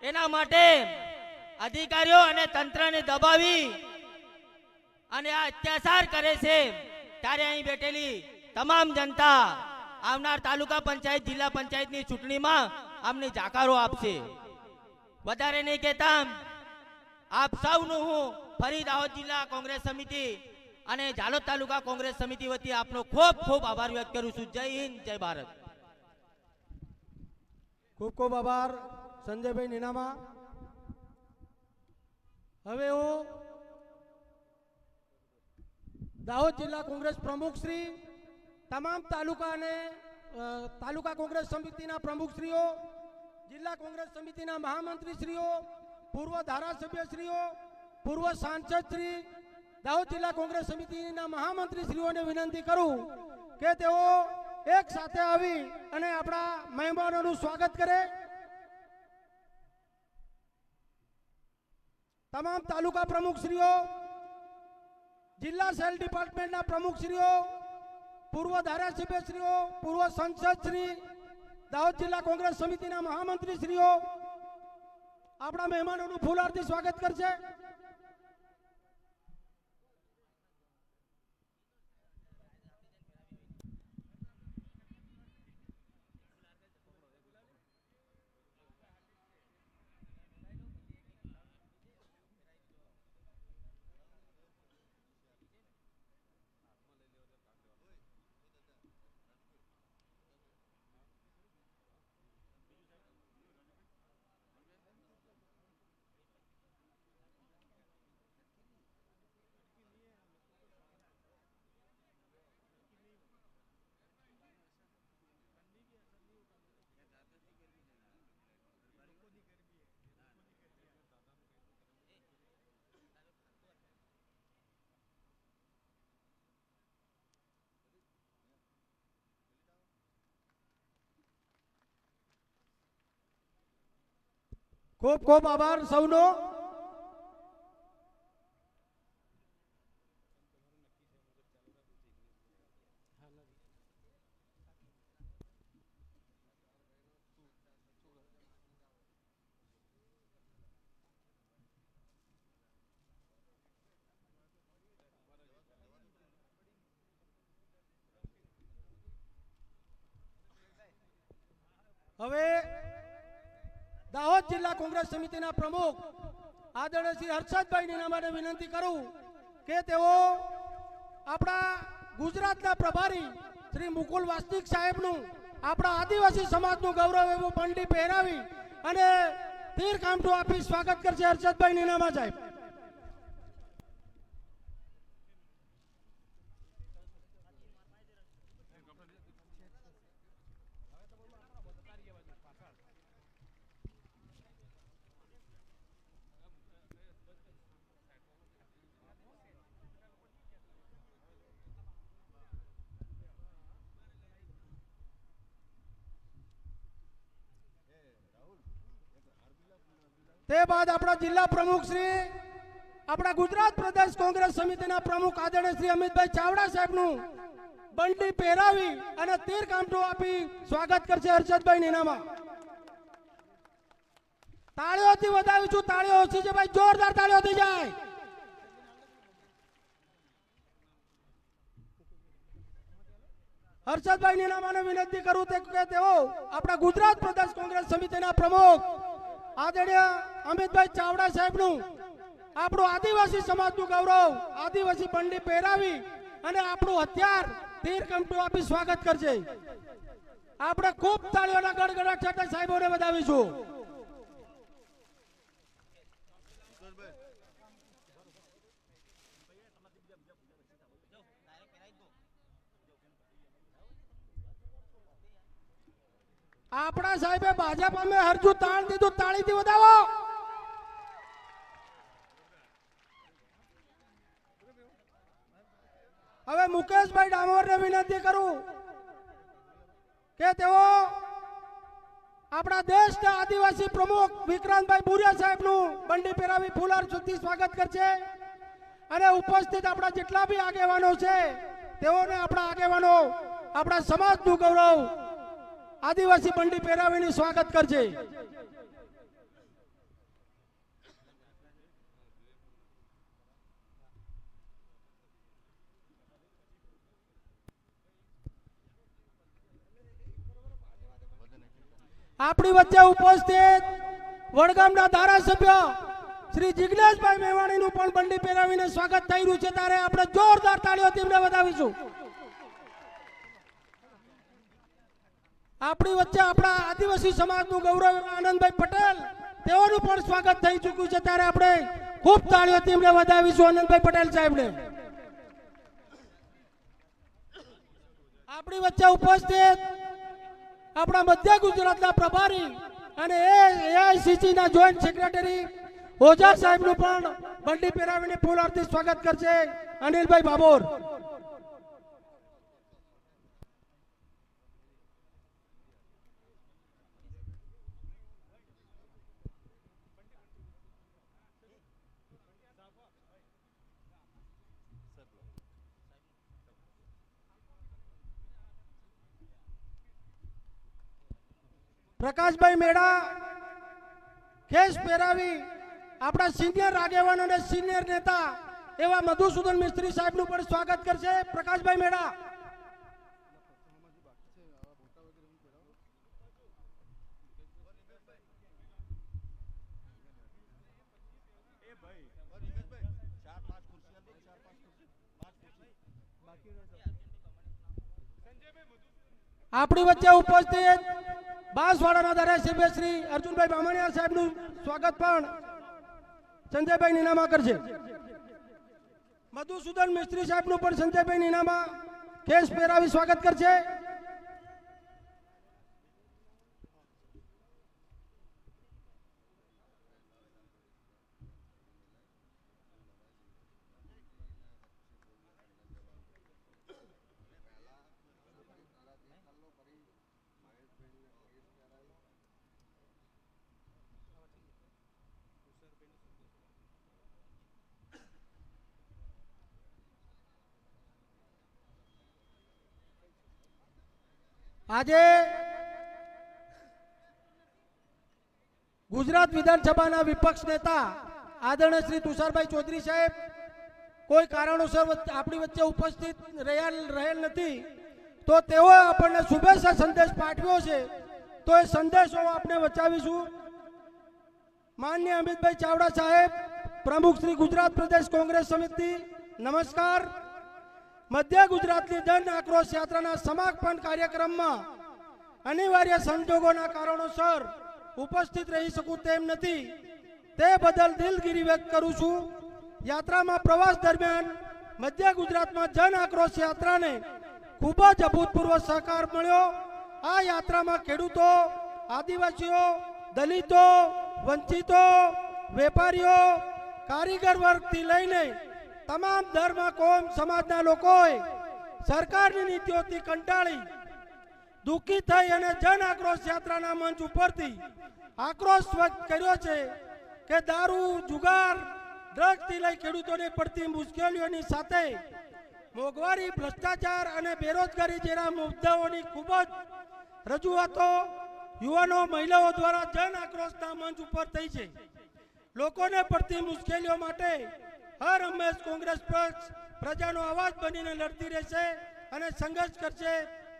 એના માટે અધિકારીઓ અને તંત્રને દબાવી અને આ અત્યાચાર કરે છે ત્યારે અહીં બેઠેલી તમામ જનતા આવનાર તાલુકા પંચાયત જિલ્લા પંચાયતની ચૂંટણીમાં અમને જાકારો આપશે. વધારે નહીં કહેતા આપ સૌનું હું ફરી દાહોદ જિલ્લા કોંગ્રેસ સમિતિ અને ઝાલોદ તાલુકા કોંગ્રેસ સમિતિ વતી આપનો ખૂબ ખૂબ આભાર વ્યક્ત કરું છું. જય હિન્દ, જય ભારત. ખૂબ ખૂબ આભાર સંજયભાઈ નીનામા. હવે હું દાહોદ જિલ્લા કોંગ્રેસ પ્રમુખ શ્રી, તમામ તાલુકા અને તાલુકા કોંગ્રેસ સમિતિના પ્રમુખશ્રીઓ, જિલ્લા કોંગ્રેસ સમિતિના મહામંત્રીશ્રીઓ, પૂર્વ ધારાસભ્યશ્રીઓ, પૂર્વ સાંસદશ્રી, દાહોદ જિલ્લા કોંગ્રેસ સમિતિના મહામંત્રીશ્રીઓને વિનંતી કરું કે તેઓ એક સાથે આવી અને આપણા મહેમાનોનું સ્વાગત કરે. તમામ તાલુકા પ્રમુખશ્રીઓ, જિલ્લા સેલ ડિપાર્ટમેન્ટના પ્રમુખશ્રીઓ, પૂર્વ ધારાસભ્યશ્રીઓ, પૂર્વ સંસદશ્રી, દાહોદ જિલ્લા કોંગ્રેસ સમિતિના મહામંત્રીશ્રીઓ આપણા મહેમાનોનું ફૂલહારથી સ્વાગત કરશે. ખૂબ ખૂબ આભાર સૌનો. હવે દાહોદ જિલ્લા કોંગ્રેસ સમિતિના પ્રમુખ આદરણીય શ્રી હર્ષદભાઈ નીનામાને વિનંતી કરું કે તેઓ આપણા ગુજરાતના પ્રભારી શ્રી મુકુલ વાસ્તિક સાહેબનું આપણા આદિવાસી સમાજનું ગૌરવ એવું બંડી પહેરાવી અને તીર કામઠું આપી સ્વાગત કરશે. હર્ષદભાઈ નીનામા સાહેબ. તે બાદ આપણા જિલ્લા પ્રમુખ શ્રી, આપણા ગુજરાત પ્રદેશ કોંગ્રેસ સમિતિના પ્રમુખ આદરણીય શ્રી અમિતભાઈ ચાવડા સાહેબનું બંડી પહેરાવી અને તીર કામઠું આપી સ્વાગત કરશે હર્ષદભાઈ નીનામા. તાળીઓથી વધાવીશું. તાળીઓ ઓછી છે ભાઈ, જોરદાર તાળીઓ થઈ જાય. હર્ષદભાઈ નીનામાને વિનંતી કરું કે તેઓ આપણા ગુજરાત પ્રદેશ કોંગ્રેસ સમિતિના પ્રમુખ આદરણીય અમિતભાઈ ચાવડા સાહેબનું આપણું આદિવાસી સમાજનું ગૌરવ આદિવાસી બંડી પહેરાવી અને આપણું હથિયાર તીર કામઠું આપી સ્વાગત કરશે. આપણે ખૂબ તાળીઓના ગડગડાટ સાથે સાહેબોને વધાવીશું. આપણા સાહેબે ભાજપ અમે હરજુ તાણ દીધું, તાળીથી વધાવો. હવે મુકેશભાઈ ડામોરને વિનંતી કરું કે તેઓ આપણા દેશના આદિવાસી પ્રમુખ વિક્રાંતભાઈ ભુરિયા સાહેબનું બંડી પહેરાવી ફૂલહાર સુધી સ્વાગત કરશે અને ઉપસ્થિત આપણા જેટલા બી આગેવાનો છે તેઓને આપણા આગેવાનો આપણા સમાજનું ગૌરવ આદિવાસી બંડી પહેરાવીને સ્વાગત કરશે. આપણી વચ્ચે ઉપસ્થિત વડગામના ધારાસભ્ય શ્રી જિગ્નેશભાઈ મેવાણીનું પણ બંડી પહેરાવીને સ્વાગત થઈ રહ્યું છે, ત્યારે આપણે જોરદાર તાળીઓ તેમને વધાવીશું. આપણી વચ્ચે આપણા આદિવાસી સમાજનું ગૌરવ આનંદભાઈ પટેલ, તેઓનું પણ સ્વાગત થઈ ચૂક્યું છે, ત્યારે આપણે ખૂબ તાળીઓ તેમને વધાવીશું આનંદભાઈ પટેલ સાહેબને. આપણી વચ્ચે ઉપસ્થિત આપણા મધ્ય ગુજરાતના પ્રભારી અને એઆઈસીસી ના જોઈન્ટ સેક્રેટરી ઓઝા સાહેબનું પણ બંડી પહેરાવીને ફૂલ આરતી સ્વાગત કરશે અનિલભાઈ બાબોર. પ્રકાશભાઈ મેડા ખેસ પહેરાવી આપણા સિનિયર આગેવાન અને સિનિયર નેતા એવા મધુસૂદન મિસ્ત્રી સાહેબનું પણ સ્વાગત કરશે પ્રકાશભાઈ મેડા. આપણી વચ્ચે ઉપસ્થિત બાંસવાડાના ધારાસભ્ય શ્રી અર્જુનભાઈ બામણિયા સાહેબનું સ્વાગત પણ સંજયભાઈ નીનામા કરશે. મધુસૂદન મિસ્ત્રી સાહેબનું પણ સંજયભાઈ નીનામા કેસ પહેરાવી સ્વાગત કરશે. આજે ગુજરાત વિધાનસભાના વિપક્ષ નેતા આદરણીય શ્રી તુષારભાઈ ચૌધરી સાહેબ કોઈ કારણોસર આપણી વચ્ચે ઉપસ્થિત રહેલ નથી, તો તેઓ આપણને શુભેચ્છા સંદેશ પાઠવ્યો છે, તો એ સંદેશો આપણે બચાવીશું. માનનીય અમિતભાઈ ચાવડા સાહેબ, પ્રમુખ શ્રી ગુજરાત પ્રદેશ કોંગ્રેસ સમિતિ, નમસ્કાર. મધ્ય ગુજરાતની જન આક્રોશ યાત્રાના સમાપન કાર્યક્રમમાં અનિવાર્ય સંજોગોના કારણોસર ઉપસ્થિત રહી શકું તેમ નથી, તે બદલ દિલગીરી વ્યક્ત કરું છું. યાત્રામાં પ્રવાસ દરમિયાન મધ્ય ગુજરાતમાં જન આક્રોશ યાત્રાને ખૂબ જ અભૂતપૂર્વ સહકાર મળ્યો. આ યાત્રામાં ખેડૂતો, આદિવાસીઓ, દલિતો, વંચિતો, વેપારીઓ, કારીગર વર્ગથી લઈને તમામ ધર્મ કોમ સમાજના લોકોએ સરકારની નીતિઓથી કંટાળી દુઃખી થઈ અને જન આક્રોશ યાત્રાના મંચ ઉપરથી આક્રોશ વ્યક્ત કર્યો છે કે દારૂ, જુગાર, ડ્રગ્સથી લઈ ખેડૂતોને પડતી મુશ્કેલીઓની સાથે મોંઘવારી, ભ્રષ્ટાચાર અને બેરોજગારી જેવા મુદ્દાઓની ખૂબ જ રજૂઆતો યુવાનો, મહિલાઓ દ્વારા જન આક્રોશના મંચ ઉપર થઈ છે. લોકોને પડતી મુશ્કેલીઓ માટે હર હંમેશ કોંગ્રેસ પક્ષ પ્રજાનો અવાજ બનીને લડતી રહેશે અને સંઘર્ષ કરશે.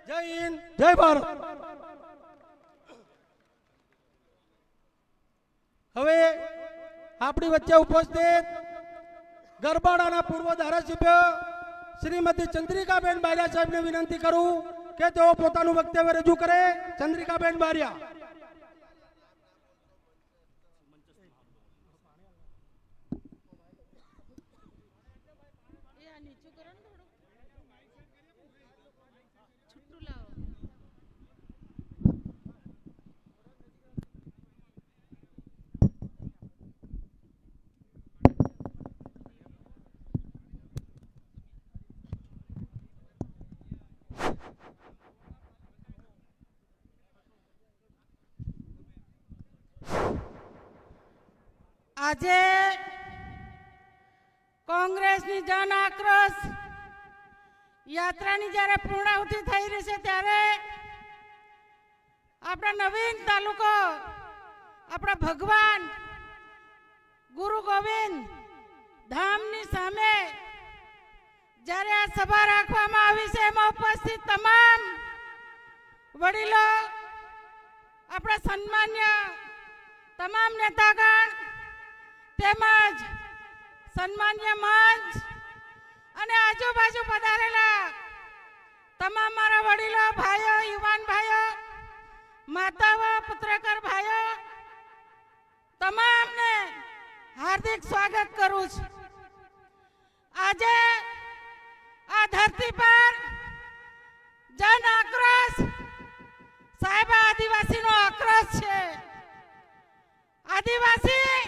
જય હિન્દ, જય ભારત. હવે આપણી વચ્ચે ઉપસ્થિત ગરબાડાના પૂર્વ ધારાસભ્ય શ્રીમતી ચંદ્રિકાબેન બારિયા સાહેબને વિનંતી કરું કે તેઓ પોતાનું વક્તવ્ય રજૂ કરે. ચંદ્રિકાબેન બારિયા. આજે કોંગ્રેસની જન આક્રોશ યાત્રાની જ્યારે પૂર્ણાહુતિ થઈ રહી છે, ત્યારે આપણા નવીન તાલુકો, આપણા ભગવાન ગુરુ ગોવિંદ ધામની સામે જ્યારે આ સભા રાખવામાં આવી છે, એમાં ઉપસ્થિત તમામ વડીલો, આપણા સન્માન્ય તમામ નેતાગણ તેમજ સન્માન્ય મંચ અને આજુબાજુ પધારેલા તમામ મારા વડીલો, ભાઈઓ, યુવાન ભાઈઓ, માતાઓ, પત્રકાર ભાઈઓ, તમામને હાર્દિક સ્વાગત કરું છું. આજે આ ધરતી પર જન આક્રોશ સાહેબ આદિવાસીનો આક્રોશ છે. આદિવાસી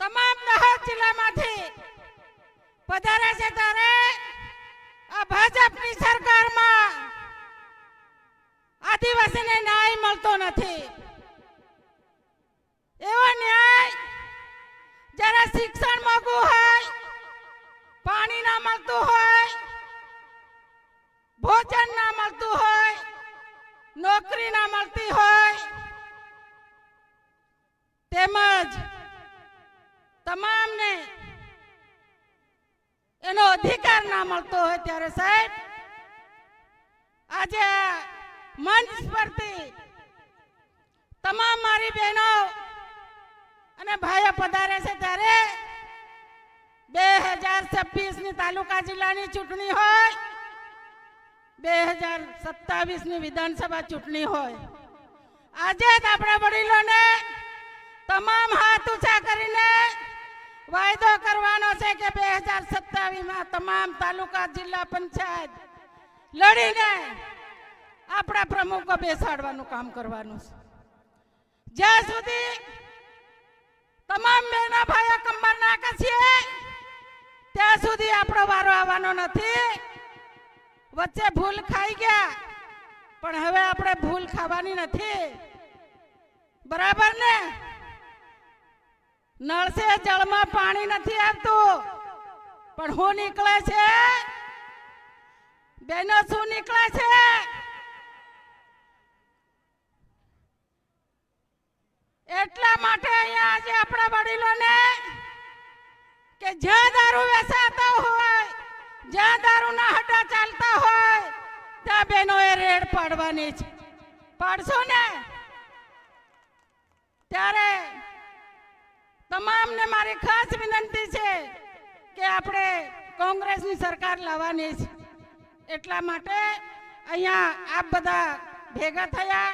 તમામ દાહોદ જિલ્લામાંથી પધારે છે ત્યારે આ ભાજપની સરકારમાં આદિવાસીને ન્યાય મળતો નથી. એવો ન્યાય જ્યારે શિક્ષણ મોંઘું હોય, પાણી ના મળતું હોય, ભોજન ના મળતું હોય, નોકરી ના મળતી હોય, તેમજ તમામને એનો અધિકાર ના મળતો હોય ત્યારે સાહેબ આજે મંચ પરથી તમામ મારી બહેનો અને ભાઈઓ પધારે છે ત્યારે 2026 ની તાલુકા જિલ્લાની ચૂંટણી હોય, 2027 ની વિધાનસભા ચૂંટણી હોય, આજે જ આપણા વડીલોને તમામ હાથ ઊંચા કરીને વાયદો કરવાનો છે કે 2027 તમામ તાલુકા જિલ્લા પંચાયત લડીને આપણા પ્રમુખો બેસાડવાનું કામ કરવાનું છે. જ્યાં સુધી તમામ બહેનો ભાઈઓ કમર ના કસીએ ત્યાં સુધી આપણો વારો આવવાનો નથી. વચ્ચે ભૂલ ખાઈ ગયા પણ હવે આપણે ભૂલ ખાવાની નથી. બરાબર ને? નળ સે જળમાં પાણી નથી આવતું પણ શું નીકળે છે બેનો? શું નીકળે છે? એટલા માટે અહીંયા આજે આપણા વડીલોને કે જ્યાં દારૂ વેચાતો હોય, જ્યાં દારૂના હટ્ટા ચાલતા હોય ત્યાં બહેનોએ રેડ પાડવાની છે. પાડશો ને? ત્યારે તમામને મારી ખાસ વિનંતી છે કે આપણે કોંગ્રેસની સરકાર લાવવાની છે. એટલા માટે અહીંયા આપ બધા ભેગા થયા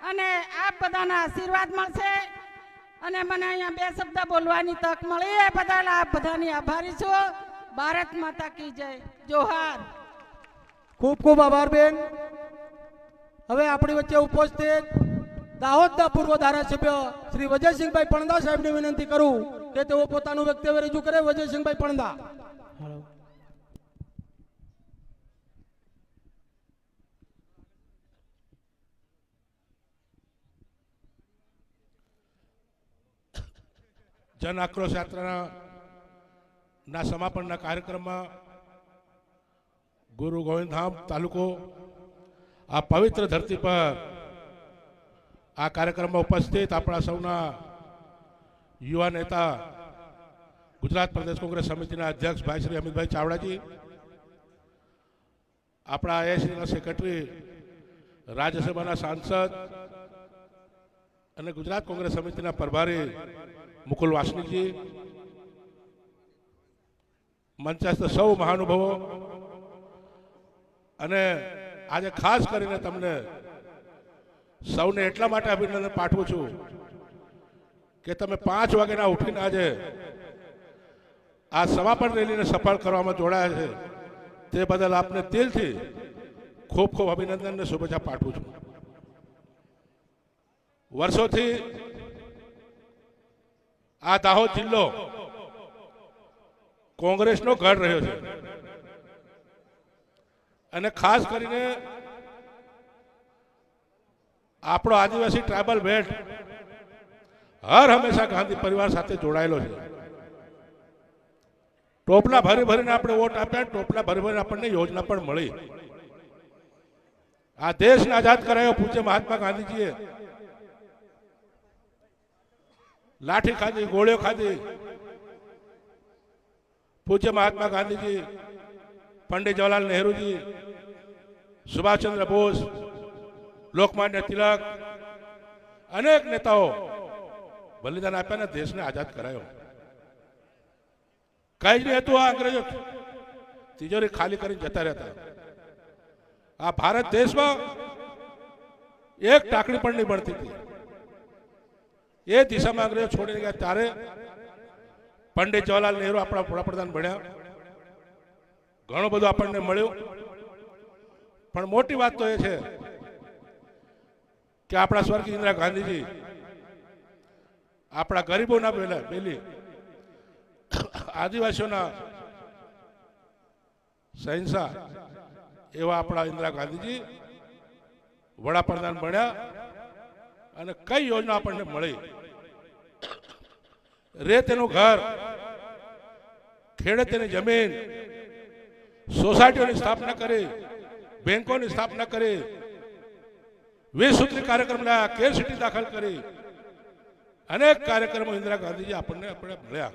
અને આપ બધાના આશીર્વાદ મળશે અને મને અહીંયા બે શબ્દ બોલવાની તક મળી એ બદલ આપ બધાની આભારી છું. ભારત માતા કી જય. જોહાર. ખૂબ ખૂબ આભાર બેન. હવે આપણી વચ્ચે ઉપસ્થિત દાહોદના પૂર્વ ધારાસભ્ય શ્રી વજયસિંહભાઈ પણદા સાહેબને વિનંતી કરું કે તેઓ પોતાનું વક્તવ્ય રજૂ કરે. વજયસિંહભાઈ પણદા. જન આક્રોશ યાત્રાના સમાપનના કાર્યક્રમમાં ગુરુ ગોવિંદધામ તાલુકો આ પવિત્ર ધરતી પર આ કાર્યક્રમમાં ઉપસ્થિત આપણા સૌના યુવા નેતા ગુજરાત પ્રદેશ કોંગ્રેસ સમિતિના અધ્યક્ષ ભાઈ શ્રી અમિતભાઈ ચાવડાજી, આપણા આઈએસસીના સેક્રેટરી, રાજ્યસભાના સાંસદ અને ગુજરાત કોંગ્રેસ સમિતિના પ્રભારી મુકુલ વાસનિકજી, મંચસ્થ સૌ મહાનુભાવો અને આજે ખાસ કરીને તમને સૌને એટલા માટે અભિનંદન પાઠવું છું કે તમે 5 વાગ્યાના ઉઠીને આજે આ સમાપન રેલીને સફળ કરવામાં જોડાયા છે તે બદલ આપને દિલથી ખૂબ ખૂબ અભિનંદન અને શુભેચ્છા પાઠવું છું. વર્ષોથી આ દાહોદ જિલ્લો કોંગ્રેસનો ગઢ રહ્યો છે અને ખાસ કરીને આપણો આદિવાસી ટ્રાઇબલ બેલ્ટ હર હંમેશા ગાંધી પરિવાર સાથે જોડાયેલો છે. ટોપલા ભરી ભરીને આપણે વોટ આપ્યા, ટોપલા ભરી ભરીને આપણને યોજના પણ મળી. આ દેશને આઝાદ કરાયો પૂજ્ય મહાત્મા ગાંધીજીએ. લાઠી ખાધી, ગોળીઓ ખાધી. પૂજ્ય મહાત્મા ગાંધીજી, પંડિત જવાહરલાલ નહેરુજી, સુભાષચંદ્ર બોઝ, લોકમાન્ય તિલક, અનેક નેતાઓ બલિદાન આપ્યા ને દેશને આઝાદ કરાયો. કઈ જ નહીં હતું. આ અંગ્રેજો તિજોરી ખાલી કરીને જતા રહેતા. આ ભારત દેશમાં એક ટાંકણી પણ નહીં બનતી હતી. એ દિશામાં અંગ્રેજો છોડીને ગયા. ત્યારે પંડિત જવાહરલાલ નહેરુ આપણા વડાપ્રધાન બન્યા. ઘણું બધું આપણને મળ્યું. પણ મોટી વાત તો એ છે કે આપણા સ્વર્ગીય ઇન્દિરા ગાંધીજી આપણા ગરીબોના પેલી આદિવાસીઓના શહેનશાહ એવા આપણા ઇન્દિરા ગાંધીજી વડાપ્રધાન બન્યા. અને કઈ યોજના આપણને મળી. રેતનું ઘર, ખેડૂતની જમીન, સોસાયટીઓની સ્થાપના કરી, બેંકોની સ્થાપના કરી, 20 સૂત્રી કાર્યક્રમ લાયા, કેર સિટી દાખલ કરી. અનેક કાર્યક્રમો ઇન્દિરા ગાંધીજી આપણને મળ્યા.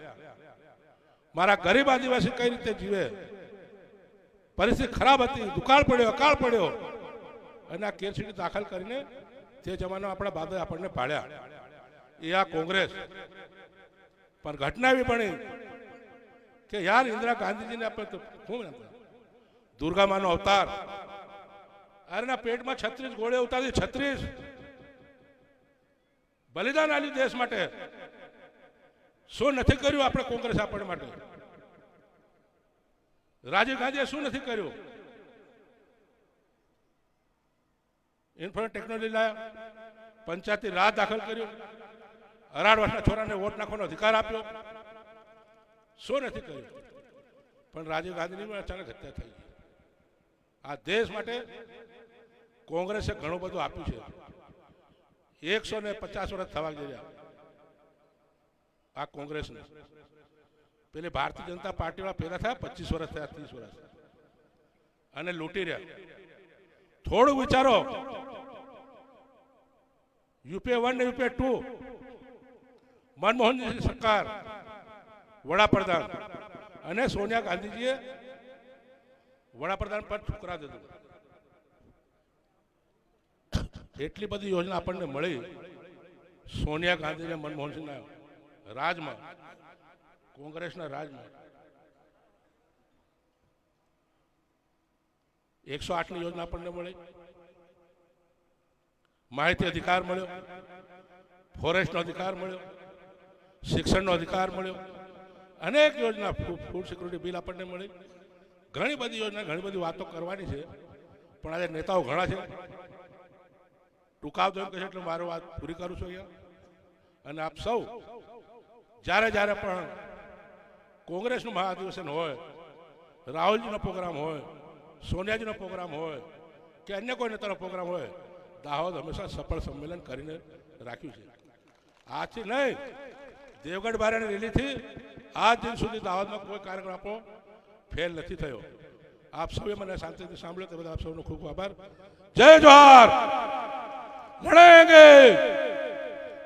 મારા ગરીબ આદિવાસી કઈ રીતે જીવે. પરિસ્થિતિ ખરાબ હતી, દુકાળ પડ્યો, અકાળ પડ્યો, અને આ કેર સિટી દાખલ કરીને તે જમાનામાં આપણા બાદે આપણને પાડ્યા. એ આ કોંગ્રેસ. પણ ઘટના એવી બની કે યાર ઇન્દિરા ગાંધીજીને આપણે તો ખૂબ દુર્ગામાનો અવતાર. અરેના પેટમાં 36 ગોળે ઉતારી, 36 બલિદાન આલ્યું દેશ માટે. શું નથી કર્યું આપણે કોંગ્રેસ આપણા માટે? રાજીવ ગાંધીએ શું નથી કર્યું? ઇન્ફોર્મેશન ટેકનોલોજી લાયા, પંચાયતી રાજ દાખલ કર્યું, 18 વર્ષના છોરાને વોટ નાખવાનો અધિકાર આપ્યો. શું નથી કર્યું? પણ રાજીવ ગાંધીની અચાનક હત્યા થઈ. આ દેશ માટે કોંગ્રેસે ઘણું બધું આપ્યું છે. 150 વર્ષ થવા જઈ રહ્યા આ કોંગ્રેસને. પેલી ભારતીય જનતા પાર્ટી વાળા પેલા થયા 25 વર્ષ થયા, 30 વર્ષ, અને લૂંટી રહ્યા. થોડું વિચારો. યુપીએ 1 ને યુપીએ 2, મનમોહનજી સરકાર વડાપ્રધાન, અને સોનિયા ગાંધીજીએ વડાપ્રધાન પદ ઠુકરા દીધું. એટલી બધી યોજના આપણને મળી સોનિયા ગાંધી અને મનમોહનસિંહના રાજમાં, કોંગ્રેસના રાજમાં. 108 ની યોજના આપણને મળી. માહિતી અધિકાર મળ્યો, ફોરેસ્ટનો અધિકાર મળ્યો, શિક્ષણનો અધિકાર મળ્યો, અનેક યોજના, ફૂડ સિક્યુરિટી બિલ આપણને મળી. ઘણી બધી યોજના, ઘણી બધી વાતો કરવાની છે. પણ આજે નેતાઓ ઘણા છે. ટૂંકાવતો એમ કહે છે એટલે મારો વાત પૂરી કરું છું અહીંયા. અને આપ સૌ જ્યારે જ્યારે પણ કોંગ્રેસનું મહાઅધિવેશન હોય, રાહુલજીનો પ્રોગ્રામ હોય, સોનિયાજીનો પ્રોગ્રામ હોય, કે અન્ય કોઈ નેતાનો પ્રોગ્રામ હોય, દાહોદ હંમેશા સફળ સંમેલન કરીને રાખ્યું છે. આજથી નહીં, દેવગઢ બારિયાની રેલીથી આજ દિન સુધી દાહોદમાં કોઈ કાર્યક્રમ આપણો ફેલ નથી થયો. આપ સૌએ મને શાંતિથી સાંભળ્યો તે બદલ આપ સૌનો ખૂબ આભાર. જય જોહાર. લડેંગે,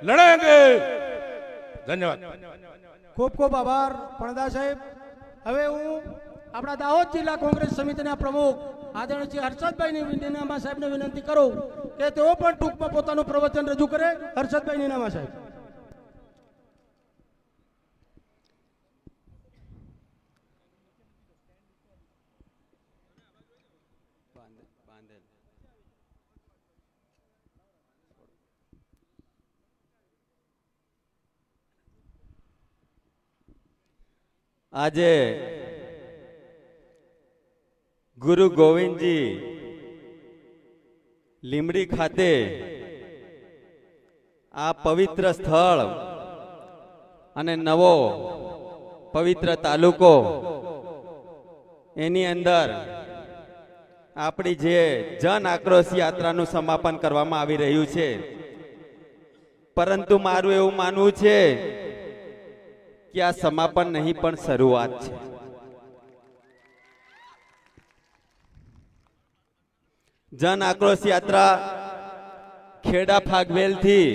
લડેંગે. ધન્યવાદ. ખૂબ ખૂબ આભાર પણદા સાહેબ. હવે હું આપણા દાહોદ જિલ્લા કોંગ્રેસ સમિતિના પ્રમુખ આદરણીય શ્રી હર્ષદભાઈ નીનામા સાહેબને વિનંતી કરું કે તેઓ પણ ટૂંકમાં પોતાનું પ્રવચન રજૂ કરે. હર્ષદભાઈ નીનામા સાહેબ. આજે ગુરુ ગોવિંદજી લીમડી ખાતે આ પવિત્ર સ્થળ અને નવો પવિત્ર તાલુકો, એની અંદર આપણી જે જન આક્રોશ યાત્રાનું સમાપન કરવામાં આવી રહ્યું છે. પરંતુ મારું એવું માનવું છે કે આ સમાપન નહીં પણ શરૂઆત છે. જન આક્રોશ યાત્રા ખેડા ફાગવેલથી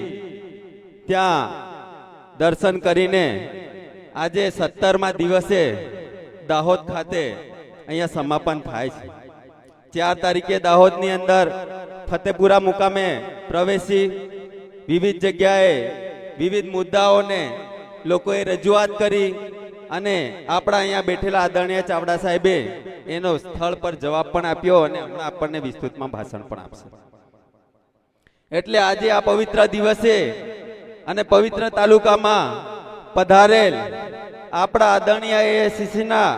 ત્યાં દર્શન કરીને આજે 17મા દિવસે દાહોદ ખાતે અહીંયા સમાપન થાય છે. 4 તારીખે દાહોદની અંદર ફતેપુરા મુકામે પ્રવેશી વિવિધ જગ્યાએ વિવિધ મુદ્દાઓને લોકોએ રજૂઆત કરી અને આપણા અહીંયા બેઠેલા આદરણીય ચાવડા સાહેબે એનો સ્થળ પર જવાબ પણ આપ્યો અને હમણાં આપણને વિસ્તૃતમાં ભાષણ પણ આપશે. એટલે આજે આ પવિત્ર દિવસે અને પવિત્ર તાલુકામાં પધારેલ આપણા આદરણીય એઆઈસીસીના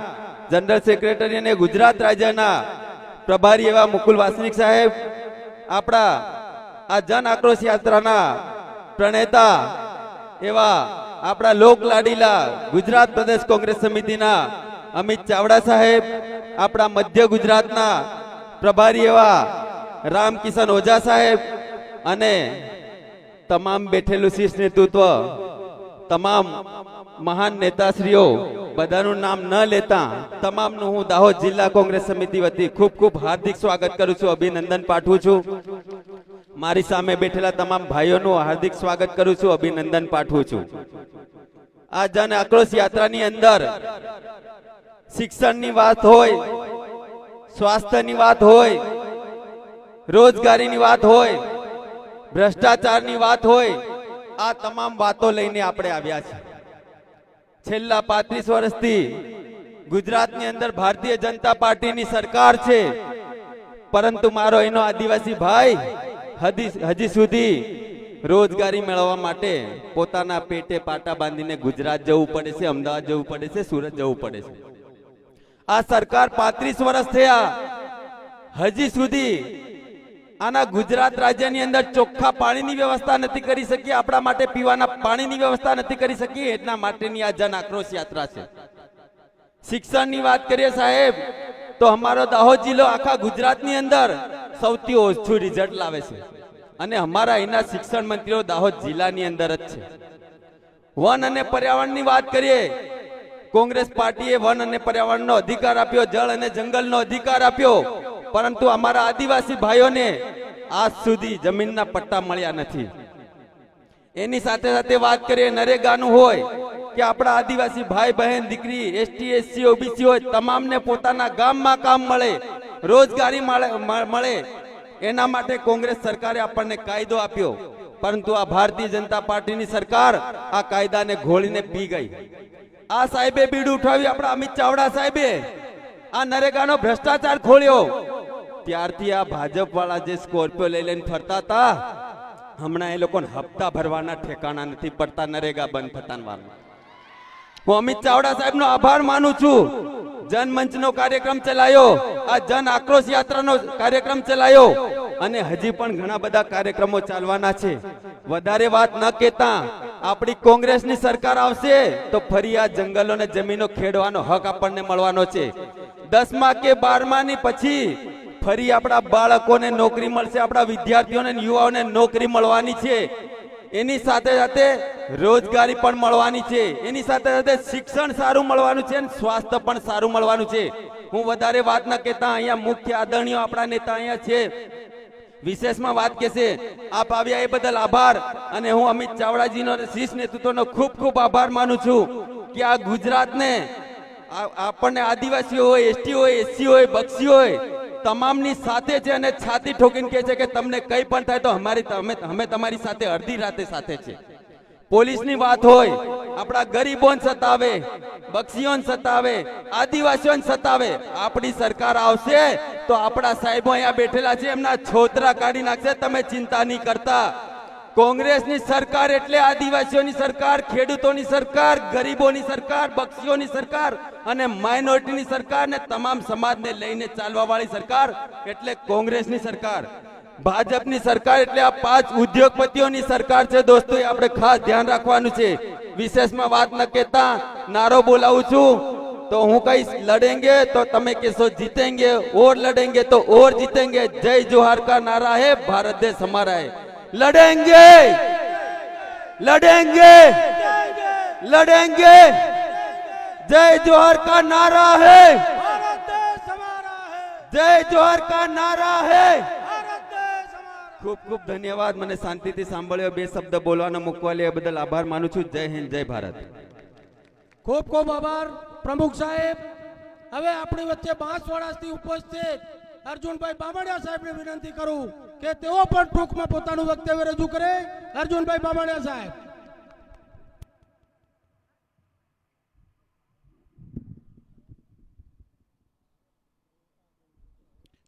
જનરલ સેક્રેટરી અને ગુજરાત રાજ્યના પ્રભારી એવા મુકુલ વાસનિક સાહેબ, આપણા આ જન આક્રોશ યાત્રાના પ્રણેતા એવા આપણા લોક લાડીલા ગુજરાત પ્રદેશ કોંગ્રેસ સમિતિના અમિત ચાવડા સાહેબ, આપણા મધ્ય ગુજરાતના પ્રભારી એવા રામકિશન ઓઝા સાહેબ અને તમામ બેઠેલું શીર્ષ નેતૃત્વ, તમામ મહાન નેતાશ્રીઓ, બધાનું નામ ન લેતા તમામનું હું દાહોદ જિલ્લા કોંગ્રેસ સમિતિ વતી ખૂબ ખૂબ હાર્દિક સ્વાગત કરું છું, અભિનંદન પાઠવું છું. મારી સામે બેઠેલા તમામ ભાઈઓનું હાર્દિક સ્વાગત કરું છું, અભિનંદન પાઠવું છું. આ જન આક્રોશ યાત્રાની અંદર શિક્ષણની વાત હોય, સ્વાસ્થ્યની વાત હોય, રોજગારીની વાત હોય, ભ્રષ્ટાચારની વાત હોય, આ તમામ વાતો લઈને આપણે આવ્યા છીએ. છેલ્લા 35 વર્ષથી ગુજરાતની અંદર ભારતીય જનતા પાર્ટીની સરકાર છે, પરંતુ મારો એનો આદિવાસી ભાઈ હજી સુધી રોજગારી મેળવવા માટે પોતાના પેટે પાટા બાંધીને ગુજરાત જવું પડે છે, અમદાવાદ જવું પડે છે, સુરત જવું પડે છે. આ સરકાર 35 વર્ષ થયા, હજી સુધી આના ગુજરાત રાજ્યની અંદર ચોખ્ખા પાણીની વ્યવસ્થા નથી કરી શકી, આપણા માટે પીવાના પાણીની વ્યવસ્થા નથી કરી શકી. એટલા માટેની આ જન આક્રોશ યાત્રા છે. શિક્ષણની વાત કરીએ સાહેબ, તો અમારો દાહોદ જિલ્લો આખા ગુજરાતની અંદર સૌથી ઓછું રિઝલ્ટ લાવે છે અને અમારા એના શિક્ષણ મંત્રીઓ દાહોદ જિલ્લાની અંદર જ છે. વન અને પર્યાવરણની વાત કરીએ, કોંગ્રેસ પાર્ટીએ વન અને પર્યાવરણનો અધિકાર આપ્યો, જળ અને જંગલનો અધિકાર આપ્યો, પરંતુ અમારા આદિવાસી ભાઈઓને આજ સુધી જમીનના પટ્ટા મળ્યા નથી. એની સાથે સાથે વાત કરીએ નરેગાનું હોય કે આપણા આદિવાસી ભાઈ બહેન દીકરી એસટી એસસી ઓબીસી હોય, તમામને પોતાના ગામમાં કામ મળે, રોજગારી મળે, એના માટે કોંગ્રેસ સરકારે આપણને કાયદો આપ્યો, પરંતુ આ ભારતીય જનતા પાર્ટીની સરકાર આ કાયદાને ઘોળીને પી ગઈ. આ સાહેબે બીડ ઉઠાવી, આપણા અમિત ચાવડા સાહેબે આ નરેગાનો ભ્રષ્ટાચાર ખોલ્યો. ત્યારથી આ ભાજપ વાળા જે સ્કોર્પિયો લઈ લઈને ફરતા હતા, હમણાં એ લોકોને હપ્તા ભરવાના ઠેકાણા નથી પડતા નરેગા બંધ થતા વાર. હું અમિત ચાવડા સાહેબનો આભાર માનું છું. જનમંચનો કાર્યક્રમ ચલાયો, આ જન આક્રોશ યાત્રાનો કાર્યક્રમ ચલાયો અને હજી પણ ઘણા બધા કાર્યક્રમો ચાલવાના છે. વધારે વાત ન કહેતા, આપણી કોંગ્રેસની સરકાર આવશે તો ફરી આ જંગલો અને જમીનો ખેડવાનો હક આપણને મળવાનો છે. 10મા કે 12માની પછી ફરી આપણા બાળકોને નોકરી મળશે, આપણા વિદ્યાર્થીઓને યુવાઓને નોકરી મળવાની છે. એની સાથે સાથે રોજગારી પણ મળવાની છે, એની સાથે સાથે શિક્ષણ સારું મળવાનું છે અને સ્વાસ્થ્ય પણ સારું મળવાનું છે. હું વધારે વાત ન કહેતા, અહીંયા મુખ્ય આદરણીય આપણા નેતા અહીંયા છે, વિશેષમાં વાત કહેશે. આપ આવ્યા એ બદલ આભાર અને હું અમિત ચાવડાજીનો અને શીર્ષ નેતૃત્વનો ખૂબ ખૂબ આભાર માનું છું કે આ ગુજરાતને આપણને આદિવાસી હોય, એસટી હોય, એસસી હોય, બક્ષી હોય, તમામની સાથે છે અને છાતી ઠોકીને કહે છે કે તમને કંઈ પણ થાય તો અમે તમારી સાથે અડધી રાતે સાથે છે. પોલીસની વાત હોય, આપણા ગરીબોને સતાવે, બક્ષીઓને સતાવે, આદિવાસીઓને સતાવે, આપણી સરકાર આવશે તો આપણા સાહેબો અહીંયા બેઠેલા છે, એમના છોતરા કાઢી નાખશે. તમે ચિંતા નહીં કરતા. કોંગ્રેસની સરકાર એટલે આદિવાસીઓની સરકાર, ખેડૂતોની સરકાર, ગરીબોની સરકાર, બક્ષીઓની સરકાર અને માઇનોરિટીની સરકાર ને તમામ સમાજને લઈને ચાલવા વાળી સરકાર એટલે કોંગ્રેસની સરકાર. ભાજપની સરકાર એટલે આ 5 ઉદ્યોગપતિઓની સરકાર છે. દોસ્તો, એ આપણે ખાસ ધ્યાન રાખવાનું છે. વિશેષમાં વાત ન કહેતા નારો બોલાવું છું તો હું કહીશ લડેંગે તો તમે કહેશો જીતેંગે, और लड़ेंगे तो और जीतेंगे. जय जोहार का नारा है, भारत देश हमारा है. लड़ेंगे लड़ेंगे लड़ेंगे, जय जोहार का नारा है, भारत देश हमारा है, जय जोहार का नारा है. भारत देश हमारा. ખૂબ ખૂબ ધન્યવાદ. મને શાંતિથી સાંભળ્યો, 2 શબ્દ બોલવાનો મૂકવા લે બદલ આભાર માનું છું. જય હિન્દ, જય ભારત. ખૂબ ખૂબ આભાર પ્રમુખ સાહેબ. હવે આપણી વચ્ચે બાંસવાડાથી ઉપસ્થિત અર્જુનભાઈ બામણિયા સાહેબને વિનંતી કરું કે તેઓ પણ ટૂંકમાં પોતાનું વક્તવ્ય રજૂ કરે. અર્જુનભાઈ બામણિયા સાહેબ.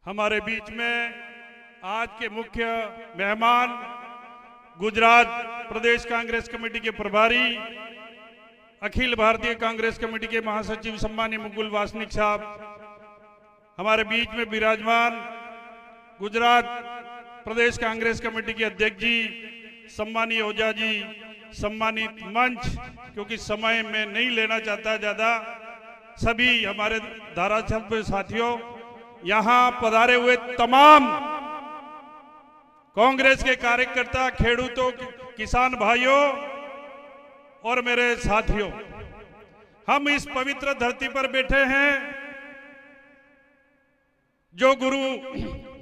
हमारे बीच में आज के मुख्य मेहमान गुजरात प्रदेश कांग्रेस कमेटी के प्रभारी, अखिल भारतीय कांग्रेस कमेटी के महासचिव सम्मानीय मुकुल वासनिक साहब, हमारे बीच में विराजमान गुजरात प्रदेश कांग्रेस कमेटी के अध्यक्ष जी सम्मानीय ओझा जी, सम्मानित मंच, क्योंकि समय में नहीं लेना चाहता ज्यादा, सभी हमारे धारासभ्य साथियों, यहां पधारे हुए तमाम कांग्रेस के कार्यकर्ता, खेडूतों, किसान भाइयों और मेरे साथियों, हम इस पवित्र धरती पर बैठे हैं जो गुरु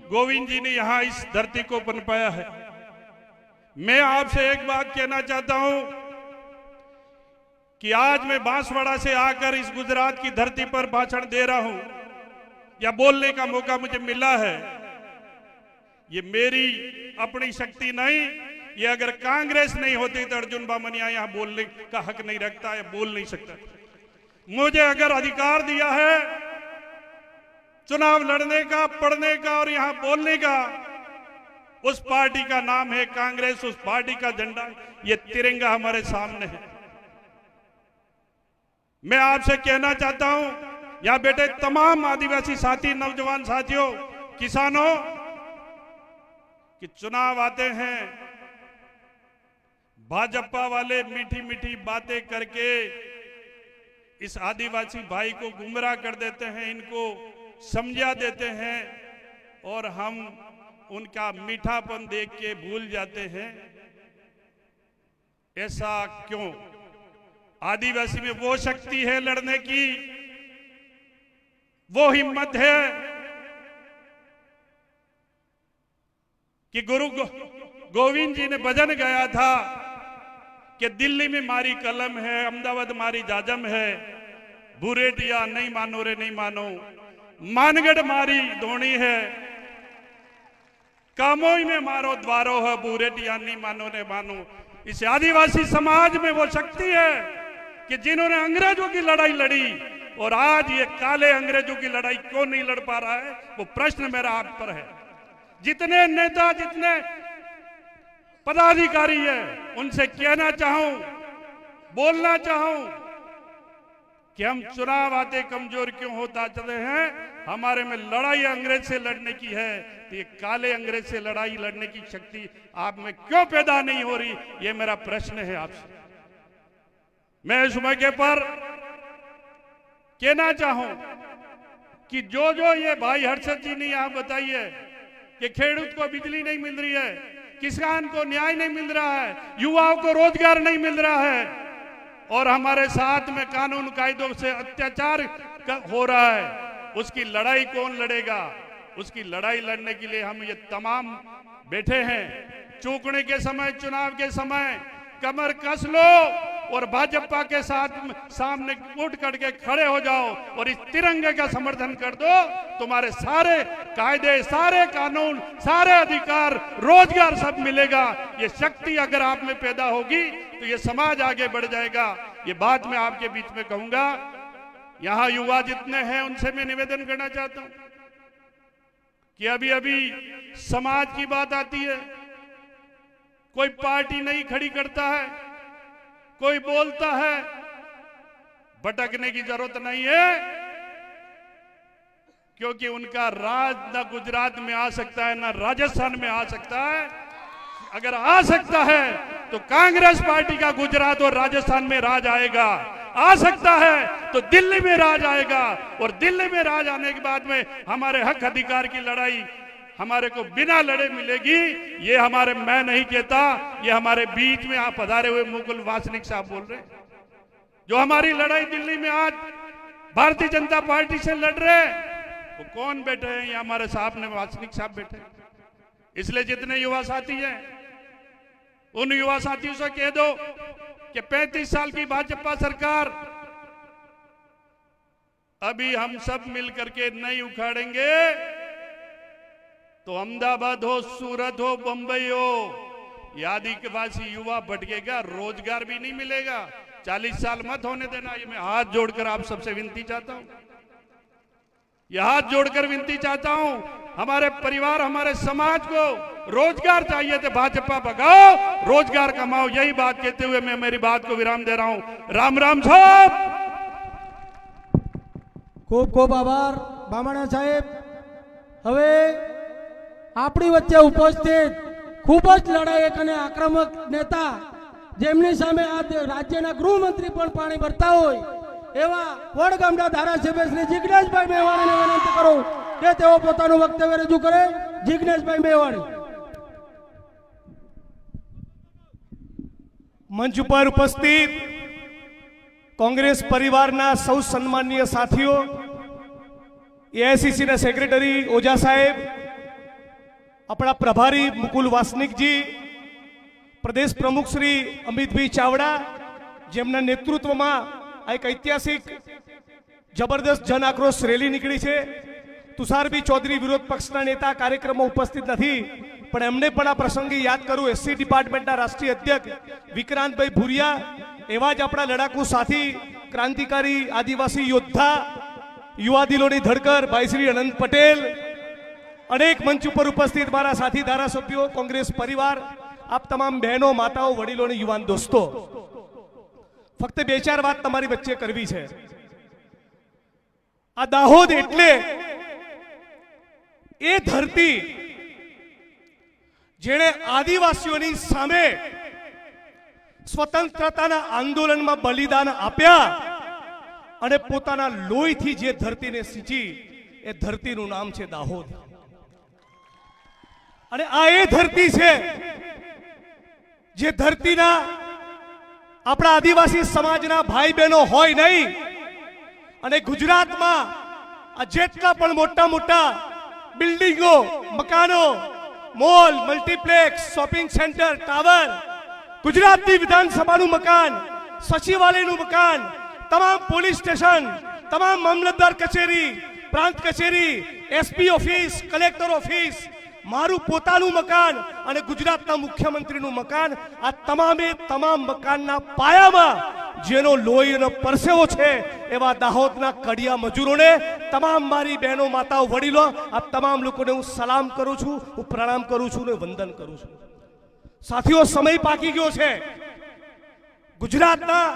गोविंद जी ने यहां इस धरती को पनपाया है। मैं आपसे एक बात कहना चाहता हूं कि आज मैं बांसवाड़ा से आकर इस गुजरात की धरती पर भाषण दे रहा हूं या बोलने का मौका मुझे मिला है, ये मेरी अपनी शक्ति नहीं, ये अगर कांग्रेस नहीं होती तो अर्जुन बामणिया यहां बोलने का हक नहीं रखता है, बोल नहीं सकता। मुझे अगर अधिकार दिया है चुनाव लड़ने का, पढ़ने का और यहां बोलने का, उस पार्टी का नाम है कांग्रेस, उस पार्टी का झंडा, ये तिरंगा हमारे सामने है। मैं आपसे कहना चाहता हूं, यहां बैठे तमाम आदिवासी साथी, नौजवान साथियों, किसानों, कि चुनाव आते हैं, भाजपा वाले मीठी मीठी बातें करके इस आदिवासी भाई को गुमराह कर देते हैं, इनको समझा देते हैं और हम उनका मीठापन देख के भूल जाते हैं। ऐसा क्यों? आदिवासी में वो शक्ति है लड़ने की, वो हिम्मत है कि गुरु गोविंद जी ने भजन गाया था कि दिल्ली में मारी कलम है, अहमदाबाद मारी जाजम है, बुरेटिया नहीं मानो रे नहीं मानो, मानगढ़ मारी धोनी है, कामोई में मारो द्वारो है, बुरेटिया नहीं मानो रे मानो। इस आदिवासी समाज में वो शक्ति है कि जिन्होंने अंग्रेजों की लड़ाई लड़ी और आज ये काले अंग्रेजों की लड़ाई क्यों नहीं लड़ पा रहा है, वो प्रश्न मेरा आप पर है। जितने नेता, जितने पदाधिकारी है, उनसे कहना चाहूं, बोलना चाहूं कि हम चुनाव आते कमजोर क्यों होता चले हैं। हमारे में लड़ाई अंग्रेज से लड़ने की है, तो ये काले अंग्रेज से लड़ाई लड़ने की शक्ति आप में क्यों पैदा नहीं हो रही, ये मेरा प्रश्न है आपसे। मैं इस मौके पर कहना चाहूं कि जो ये भाई हर्षद जी ने यहां बताई है कि खेडूत को बिजली नहीं मिल रही है, किसान को न्याय नहीं मिल रहा है, युवाओं को रोजगार नहीं मिल रहा है और हमारे साथ में कानून कायदों से अत्याचार हो रहा है, उसकी लड़ाई कौन लड़ेगा? उसकी लड़ाई लड़ने के लिए हम ये तमाम बैठे हैं। चूकने के समय, चुनाव के समय कमर कस लो और भाजपा के साथ सामने उठ करके खड़े हो जाओ और इस तिरंगे का समर्थन कर दो। तुम्हारे सारे कायदे, सारे कानून, सारे अधिकार, रोजगार सब मिलेगा। ये शक्ति अगर आप में पैदा होगी तो ये समाज आगे बढ़ जाएगा। ये बात मैं आपके बीच में कहूंगा। यहां युवा जितने हैं उनसे मैं निवेदन करना चाहता हूं कि अभी अभी समाज की बात आती है, कोई पार्टी नहीं खड़ी करता है, कोई बोलता है, भटकने की जरूरत नहीं है, क्योंकि उनका राज न गुजरात में आ सकता है न राजस्थान में आ सकता है। अगर आ सकता है तो कांग्रेस पार्टी का गुजरात और राजस्थान में राज आएगा। आ सकता है तो दिल्ली में राज आएगा और दिल्ली में राज आने के बाद में हमारे हक अधिकार की लड़ाई हमारे को बिना लड़े मिलेगी। ये हमारे, मैं नहीं कहता, ये हमारे बीच में आप पधारे हुए मुकुल वासनिक साहब बोल रहे हैं, जो हमारी लड़ाई दिल्ली में आज भारतीय जनता पार्टी से लड़ रहे हैं। वो कौन बैठे हैं? ये हमारे सामने वासनिक साहब बैठे हैं। इसलिए जितने युवा साथी हैं उन युवा साथियों से कह दो कि 35 साल की भाजपा सरकार अभी हम सब मिलकर के नहीं उखाड़ेंगे तो अहमदाबाद हो, सूरत हो, बंबई हो, ये आदिवासी युवा भटकेगा, रोजगार भी नहीं मिलेगा। 40 साल मत होने देना। ये मैं हाथ जोड़कर आप सबसे विनती चाहता हूं, ये हाथ जोड़कर विनती चाहता हूं, हमारे परिवार, हमारे समाज को रोजगार चाहिए तो भाजपा भगाओ, रोजगार कमाओ। यही बात कहते हुए मैं मेरी बात को विराम दे रहा हूं। राम राम साहब। ખૂબ ખૂબ આભાર બામણા સાહેબ। હવે આપણી વચ્ચે ઉપસ્થિત ખૂબ જ લડાયક અને આક્રમક નેતા, જેમની સામે આ રાજ્યના ગૃહમંત્રી પણ પાણી ભરતા હોય એવા વડગામના ધારાસભ્ય શ્રી જિજ્ઞેશભાઈ મેવાણીને વિનંતી કરું કે તેઓ પોતાનું વક્તવ્ય રજૂ કરે। જિજ્ઞેશભાઈ મેવાણી। મંચ પર ઉપસ્થિત કોંગ્રેસ પરિવારના સૌ સન્માનીય સાથીઓ, એઆઈસીસી ના સેક્રેટરી ઓઝા સાહેબ, આપણા પ્રભારી મુકુલ વાસનિકજી, પ્રદેશ પ્રમુખ શ્રી અમિતભાઈ ચાવડા, જેમના નેતૃત્વમાં આ એક ઐતિહાસિક જબરદસ્ત જન આક્રોશ રેલી નીકળી છે। તુષારભાઈ ચૌધરી વિરોધ પક્ષના નેતા કાર્યક્રમમાં ઉપસ્થિત નથી, પણ એમને પણ આ પ્રસંગે યાદ કરું। એસસી ડિપાર્ટમેન્ટના રાષ્ટ્રીય અધ્યક્ષ વિક્રાંતભાઈ ભુરિયા, એવા જ આપણા લડાકુ સાથી, ક્રાંતિકારી આદિવાસી યોદ્ધા, યુવા દિલોની ધડકર ભાઈ શ્રી અનંત પટેલ, અનેક મંચ ઉપર ઉપસ્થિત મારા સાથી ધારાસભ્યો, કોંગ્રેસ પરિવાર, આપ તમામ બહેનો, માતાઓ, વડીલો અને યુવાન દોસ્તો, ફક્ત બે ચાર વાત તમારી વચ્ચે કરવી છે। આ દાહોદ એટલે એ ધરતી જેણે આદિવાસીઓની સામે સ્વતંત્રતાના આંદોલનમાં બલિદાન આપ્યા અને પોતાના લોહીથી જે ધરતીને સિંચી, એ ધરતીનું નામ છે દાહોદ। અને આ એ ધરતી છે જે ધરતીના આપણા આદિવાસી સમાજના ભાઈ બહેનો હોય નહીં, અને ગુજરાતમાં આ જેટલા પણ મોટા મોટા બિલ્ડિંગો, મકાનો, mall, multiplex, shopping centre, tower, ગુજરાતની વિધાનસભાનું મકાન, સચિવાલયનું મકાન, તમામ પોલીસ સ્ટેશન, તમામ મામલતદાર કચેરી, પ્રાંત કચેરી, એસપી ઓફિસ, કલેક્ટર ઓફિસ, મારું પોતાનું મકાન અને ગુજરાતના મુખ્યમંત્રીનું મકાન, આ તમામે તમામ મકાનના પાયામાં જેનો લોહી અને પરસેવો છે એવા દાહોદના કડિયા મજૂરોને, તમામ મારી બહેનો, માતાઓ, વડીલો, આ તમામ લોકોને હું સલામ કરું છું, હું પ્રણામ કરું છું અને વંદન કરું છું। સાથીઓ, સમય પાકી ગયો છે। ગુજરાતના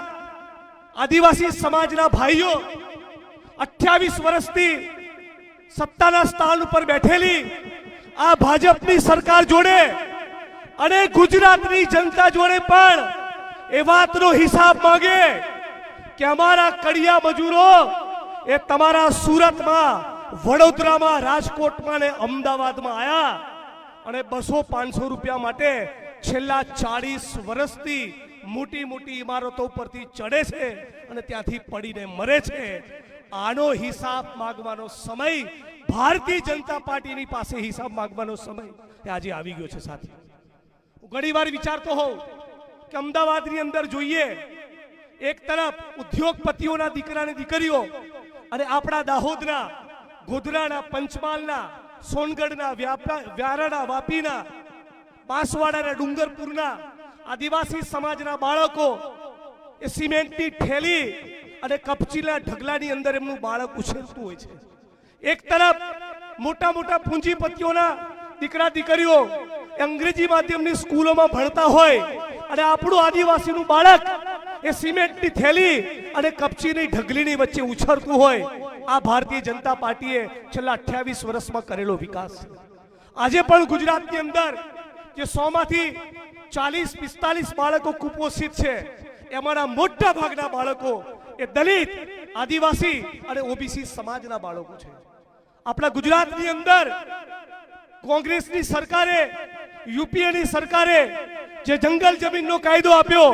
આદિવાસી સમાજના ભાઈઓ 28 વર્ષથી સત્તાના સ્થાન ઉપર બેઠેલી આ ભાજપની સરકાર જોડે અને ગુજરાતની જનતા જોડે પણ એ વાતનો હિસાબ માંગે કે અમારા કડિયા મજૂરો એ તમારા સુરતમાં, વડોદરામાં, રાજકોટમાં ને અમદાવાદમાં આયા અને 200-500 રૂપિયા માટે છેલ્લા 40 વર્ષથી મોટી મોટી ઇમારતો પરથી ચડે છે અને ત્યાંથી પડીને મરે છે। આનો હિસાબ માંગવાનો સમય, ભારતીય જનતા પાર્ટીની પાસે હિસાબ માંગવાનો સમય એ આજે આવી ગયો છે। સાથી, હું ઘણીવાર વિચારતો હોઉં કે અમદાવાદની અંદર જોઈએ, એક તરફ ઉદ્યોગપતિઓના દીકરા અને દીકરીઓ અને આપણા દાહોદના, ગોધરાના, પંચમહાલના, સોનગઢના, વ્યારાના, વાપીના, બાંસવાડાના, ડુંગરપુરના આદિવાસી સમાજના બાળકો એ સિમેન્ટની ઠેલી અને કપચીના ઢગલાની અંદર એમનું બાળક ઉછેરતું હોય છે। એક તરફ મોટા મોટા પૂંજીપતિઓના દીકરા દીકરીઓ અંગ્રેજી માધ્યમની સ્કૂલોમાં ભણતા હોય અને આપણું આદિવાસીનું બાળક એ સિમેન્ટની થેલી અને કપચીની ઢગલીની વચ્ચે ઉછળતું હોય। આ ભારતીય જનતા પાર્ટીએ છેલ્લા 28 વર્ષમાં કરેલો વિકાસ છે। આજે પણ ગુજરાતની અંદર જે 100 માંથી 40-45 બાળકો કુપોષિત છે, એમાંના મોટા ભાગના બાળકો એ દલિત, આદિવાસી અને ઓબીસી સમાજના બાળકો છે। આપણા ગુજરાતની અંદર કોંગ્રેસની સરકારે, યુપીએની સરકારે જે જંગલ જમીનનો કાયદો આપ્યો,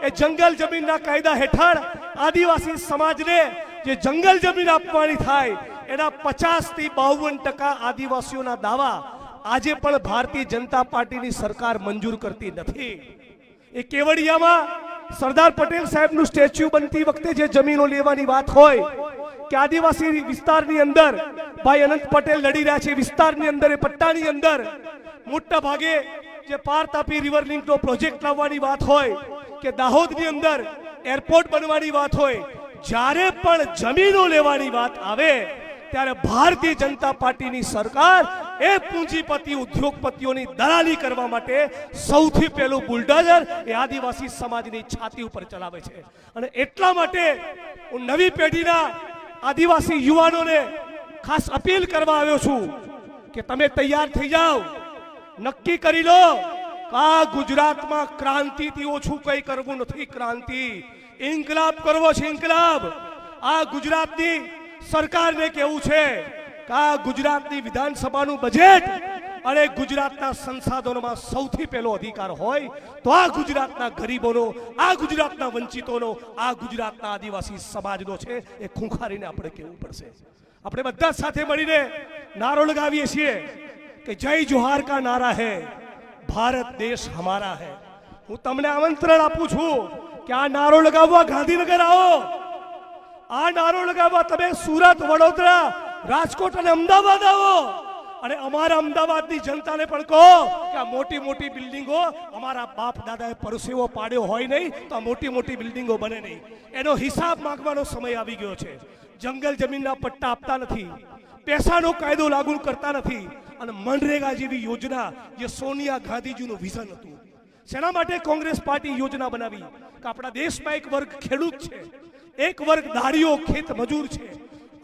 એ જંગલ જમીનના કાયદા હેઠળ આદિવાસી સમાજને જે જંગલ જમીન આપવાની થાય એના 50 થી 52% આદિવાસીઓના દાવા આજે પણ ભારતીય જનતા પાર્ટીની સરકાર મંજૂર કરતી નથી। એ કેવડિયામાં સરદાર પટેલ સાહેબનું સ્ટેચ્યુ બનતી વખતે જે જમીનો લેવાની વાત હોય, કે આદિવાસી વિસ્તારની અંદર ભાઈ અનંત પટેલ લડી રહ્યા છે વિસ્તારની અંદર એ પટ્ટાની અંદર મોટા ભાગે જે પાર તાપી રિવર લિંકનો પ્રોજેક્ટ લાવવાની વાત હોય કે દાહોદની અંદર એરપોર્ટ બનવાની વાત હોય, જ્યારે પણ જમીનો લેવાની વાત આવે ત્યારે ભારતીય જનતા પાર્ટીની સરકાર એ પૂંજીપતિ ઉદ્યોગપતિઓની દલાલી કરવા માટે સૌથી પહેલું બુલડોઝર એ આદિવાસી સમાજની છાતી ઉપર ચલાવે છે. અને એટલા માટે હું નવી પેઢીના આદિવાસી યુવાનોને ખાસ અપીલ કરવા આવ્યો છું કે તમે તૈયાર થઈ જાઓ, નક્કી કરી લો કે આ ગુજરાતમાં ક્રાંતિથી ઓછું કંઈ કરવું નથી. ક્રાંતિ ઇન્કલાબ કરવો છે, ઇન્કલાબ. આ ગુજરાતની સરકારને કેવું છે કે આ ગુજરાતની વિધાનસભાનું બજેટ અને ગુજરાતના સંસાધનોમાં સૌથી પહેલો અધિકાર હોય તો આ ગુજરાતના ગરીબોનો, આ ગુજરાતના વંચિતોનો, આ ગુજરાતના આદિવાસી સમાજનો છે. એ ખૂંખારીને આપણે કહેવું પડશે. આપણે બધા સાથે મળીને નારો લગાવીએ છીએ કે જય જોહાર કા નારા હૈ, ભારત દેશ હમારા હૈ. હું તમને આમંત્રણ આપું છું કે આ નારો લગાવવા ગાંધીનગર આવો. આ નારો લગાવવા તમે સુરત, વડોદરા, રાજકોટ અને અમદાવાદ આવો. અને અમારા અમદાવાદની જનતાને પણ કહો કે આ મોટી મોટી બિલ્ડિંગો અમારા બાપ દાદાએ પરસેવો પાડ્યો હોય નહીં તો આ મોટી મોટી બિલ્ડિંગો બને નહીં. એનો હિસાબ માંગવાનો સમય આવી ગયો છે. જંગલ જમીનના પટ્ટા આપતા નથી, પૈસાનો કાયદો લાગુ કરતા નથી. અને મનરેગા જેવી યોજના જે સોનિયા ગાંધીજીનું વિઝન હતું, શેના માટે કોંગ્રેસ પાર્ટી યોજના બનાવી કે આપણા દેશમાં એક વર્ગ ખેડૂત છે, એક વર્ગ દાડીઓ ખેત મજૂર છે.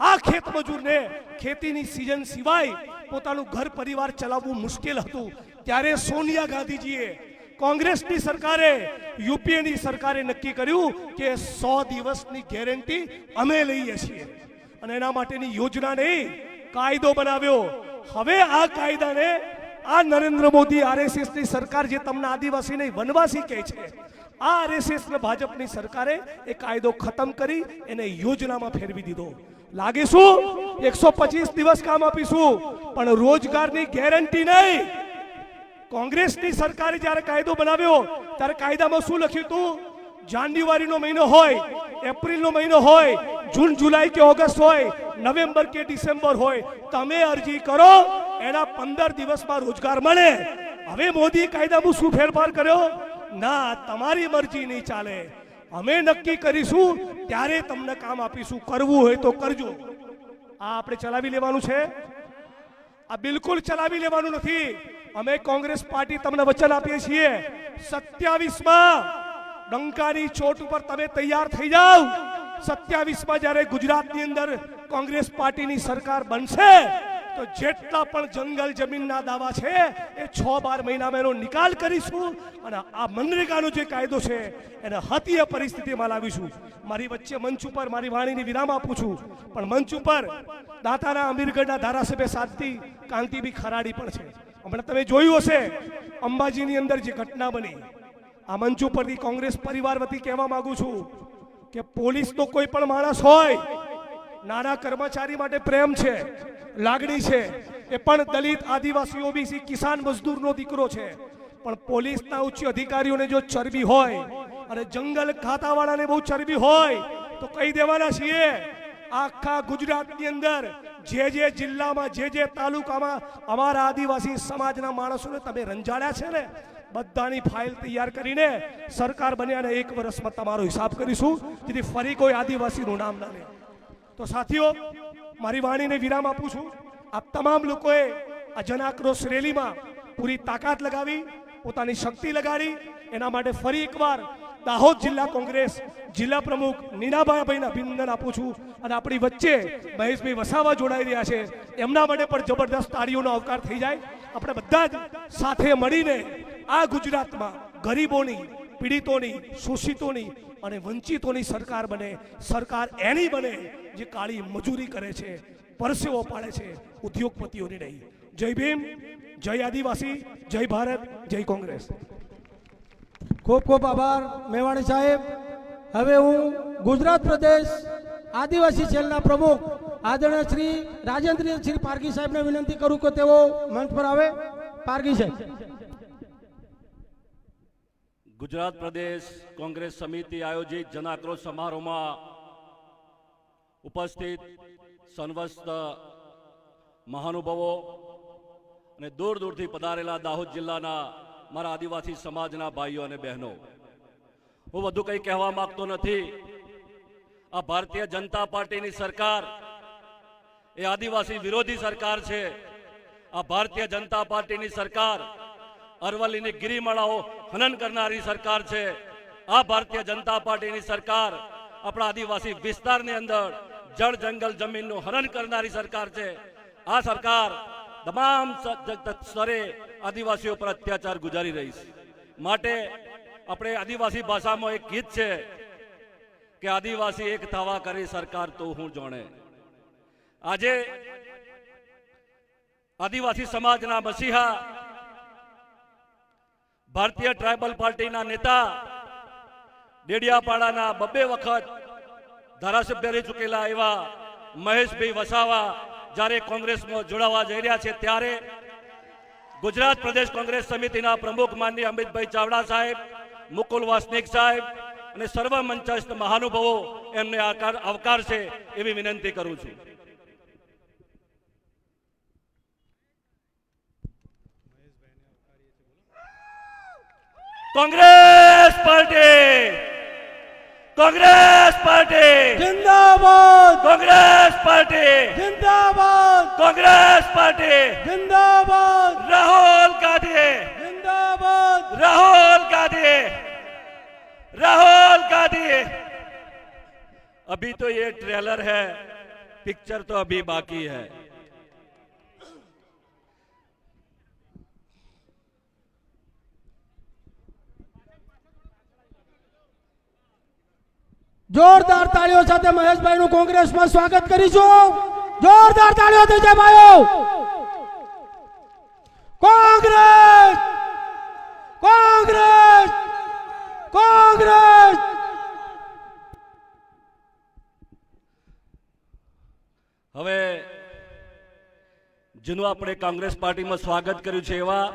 આ ખેત મજૂરને ખેતીની સિઝન સિવાય પોતાનું ઘર પરિવાર ચલાવવું મુશ્કેલ હતું. ત્યારે સોનિયા ગાંધીજીએ, કોંગ્રેસની સરકારે, યુપીએની સરકારે નક્કી કર્યું કે 100 દિવસની ગેરંટી અમે લઈએ છીએ. અને એના માટેની યોજના નહીં, કાયદો બનાવ્યો. હવે આ કાયદાને આ નરેન્દ્ર મોદી આરએસએસની સરકાર જે તમને આદિવાસીને વનવાસી કહે છે, આ આરએસએસ ને ભાજપની સરકારે એ કાયદો ખતમ કરી એને યોજનામાં ફેરવી દીધો. લાગે શું 125 દિવસ કામ આપીશું પણ રોજગારની ગેરંટી નહીં. કોંગ્રેસની સરકારે જ્યારે કાયદો બનાવ્યો ત્યારે કાયદામાં શું લખ્યું હતું? જાન્યુઆરીનો મહિનો હોય, એપ્રિલનો મહિનો હોય, જૂન, જુલાઈ કે ઓગસ્ટ હોય, નવેમ્બર કે ડિસેમ્બર હોય, તમે અરજી કરો એના 15 દિવસમાં રોજગાર મળે. હવે મોદી કાયદામાં શું ફેરફાર કર્યો? ના, તમારી મરજી નહીં ચાલે. અમે નક્કી કરીશું ત્યારે તમને કામ આપીશું. કરવું હોય તો કરજો. આ આપણે ચલાવી લેવાનું છે. આ બિલકુલ ચલાવી લેવાનું નથી. અમે કોંગ્રેસ પાર્ટી તમને વચન આપીએ છીએ 27માં ડંકાની ચોટ ઉપર તમે તૈયાર થઈ જાઓ. 27માં જ્યારે ગુજરાતની અંદર કોંગ્રેસ પાર્ટીની સરકાર બનશે તો જેટલા પણ જંગલ જમીનના દાવા છે એ 6-12 મહિનામાં એનો નિકાલ કરીશું અને આ મનરેગાનો જે કાયદો છે એને હતીય પરિસ્થિતિમાં લાવીશું. મારી વચ્ચે મંચ ઉપર મારી વાણીની વિરામ આપું છું, પણ મંચ ઉપર દાતાના અમીરગઢના ધારાસભ્ય શાંતિ કાંતિભાઈ ખરાડી પણ છે. હમણાં તમે જોયું હશે અંબાજીની અંદર જે ઘટના બની. આ મંચ ઉપરથી કોંગ્રેસ પરિવાર વતી કહેવા માંગુ છું કે પોલીસનો કોઈ પણ માણસ હોય, નાના કર્મચારી માટે પ્રેમ છે, લાગણી છે, એ પણ દલિત, આદિવાસી, ઓબીસી, કિસાન મજદૂરનો દીકરો છે. પણ પોલીસના ઉચ્ચ અધિકારીઓને જો ચરબી હોય અને જંગલ ખાતાવાળાને બહુ ચરબી હોય તો કહી દેવાના છીએ. આખા ગુજરાતની અંદર જે જિલ્લામાં, જે તાલુકામાં અમારા આદિવાસી સમાજના માણસોને તમે રંજાડ્યા છે ને, બધાની ફાઇલ તૈયાર કરીને સરકાર બન્યાને 1 વર્ષમાં તમારો હિસાબ કરીશું, જેથી ફરી કોઈ આદિવાસીનું નામ ના લે. તો સાથીઓ, મારી વાણીને વિરામ આપું છું. આપ તમામ લોકોએ આ જન આક્રોશ રેલીમાં પૂરી તાકાત લગાવી, પોતાની શક્તિ લગાડી. એના માટે ફરી એકવાર દાહોદ જિલ્લા કોંગ્રેસ જિલ્લા પ્રમુખ નીનાભાઈને અભિનંદન આપું છું. અને આપણી વચ્ચે મહેશભાઈ વસાવા જોડાઈ રહ્યા છે, એમના માટે પણ જબરદસ્ત તાળીઓનો આવકાર થઈ જાય. આપણે બધા જ સાથે મળીને આ ગુજરાતમાં ગરીબોની, પીડિતોની, શોષિતોની અને વંચિતોની સરકાર બને. સરકાર એની બને જે કાળી મજૂરી કરે છે, પરસેવો પાડે છે, ઉદ્યોગપતિઓની નહીં. જય ભીમ, જય આદિવાસી, જય ભારત, જય કોંગ્રેસ. ખૂબ ખૂબ આભાર મેવાણી સાહેબ. હવે હું ગુજરાત પ્રદેશ આદિવાસી સેલના પ્રમુખ આદરણીય શ્રી રાજેન્દ્રસિંહ પારગી સાહેબને વિનંતી કરું કે તેઓ મંચ પર આવે. પારગી સાહેબ. ગુજરાત પ્રદેશ કોંગ્રેસ સમિતિ આયોજિત જન આક્રોશ સમારોહમાં ઉપસ્થિત સન્વસ્ત મહાનુભાવો અને દૂર દૂરથી પધારેલા દાહોદ જિલ્લાના મારા આદિવાસી સમાજના ભાઈઓ અને બહેનો, હું વધુ કંઈ કહેવા માંગતો નથી. આ ભારતીય જનતા પાર્ટીની સરકાર એ આદિવાસી વિરોધી સરકાર છે. આ ભારતીય જનતા પાર્ટીની સરકાર અરવલ્લીની ગિરિમાળાઓ હનન કરનારી સરકાર છે. આ ભારતીય જનતા પાર્ટીની સરકાર આપણા આદિવાસી વિસ્તારની અંદર જળ જંગલ જમીનનું હનન કરનારી સરકાર છે. આ સરકાર તમામ સ્તરે આદિવાસીઓ પર અત્યાચાર ગુજારી રહી છે. માટે આપણે આદિવાસી ભાષામાં એક ગીત છે કે આદિવાસી એક થવા કરી સરકાર તો હું જાણે. આજે આદિવાસી સમાજના મસીહા, ભારતીય ટ્રાઇબલ પાર્ટીના નેતા, ડેડિયાપાડાના 2 વખત ધારાસભ્ય રહી ચૂકેલા એવા મહેશભાઈ વસાવા જ્યારે કોંગ્રેસમાં જોડાવા જઈ રહ્યા છે, ત્યારે ગુજરાત પ્રદેશ કોંગ્રેસ સમિતિના પ્રમુખ માનનીય અમિતભાઈ ચાવડા સાહેબ, મુકુલ વાસનિક સાહેબ અને સર્વ મંચસ્થ મહાનુભાવો એમને આવકાર છે એવી વિનંતી કરું છું. કોંગ્રેસ પાર્ટી, કોંગ્રેસ પાર્ટી जिंदाबाद, કોંગ્રેસ પાર્ટી, जिंदाबाद, કોંગ્રેસ પાર્ટી, जिंदाबाद, રાहुल गांधी, जिंदाबाद। राहुल गांधी, राहुल गांधी. अभी तो ये ट्रेलर है, पिक्चर तो अभी बाकी है. જોરદાર તાળીઓ સાથે મહેશભાઈનું કોંગ્રેસમાં સ્વાગત કરીશું. જોરદાર તાળીઓ થઈ જાય ભાઈઓ. કોંગ્રેસ, કોંગ્રેસ, કોંગ્રેસ. હવે જેનું આપણે કોંગ્રેસ પાર્ટીમાં સ્વાગત કર્યું છે એવા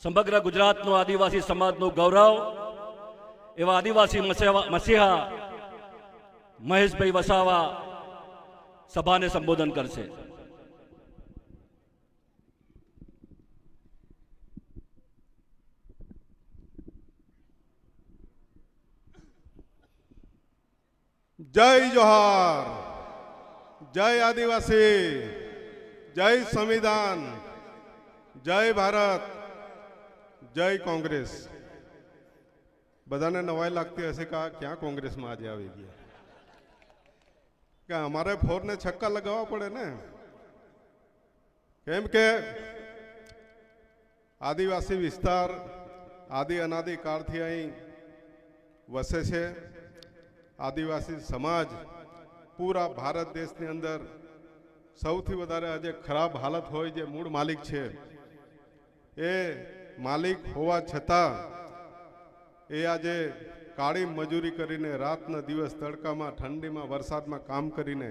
સમગ્ર ગુજરાતનું આદિવાસી સમાજનું ગૌરવ એવા આદિવાસી મસીહા મહેશભાઈ વસાવા સભાને સંબોધન કરશે. જય જોહાર, જય આદિવાસી, જય સંવિધાન, જય ભારત, જય કોંગ્રેસ. બધાને નવાઈ લાગતી હશે કે ક્યાં કોંગ્રેસમાં આજે આવી ગયા, કે અમારે ફોરને છક્કા લગાવવા પડે ને. કેમ કે આદિવાસી વિસ્તાર આદિ અનાદિ કાળથી અહીં વસે છે. આદિવાસી સમાજ પૂરા ભારત દેશની અંદર સૌથી વધારે આજે ખરાબ હાલત હોય જે મૂળ માલિક છે, એ માલિક હોવા છતાં એ આજે કાળી મજૂરી કરીને રાતના દિવસ તડકામાં ઠંડીમાં વરસાદમાં કામ કરીને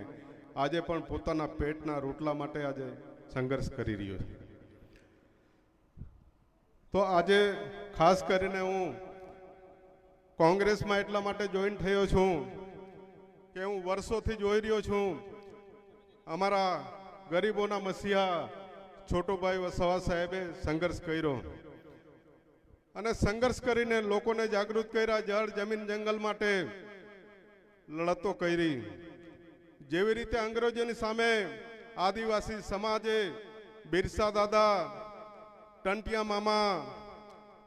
આજે પણ પોતાના પેટના રોટલા માટે આજે સંઘર્ષ કરી રહ્યો છે. તો આજે ખાસ કરીને હું કોંગ્રેસમાં એટલા માટે જોઈન થયો છું કે હું વર્ષોથી જોઈ રહ્યો છું અમારા ગરીબોના મસીહા છોટુભાઈ વસાવા સાહેબે સંઘર્ષ કર્યો અને સંઘર્ષ કરીને લોકોને જાગૃત કર્યા, જળ જમીન જંગલ માટે લડતો કરી. જેવી રીતે અંગ્રેજોની સામે આદિવાસી સમાજે બિરસા દાદા, ટંટિયા મામા,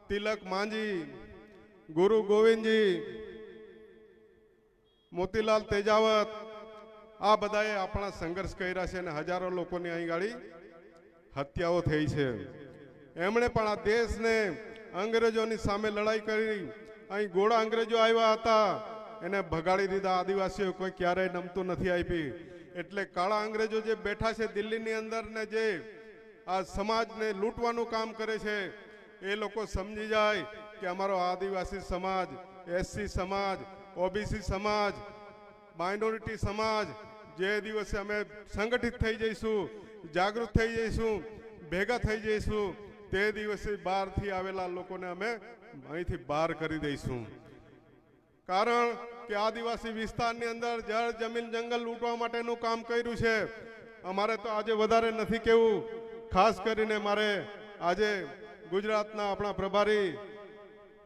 તિલક માંજી, ગુરુ ગોવિંદજી, મોતીલાલ તેજાવત, આ બધાએ આપણા સંઘર્ષ કર્યા છે અને હજારો લોકોની અહીં ગાડી હત્યાઓ થઈ છે. એમણે પણ આ દેશને અંગ્રેજોની સામે લડાઈ કરી. અહીં ગોળા અંગ્રેજો આવ્યા હતા, એને ભગાડી દીધા. આદિવાસીઓ કોઈ ક્યારેય નમતું નથી આપી. એટલે કાળા અંગ્રેજો જે બેઠા છે દિલ્હીની અંદર ને જે આ સમાજને લૂંટવાનું કામ કરે છે, એ લોકો સમજી જાય કે અમારો આદિવાસી સમાજ, એસસી સમાજ, ઓબીસી સમાજ, માઇનોરિટી સમાજ જે દિવસે અમે સંગઠિત થઈ જઈશું, જાગૃત થઈ જઈશું, ભેગા થઈ જઈશું, તે દિવસે બહારથી આવેલા લોકોને અમે અહીંથી બહાર કરી દઈશું. કારણ કે આદિવાસી વિસ્તારની અંદર જળ જમીન જંગલ લૂંટવા માટેનું કામ કર્યું છે. અમારે તો આજે વધારે નથી કહેવું, ખાસ કરીને મારે આજે ગુજરાતના આપણા પ્રભારી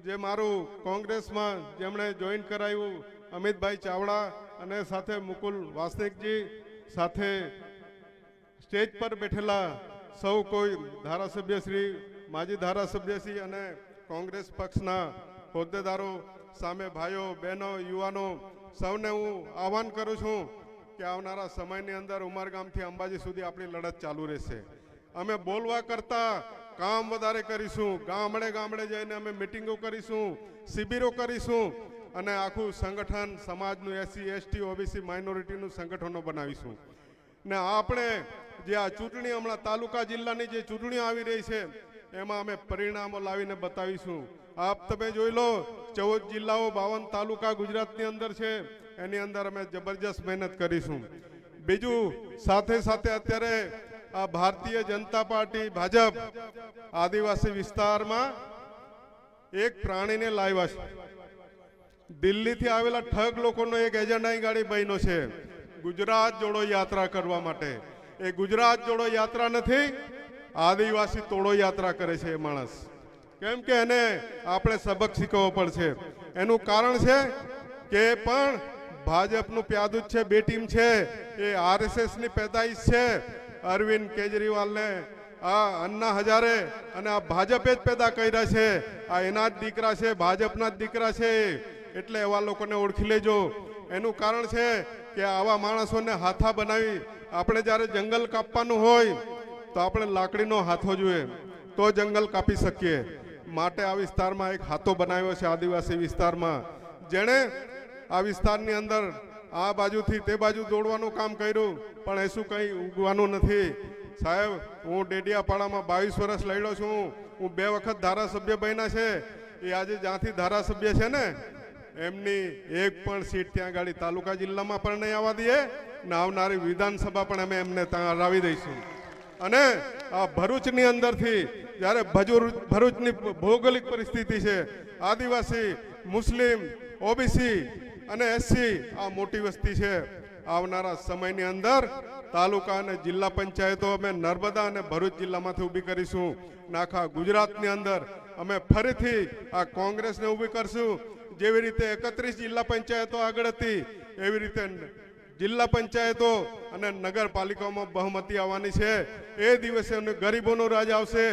જે મારું કોંગ્રેસમાં જેમણે જોઈન કરાયું અમિતભાઈ ચાવડા અને સાથે મુકુલ વાસનિકજી, સાથે સ્ટેજ પર બેઠેલા સૌ કોઈ ધારાસભ્યશ્રી, માજી ધારાસભ્યશ્રી અને કોંગ્રેસ પક્ષના હોદ્દેદારો, સામે ભાઈઓ બહેનો યુવાનો, સૌને હું આહવાન કરું છું કે આવનારા સમયની અંદર ઉમરગામથી અંબાજી સુધી આપણી લડત ચાલુ રહેશે. અમે બોલવા કરતા કામ વધારે કરીશું. ગામડે ગામડે જઈને અમે મિટિંગો કરીશું, શિબિરો કરીશું અને આખું સંગઠન સમાજનું SC ST OBC માઇનોરિટીનું સંગઠનો બનાવીશું. ને આપણે જે આ ચૂંટણી હમણાં તાલુકા જિલ્લાની જે ચૂંટણીઓ આવી રહી છે એમાં અમે પરિણામો લાવીને બતાવીશું. આપ તમે જોઈ લો, 14 જિલ્લાઓ 52 તાલુકા ગુજરાતની અંદર છે, એની અંદર અમે જબરજસ્ત મહેનત કરીશું. બીજું સાથે સાથે અત્યારે આ ભારતીય જનતા પાર્ટી ભાજપ આદિવાસી વિસ્તારમાં એક પ્રાણીને લાવ્યા છે. દિલ્હીથી આવેલા ઠગ લોકોનો એક એજન્ડાની ગાડી બન્યો છે ગુજરાત જોડો યાત્રા કરવા માટે. એ ગુજરાત જોડો યાત્રા નથી, આદિવાસી તોડો યાત્રા કરે છે એ માણસ. કેમ કે એને આપણે સબક શીખવવો પડશે. એનું કારણ છે કે પણ ભાજપનું પ્યાદુજ છે, બે ટીમ છે, એ RSS ની પેદાઈશ છે. અરવિંદ કેજરીવાલને આ અન્ના હજારે અને આ ભાજપે જ પેદા કર્યા છે. આ એના જ દીકરા છે, ભાજપના જ દીકરા છે. એટલે એવા લોકોને ઓળખી લેજો. એનું કારણ છે કે આવા માણસોને હાથા બનાવી, આપણે જ્યારે જંગલ કાપવાનું હોય તો આપણે લાકડીનો હાથો જોઈએ તો જંગલ કાપી શકીએ. માટે આ વિસ્તારમાં એક હાથો બનાવ્યો છે આદિવાસી વિસ્તારમાં, જેણે આ વિસ્તારની અંદર આ બાજુથી તે બાજુ દોડવાનું કામ કર્યું, પણ એ શું કંઈ ઉગવાનું નથી. સાહેબ, હું ડેડિયાપાડામાં 22 વર્ષ લડ્યો છું. હું 2 વખત ધારાસભ્ય બન્યા છે. એ આજે જ્યાંથી ધારાસભ્ય છે ને, એમની એક પણ સીટ ત્યાં ગાડી તાલુકા જિલ્લામાં પણ નહીં આવવા દઈએ ને આવનારી વિધાનસભા પણ અમે એમને ત્યાં હરાવી દઈશું. અને આ ભરૂચની અંદરથી જ્યારે ભરૂચની ભૌગોલિક પરિસ્થિતિ છે, આદિવાસી, મુસ્લિમ, OBC અને SC આ મોટી વસ્તી છે. આવનારા સમયની અંદર તાલુકા અને જિલ્લા પંચાયતો અમે નર્મદા અને ભરૂચ જિલ્લામાંથી ઊભી કરીશું. આખા ગુજરાતની અંદર અમે ફરીથી આ કોંગ્રેસને ઊભી કરશું. જેવી રીતે 31 જિલ્લા પંચાયતો આગળ હતી, એવી રીતે જિલ્લા પંચાયતો અને નગરપાલિકાઓમાં બહુમતી આવવાની છે. એ દિવસે ગરીબોનો રાજ આવશે.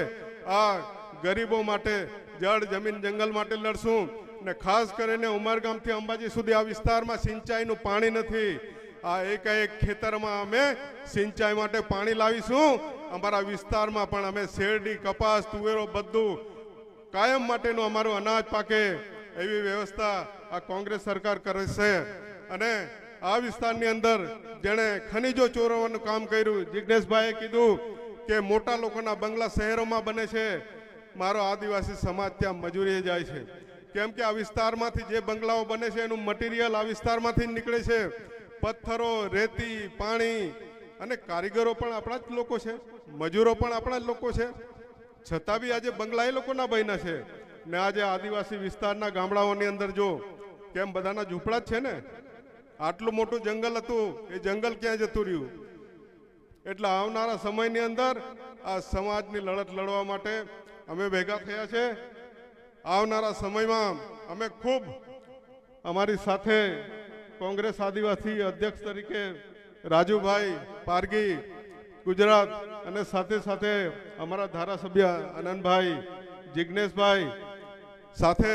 આ ગરીબો માટે, જળ જમીન જંગલ માટે લડશું. ને ખાસ કરીને ઉમરગામથી અંબાજી સુધી આ વિસ્તારમાં સિંચાઈનું પાણી નથી. આ એક ખેતરમાં અમે સિંચાઈ માટે પાણી લાવીશું. અમારા વિસ્તારમાં પણ અમે શેરડી, કપાસ, તુવેરો બધું કાયમ માટેનું અમારું અનાજ પાકે એવી વ્યવસ્થા આ કોંગ્રેસ સરકાર કરે છે. અને આ વિસ્તારની અંદર જેણે ખનીજો ચોરવાનું કામ કર્યું, જિજ્ઞેશભાઈએ કીધું કે મોટા લોકોના બંગલા શહેરોમાં બને છે. મારો આદિવાસી સમાજ ત્યાં મજૂરીએ જાય છે. કેમ કે આ વિસ્તારમાંથી જે બંગલાઓ બને છે એનું મટીરિયલ આ વિસ્તારમાંથી નીકળે છે. પથ્થરો, રેતી, પાણી અને કારીગરો પણ આપણા જ લોકો છે, મજૂરો પણ આપણા જ લોકો છે. છતાં બી આજે બંગલા એ લોકોના બન્યા છે. ને આજે આદિવાસી વિસ્તારના ગામડાઓની અંદર જો કેમ બધાના ઝૂંપડા જ છે ને. આટલું મોટું જંગલ હતું, એ જંગલ ક્યાં જતું રહ્યું? એટલે આવનારા સમયની અંદર આ સમાજની લડત લડવા માટે અમે ભેગા થયા છે. આવનારા સમયમાં અમે ખૂબ અમારી સાથે કોંગ્રેસ આદિવાસી અધ્યક્ષ તરીકે રાજુભાઈ પારગી ગુજરાત અને સાથે સાથે અમારા ધારાસભ્ય આનંદભાઈ, જિજ્ઞેશભાઈ, સાથે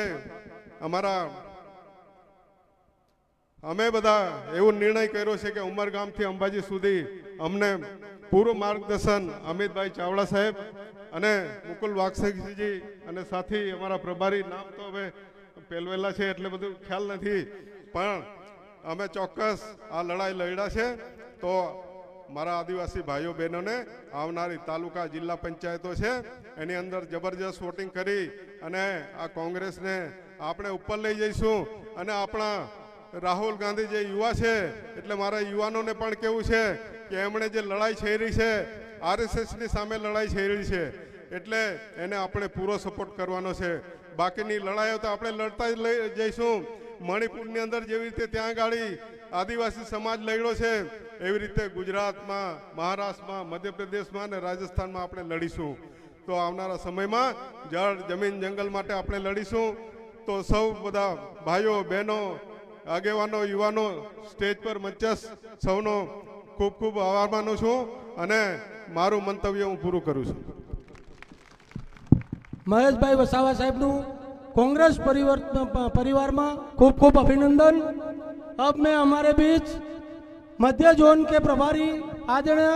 અમારા અમે બધા એવો નિર્ણય કર્યો છે કે ઉમરગામથી અંબાજી સુધી અમને પૂરું માર્ગદર્શન અમિતભાઈ ચાવડા સાહેબ અને મુકુલ વાસનિકજી અને સાથી અમારા પ્રભારી, નામ તો હવે પેલવેલા છે એટલે બધું ખ્યાલ નથી, પણ અમે ચોક્કસ આ લડાઈ લડ્યા છે. તો મારા આદિવાસી ભાઈઓ બહેનોને આવનારી તાલુકા જિલ્લા પંચાયતો છે એની અંદર જબરજસ્ત વોટિંગ કરી અને આ કોંગ્રેસને આપણે ઉપર લઈ જઈશું. અને આપણા રાહુલ ગાંધી જે યુવા છે, એટલે મારા યુવાનોને પણ કેવું છે કે એમણે જે લડાઈ છેડી છે, RSSની સામે લડાઈ છેડી છે, એટલે એને આપણે પૂરો સપોર્ટ કરવાનો છે. બાકીની લડાઈઓ તો આપણે લડતા જ જઈશું. મણિપુરની અંદર જેવી રીતે ત્યાં ગાડી આદિવાસી સમાજ લડ્યો છે એવી રીતે ગુજરાતમાં, મહારાષ્ટ્રમાં, મધ્યપ્રદેશમાં અને રાજસ્થાનમાં આપણે લડીશું. તો આવનારા સમયમાં જળ, જમીન, જંગલ માટે આપણે લડીશું. તો સૌ બધા ભાઈઓ, બહેનો, આગેવાનો, યુવાનો, સ્ટેજ પર મંચસ્થ સૌનો ખૂબ ખૂબ આભાર માનું છું અને મારું મંતવ્ય હું પૂરું કરું છું. મહેશભાઈ વસાવા સાહેબનું कांग्रेस परिवार में खूब खूब अभिनंदन. अब मैं हमारे बीच मध्य जोन के प्रभारी आदरणीय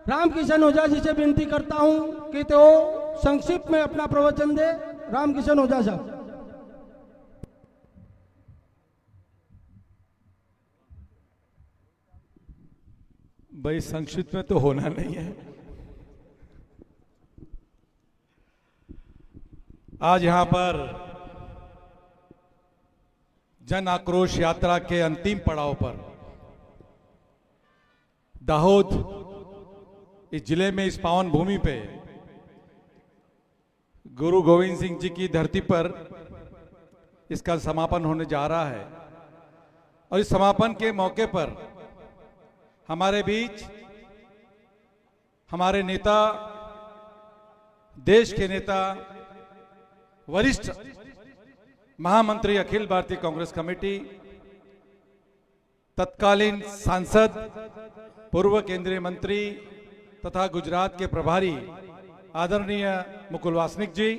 रामकिशन ओझा जी से विनती करता हूं कि तो संक्षिप्त में अपना प्रवचन दे. रामकिशन ओझा साहब. भाई संक्षिप्त में तो होना नहीं है. आज यहां पर जन आक्रोश यात्रा के अंतिम पड़ाव पर दाहोद इस जिले में, इस पावन भूमि पे, गुरु गोविंद सिंह जी की धरती पर इसका समापन होने जा रहा है. और इस समापन के मौके पर हमारे बीच हमारे नेता, देश के नेता, वरिष्ठ महामंत्री अखिल भारतीय कांग्रेस कमेटी, तत्कालीन सांसद, पूर्व केंद्रीय मंत्री तथा गुजरात के प्रभारी आदरणीय मुकुल वासनिक जी,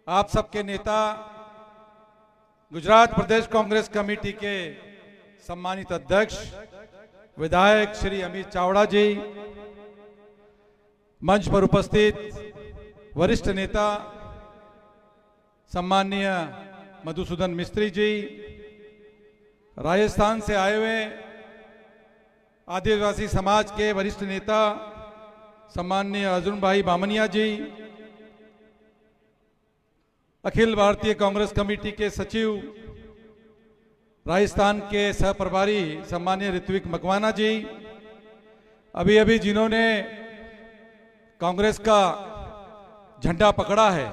आप सबके नेता, गुजरात प्रदेश कांग्रेस कमेटी के सम्मानित अध्यक्ष विधायक श्री अमित चावड़ा जी, मंच पर उपस्थित वरिष्ठ नेता सम्माननीय मधुसूदन मिस्त्री जी, राजस्थान से आए हुए आदिवासी समाज के वरिष्ठ नेता सम्माननीय अर्जुन भाई बामनिया जी, अखिल भारतीय कांग्रेस कमेटी के सचिव राजस्थान के सह प्रभारी सम्माननीय ऋत्विक मकवाना जी, अभी अभी जिन्होंने कांग्रेस का झंडा पकड़ा है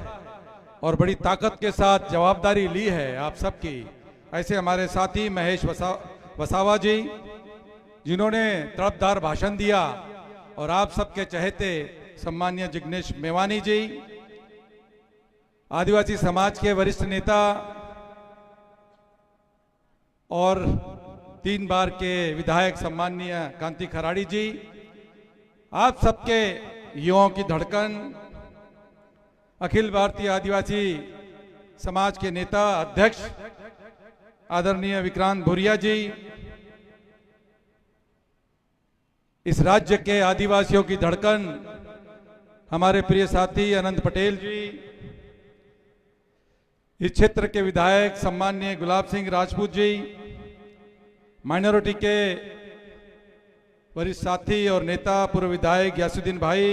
और बड़ी ताकत के साथ जवाबदारी ली है आप सबकी, ऐसे हमारे साथी महेश वसावा जी, जिन्होंने तड़पदार भाषण दिया, और आप सबके चहेते सम्माननीय जिग्नेश मेवानी जी, आदिवासी समाज के वरिष्ठ नेता और 3 बार के विधायक सम्माननीय कांति खराड़ी जी, आप सबके युवाओं की धड़कन, अखिल भारतीय आदिवासी समाज के नेता अध्यक्ष आदरणीय विक्रांत भूरिया जी, इस राज्य के आदिवासियों की धड़कन हमारे प्रिय साथी अनंत पटेल जी, इस क्षेत्र के विधायक सम्माननीय गुलाब सिंह राजपूत जी, माइनॉरिटी के वरिष्ठ साथी और नेता पूर्व विधायक यासुद्दीन भाई,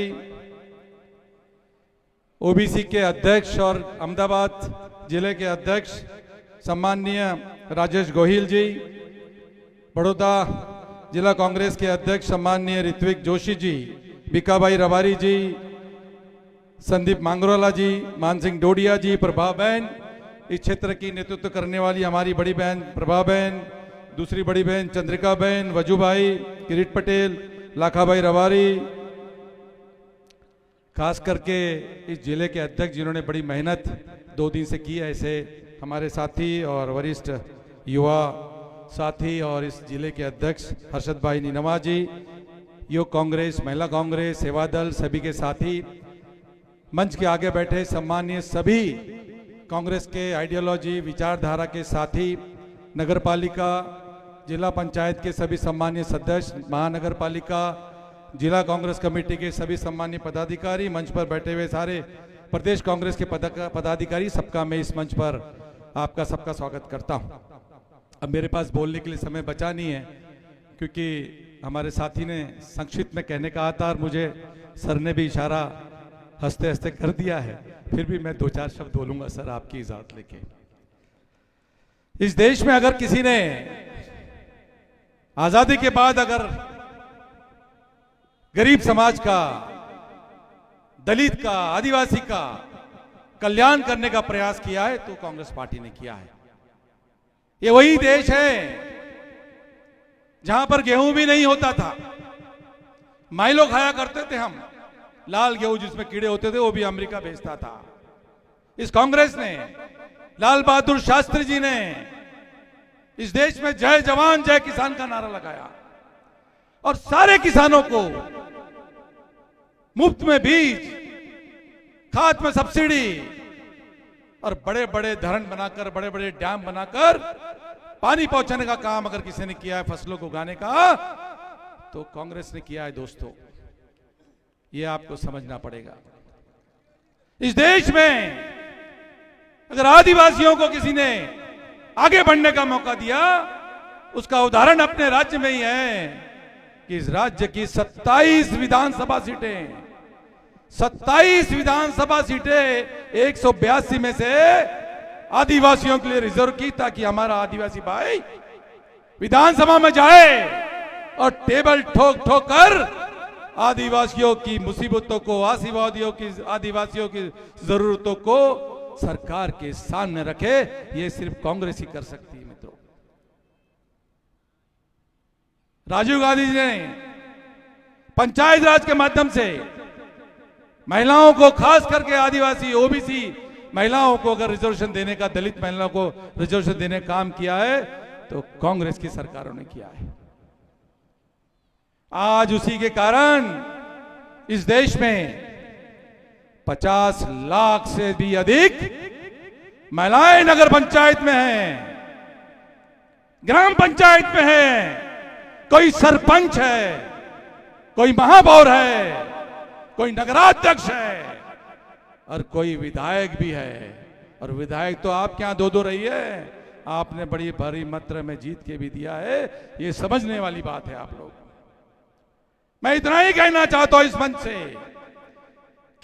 ओबीसी के अध्यक्ष और अहमदाबाद जिले के अध्यक्ष सम्माननीय राजेश गोहिल जी, बड़ौदा जिला कांग्रेस के अध्यक्ष सम्माननीय ऋत्विक जोशी जी, बीकाबाई रबारी जी, संदीप मांगरोला जी, मानसिंह डोडिया जी, प्रभा बहन, इस क्षेत्र की नेतृत्व करने वाली हमारी बड़ी बहन प्रभा बहन, दूसरी बड़ी बहन चंद्रिका बहन, वजू भाई, किरीट पटेल, लाखाबाई रबारी, खास करके इस जिले के अध्यक्ष जिन्होंने बड़ी मेहनत 2 दिन से की है, ऐसे हमारे साथी और वरिष्ठ युवा साथी और इस जिले के अध्यक्ष हर्षद भाई नीनवा जी, युवक कांग्रेस, महिला कांग्रेस, सेवा दल, सभी के साथी, मंच के आगे बैठे सम्मानीय सभी कांग्रेस के आइडियोलॉजी विचारधारा के साथी, नगर पालिका, जिला पंचायत के सभी सम्मानीय सदस्य, महानगर पालिका, जिला कांग्रेस कमेटी के सभी सम्मानीय पदाधिकारी, मंच पर बैठे हुए सारे प्रदेश कांग्रेस के पदाधिकारी, सबका मैं इस मंच पर आपका सबका स्वागत करता हूं. अब मेरे पास बोलने के लिए समय बचा नहीं है, क्योंकि हमारे साथी ने संक्षिप्त में कहने कहा था और मुझे सर ने भी इशारा हंसते हंसते कर दिया है, फिर भी मैं 2-4 शब्द बोलूंगा सर आपकी इजाजत लेके. इस देश में अगर किसी ने आजादी के बाद अगर गरीब समाज का, दलित का, आदिवासी का कल्याण करने का प्रयास किया है तो कांग्रेस पार्टी ने किया है. ये वही देश है जहां पर गेहूं भी नहीं होता था, माइलो खाया करते थे हम, लाल गेहूं जिसमें कीड़े होते थे वो भी अमेरिका भेजता था। इस कांग्रेस ने, लाल बहादुर शास्त्री जी ने इस देश में जय जवान जय किसान का नारा लगाया और सारे किसानों को मुफ्त में बीज, खाद में सब्सिडी और बड़े बड़े धरण बनाकर, बड़े बड़े डैम बनाकर पानी पहुंचाने का काम अगर किसी ने किया है, फसलों को उगाने का, तो कांग्रेस ने किया है दोस्तों। ये आपको समझना पड़ेगा। इस देश में अगर आदिवासियों को किसी ने आगे बढ़ने का मौका दिया, उसका उदाहरण अपने राज्य में ही है कि इस राज्य की 27 विधानसभा सीटें, 27 विधानसभा सीटें 182 में से आदिवासियों के लिए रिजर्व की, ताकि हमारा आदिवासी भाई विधानसभा में जाए और टेबल ठोक ठोक कर आदिवासियों की मुसीबतों को, आदिवासियों की जरूरतों को सरकार के सामने रखे। ये सिर्फ कांग्रेस ही कर सकती है मित्रों। राजीव गांधी जी ने पंचायत राज के माध्यम से महिलाओं को, खास करके आदिवासी ओबीसी महिलाओं को अगर रिजर्वेशन देने का, दलित महिलाओं को रिजर्वेशन देने का काम किया है तो कांग्रेस की सरकारों ने किया है। आज उसी के कारण इस देश में 50 लाख से भी अधिक महिलाएं नगर पंचायत में हैं, ग्राम पंचायत में हैं, कोई सरपंच है, कोई महापौर है, कोई नगराध्यक्ष है और कोई विधायक भी है। और विधायक तो आप क्या दो रही है, आपने बड़ी भारी मात्रा में जीत के भी दिया है। ये समझने वाली बात है आप लोग। मैं इतना ही कहना चाहता हूं इस मंच से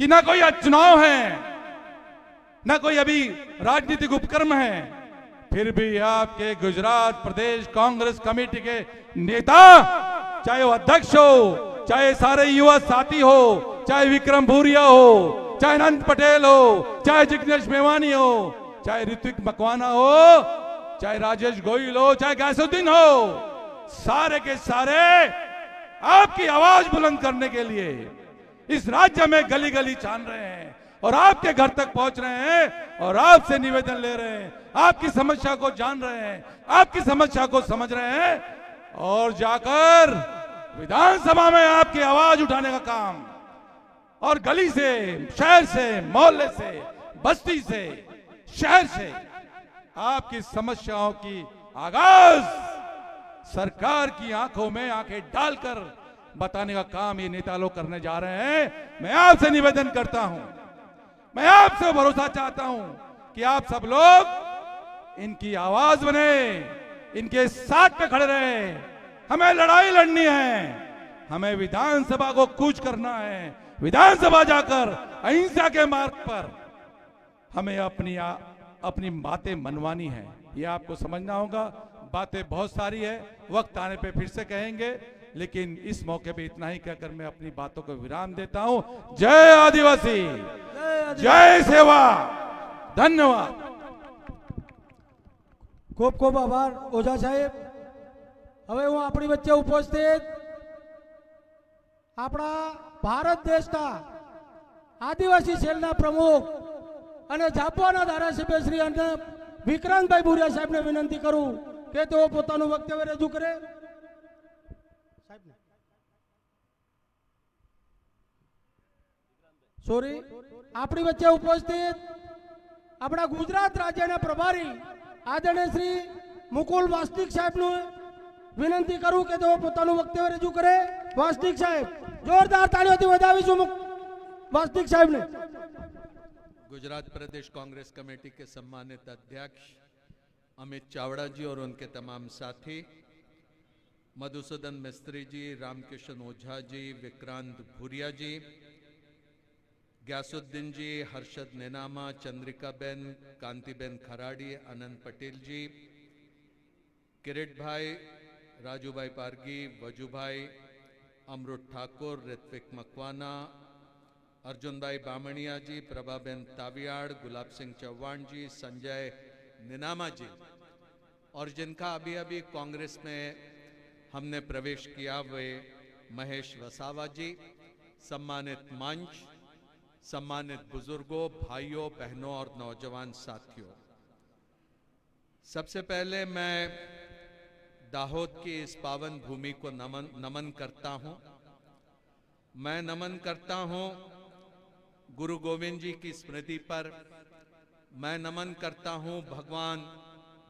कि ना कोई चुनाव है, ना कोई अभी राजनीतिक उपक्रम है, फिर भी आपके गुजरात प्रदेश कांग्रेस कमेटी के नेता, चाहे वो अध्यक्ष हो, चाहे सारे युवा साथी हो, चाहे विक्रम भूरिया हो, चाहे अनंत पटेल हो, चाहे जिग्नेश मेवानी हो, चाहे ऋत्विक मकवाना हो, चाहे राजेश गोयल हो, चाहे गैसुद्दीन हो, सारे के सारे आपकी आवाज बुलंद करने के लिए इस राज्य में गली गली छान रहे हैं और आपके घर तक पहुंच रहे हैं और आपसे निवेदन ले रहे हैं, आपकी समस्या को जान रहे हैं, आपकी समस्या को समझ रहे हैं और जाकर विधानसभा में आपकी आवाज उठाने का काम, और गली से, शहर से, मोहल्ले से, बस्ती से, शहर से आपकी समस्याओं की आगाज सरकार की आंखों में आंखें डालकर बताने का काम ये नेता लोग करने जा रहे हैं। मैं आपसे निवेदन करता हूं, मैं आपसे भरोसा चाहता हूं कि आप सब लोग इनकी आवाज बने, इनके साथ में खड़े रहे। हमें लड़ाई लड़नी है, हमें विधानसभा को कूच करना है, विधानसभा जाकर अहिंसा के मार्ग पर हमें अपनी बातें मनवानी है। ये आपको समझना होगा। बातें बहुत सारी है, वक्त आने पे फिर से कहेंगे, लेकिन इस मौके पे इतना ही कहकर मैं अपनी बातों को विराम देता हूं। जय आदिवासी, जय सेवा, धन्यवाद। खूब खूब आभार ओझा साहेब। હવે હું આપણી વચ્ચે ઉપસ્થિત આપણા ભારત દેશના આદિવાસી સેલના પ્રમુખ અને ઝાપવાના ધારાસભ્ય શ્રી વિક્રાંતભાઈ ભુરિયા સાહેબને વિનંતી કરું કે તેઓ પોતાનું વક્તવ્ય રજૂ કરે। સોરી, આપણી વચ્ચે ઉપસ્થિત આપણા ગુજરાત રાજ્યના પ્રભારી આદરણીય શ્રી મુકુલ વાસ્તિક સાહેબનું વિનંતી કરું કે તેઓ પોતાનું વક્તવ્ય રજૂ કરે। વાસ્તિક સાહેબ, જોરદાર તાળીઓથી વધાવીશું વાસ્તિક સાહેબને। गुजरात प्रदेश कांग्रेस कमेटी के सम्मानित अध्यक्ष अमित चावड़ा जी और उनके तमाम साथी, मधुसूदन मिस्त्री जी, रामकिशन ओझा जी, विक्रांत भूरिया जी, ग्यासुद्दीन जी, हर्षद नेनामा, चंद्रिकाबेन, कांतिबेन खराड़ी, आनंद पटेल जी, किरीट भाई, राजूभाई पारगी, वजूभाई, अमृत ठाकुर, ऋत्विक मकवाना, अर्जुन भाई बामणिया जी, प्रभाबेन तावियाड़, गुलाब सिंह चौहान जी, संजय निनामा जी और जिनका अभी अभी कांग्रेस में हमने प्रवेश किया, वे महेश वसावा जी, सम्मानित मंच, सम्मानित बुजुर्गों, भाइयों, बहनों और नौजवान साथियों, सबसे पहले मैं दाहोद की इस पावन भूमि को नमन करता हूं। मैं नमन करता हूं गुरु गोविंद जी की स्मृति पर। मैं नमन करता हूं भगवान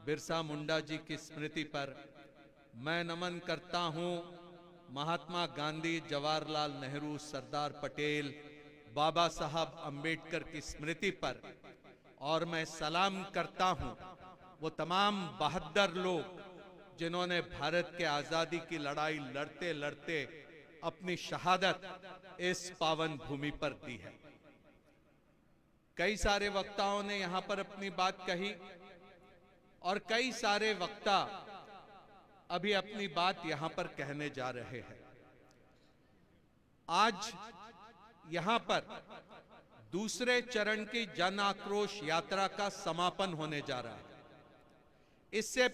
बिरसा मुंडा जी की स्मृति पर। मैं नमन करता हूं महात्मा गांधी, जवाहरलाल नेहरू, सरदार पटेल, बाबा साहब अंबेडकर की स्मृति पर। और मैं सलाम करता हूं वो तमाम बहादुर लोग जिन्होंने भारत के आजादी की लड़ाई लड़ते लड़ते अपनी शहादत इस पावन भूमि पर दी है। कई सारे वक्ताओं ने यहां पर अपनी बात कही और कई सारे वक्ता अभी अपनी बात यहां पर कहने जा रहे हैं। आज यहां पर दूसरे चरण की जन आक्रोश यात्रा का समापन होने जा रहा है। इससे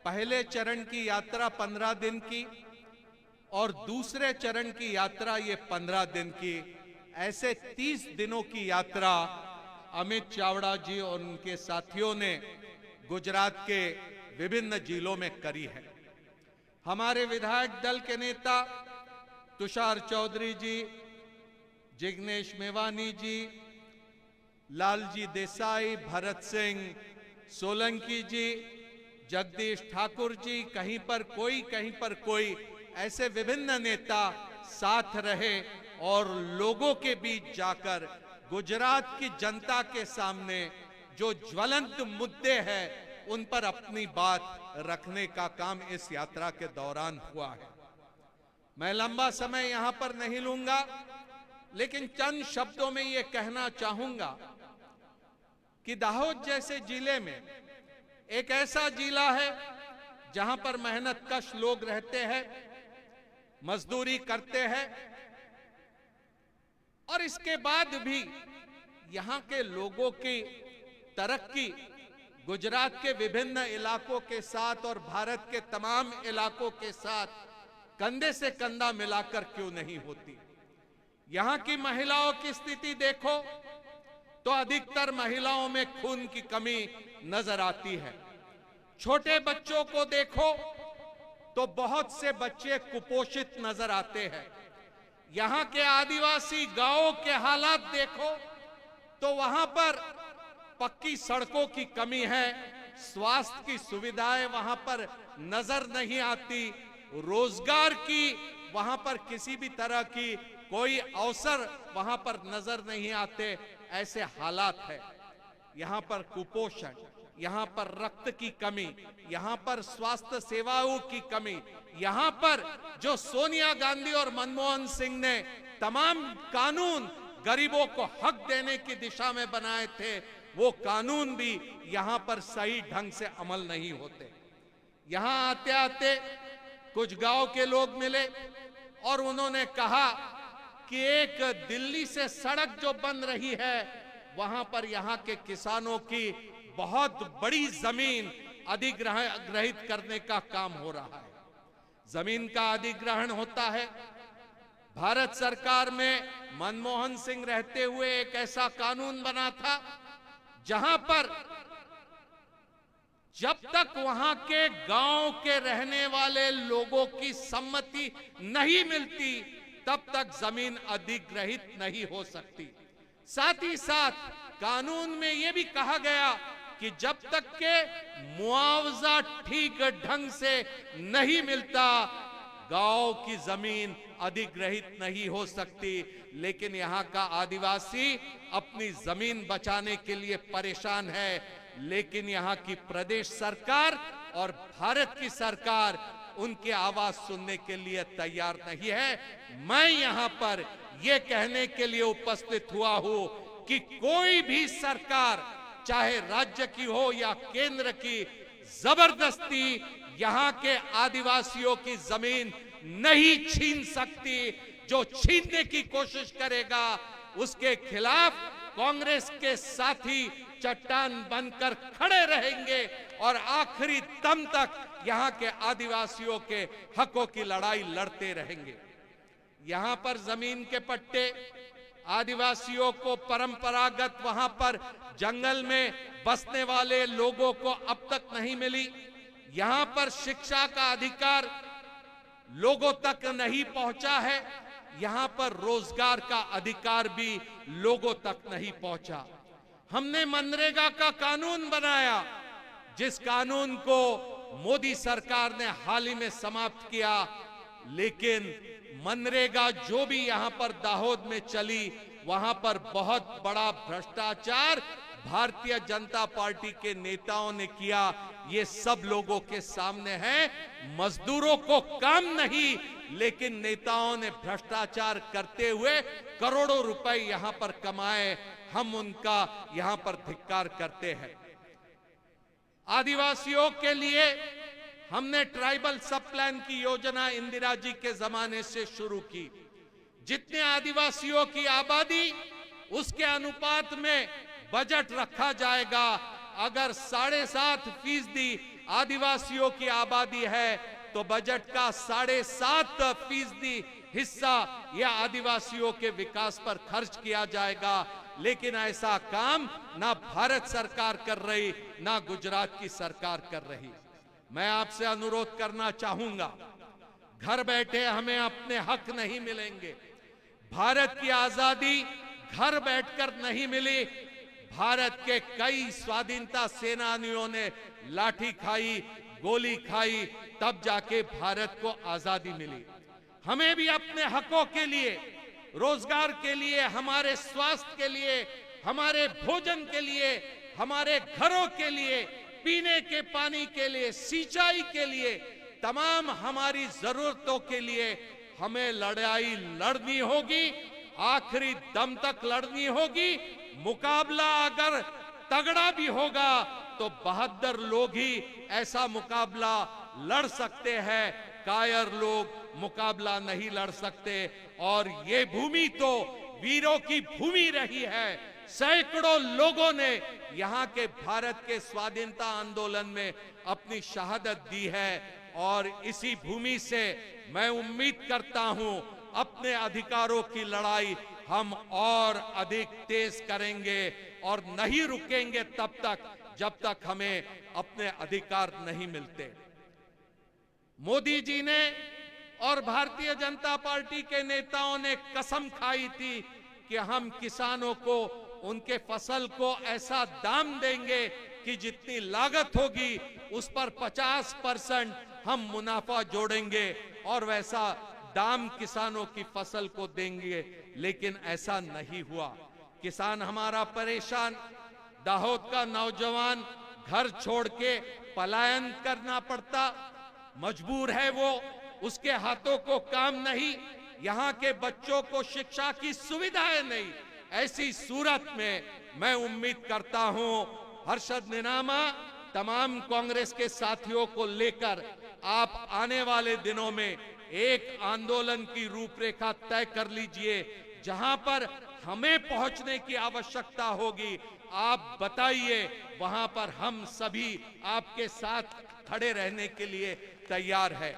पहले चरण की यात्रा 15 दिन की और दूसरे चरण की यात्रा ये 15 दिन की, ऐसे 30 दिनों की यात्रा अमित चावड़ा जी और उनके साथियों ने गुजरात के विभिन्न जिलों में करी है। हमारे विधायक दल के नेता तुषार चौधरी जी, जिग्नेश मेवानी जी, लालजी देसाई, भरत सिंह सोलंकी जी, जगदीश ठाकुर जी, कहीं पर कोई ऐसे विभिन्न नेता साथ रहे और लोगों के बीच जाकर गुजरात की जनता के सामने जो ज्वलंत मुद्दे हैं उन पर अपनी बात रखने का काम इस यात्रा के दौरान हुआ है। मैं लंबा समय यहां पर नहीं लूंगा, लेकिन चंद शब्दों में ये कहना चाहूंगा कि दाहोद जैसे जिले में एक ऐसा जिला है जहां पर मेहनत कश लोग रहते हैं, मजदूरी करते हैं और इसके बाद भी यहां के लोगों की तरक्की गुजरात के विभिन्न इलाकों के साथ और भारत के तमाम इलाकों के साथ कंधे से कंधा मिलाकर क्यों नहीं होती। यहां की महिलाओं की स्थिति देखो तो अधिकतर महिलाओं में खून की कमी नजर आती है। छोटे बच्चों को देखो तो बहुत से बच्चे कुपोषित नजर आते हैं। यहां के आदिवासी गांवों के हालात देखो तो वहां पर पक्की सड़कों की कमी है, स्वास्थ्य की सुविधाएं वहां पर नजर नहीं आती, रोजगार की वहां पर किसी भी तरह की कोई अवसर वहां पर नजर नहीं आते, ऐसे हालात है। यहां पर कुपोषण, यहां पर रक्त की कमी, यहां पर स्वास्थ्य सेवाओं की कमी, यहां पर जो सोनिया गांधी और मनमोहन सिंह ने तमाम कानून गरीबों को हक देने की दिशा में बनाए थे, वो कानून भी यहां पर सही ढंग से अमल नहीं होते। यहां आते आते कुछ गांव के लोग मिले और उन्होंने कहा कि एक दिल्ली से सड़क जो बन रही है वहां पर यहां के किसानों की बहुत बड़ी जमीन अधिग्रहित करने का काम हो रहा है। जमीन का अधिग्रहण होता है। भारत सरकार में मनमोहन सिंह रहते हुए एक ऐसा कानून बना था जहां पर जब तक वहां के गांव के रहने वाले लोगों की सम्मति नहीं मिलती तब तक जमीन अधिग्रहित नहीं हो सकती। साथ ही साथ कानून में यह भी कहा गया कि जब तक के मुआवजा ठीक ढंग से नहीं मिलता गांव की जमीन अधिग्रहित नहीं हो सकती। लेकिन यहाँ का आदिवासी अपनी जमीन बचाने के लिए परेशान है, लेकिन यहाँ की प्रदेश सरकार और भारत की सरकार उनकी आवाज सुनने के लिए तैयार नहीं है। मैं यहाँ पर यह कहने के लिए उपस्थित हुआ हूं कि कोई भी सरकार, चाहे राज्य की हो या केंद्र की, जबरदस्ती यहाँ के आदिवासियों की जमीन नहीं छीन सकती। जो छीनने की कोशिश करेगा उसके खिलाफ कांग्रेस के साथी चट्टान बनकर खड़े रहेंगे और आखिरी दम तक यहाँ के आदिवासियों के हकों की लड़ाई लड़ते रहेंगे। यहाँ पर जमीन के पट्टे आदिवासियों को परंपरागत वहां पर जंगल में बसने वाले लोगों को अब तक नहीं मिली। यहाँ पर शिक्षा का अधिकार लोगों तक नहीं पहुंचा है। यहाँ पर रोजगार का अधिकार भी लोगों तक नहीं पहुंचा। हमने मनरेगा का कानून बनाया, जिस कानून को मोदी सरकार ने हाल ही में समाप्त किया, लेकिन मनरेगा जो भी यहाँ पर दाहोद में चली, वहां पर बहुत बड़ा भ्रष्टाचार भारतीय जनता पार्टी के नेताओं ने किया। ये सब लोगों के सामने है। मजदूरों को काम नहीं, लेकिन नेताओं ने भ्रष्टाचार करते हुए करोड़ों रुपए यहां पर कमाए। हम उनका यहां पर धिक्कार करते हैं। आदिवासियों के लिए हमने ट्राइबल सब प्लान की योजना इंदिरा जी के जमाने से शुरू की। जितने आदिवासियों की आबादी, उसके अनुपात में बजट रखा जाएगा। अगर 7.5% आदिवासियों की आबादी है तो बजट का 7.5% हिस्सा यह आदिवासियों के विकास पर खर्च किया जाएगा। लेकिन ऐसा काम ना भारत सरकार कर रही, ना गुजरात की सरकार कर रही। मैं आपसे अनुरोध करना चाहूंगा, घर बैठे हमें अपने हक नहीं मिलेंगे। भारत की आजादी घर बैठकर नहीं मिली। भारत के कई स्वाधीनता सेनानियों ने लाठी खाई, गोली खाई, तब जाके भारत को आजादी मिली। हमें भी अपने हकों के लिए, रोजगार के लिए, हमारे स्वास्थ्य के लिए, हमारे भोजन के लिए, हमारे घरों के लिए, पीने के पानी के लिए, सिंचाई के लिए, तमाम हमारी जरूरतों के लिए हमें लड़ाई लड़नी होगी। आखिरी दम तक लड़नी होगी। मुकाबला अगर तगड़ा भी होगा तो बहादुर लोग ही ऐसा मुकाबला लड़ सकते हैं। कायर लोग मुकाबला नहीं लड़ सकते। और ये भूमि तो वीरों की भूमि रही है। सैकड़ों लोगों ने यहाँ के भारत के स्वाधीनता आंदोलन में अपनी शहादत दी है। और इसी भूमि से मैं उम्मीद करता हूं अपने अधिकारों की लड़ाई हम और अधिक तेज करेंगे और नहीं रुकेंगे तब तक जब तक हमें अपने अधिकार नहीं मिलते। मोदी जी ने और भारतीय जनता पार्टी के नेताओं ने कसम खाई थी कि हम किसानों को उनके फसल को ऐसा दाम देंगे कि जितनी लागत होगी उस पर 50% हम मुनाफा जोड़ेंगे और वैसा दाम किसानों की फसल को देंगे। लेकिन ऐसा नहीं हुआ। किसान हमारा परेशान। दाहोद का नौजवान घर छोड़ के पलायन करना पड़ता, मजबूर है वो, उसके हाथों को काम नहीं, यहाँ के बच्चों को शिक्षा की सुविधाएं नहीं। ऐसी सूरत में मैं उम्मीद करता हूं हर्षद निनामा तमाम कांग्रेस के साथियों को लेकर आप आने वाले दिनों में एक आंदोलन की रूपरेखा तय कर लीजिए। जहां पर हमें पहुंचने की आवश्यकता होगी आप बताइए, वहां पर हम सभी आपके साथ खड़े रहने के लिए तैयार है।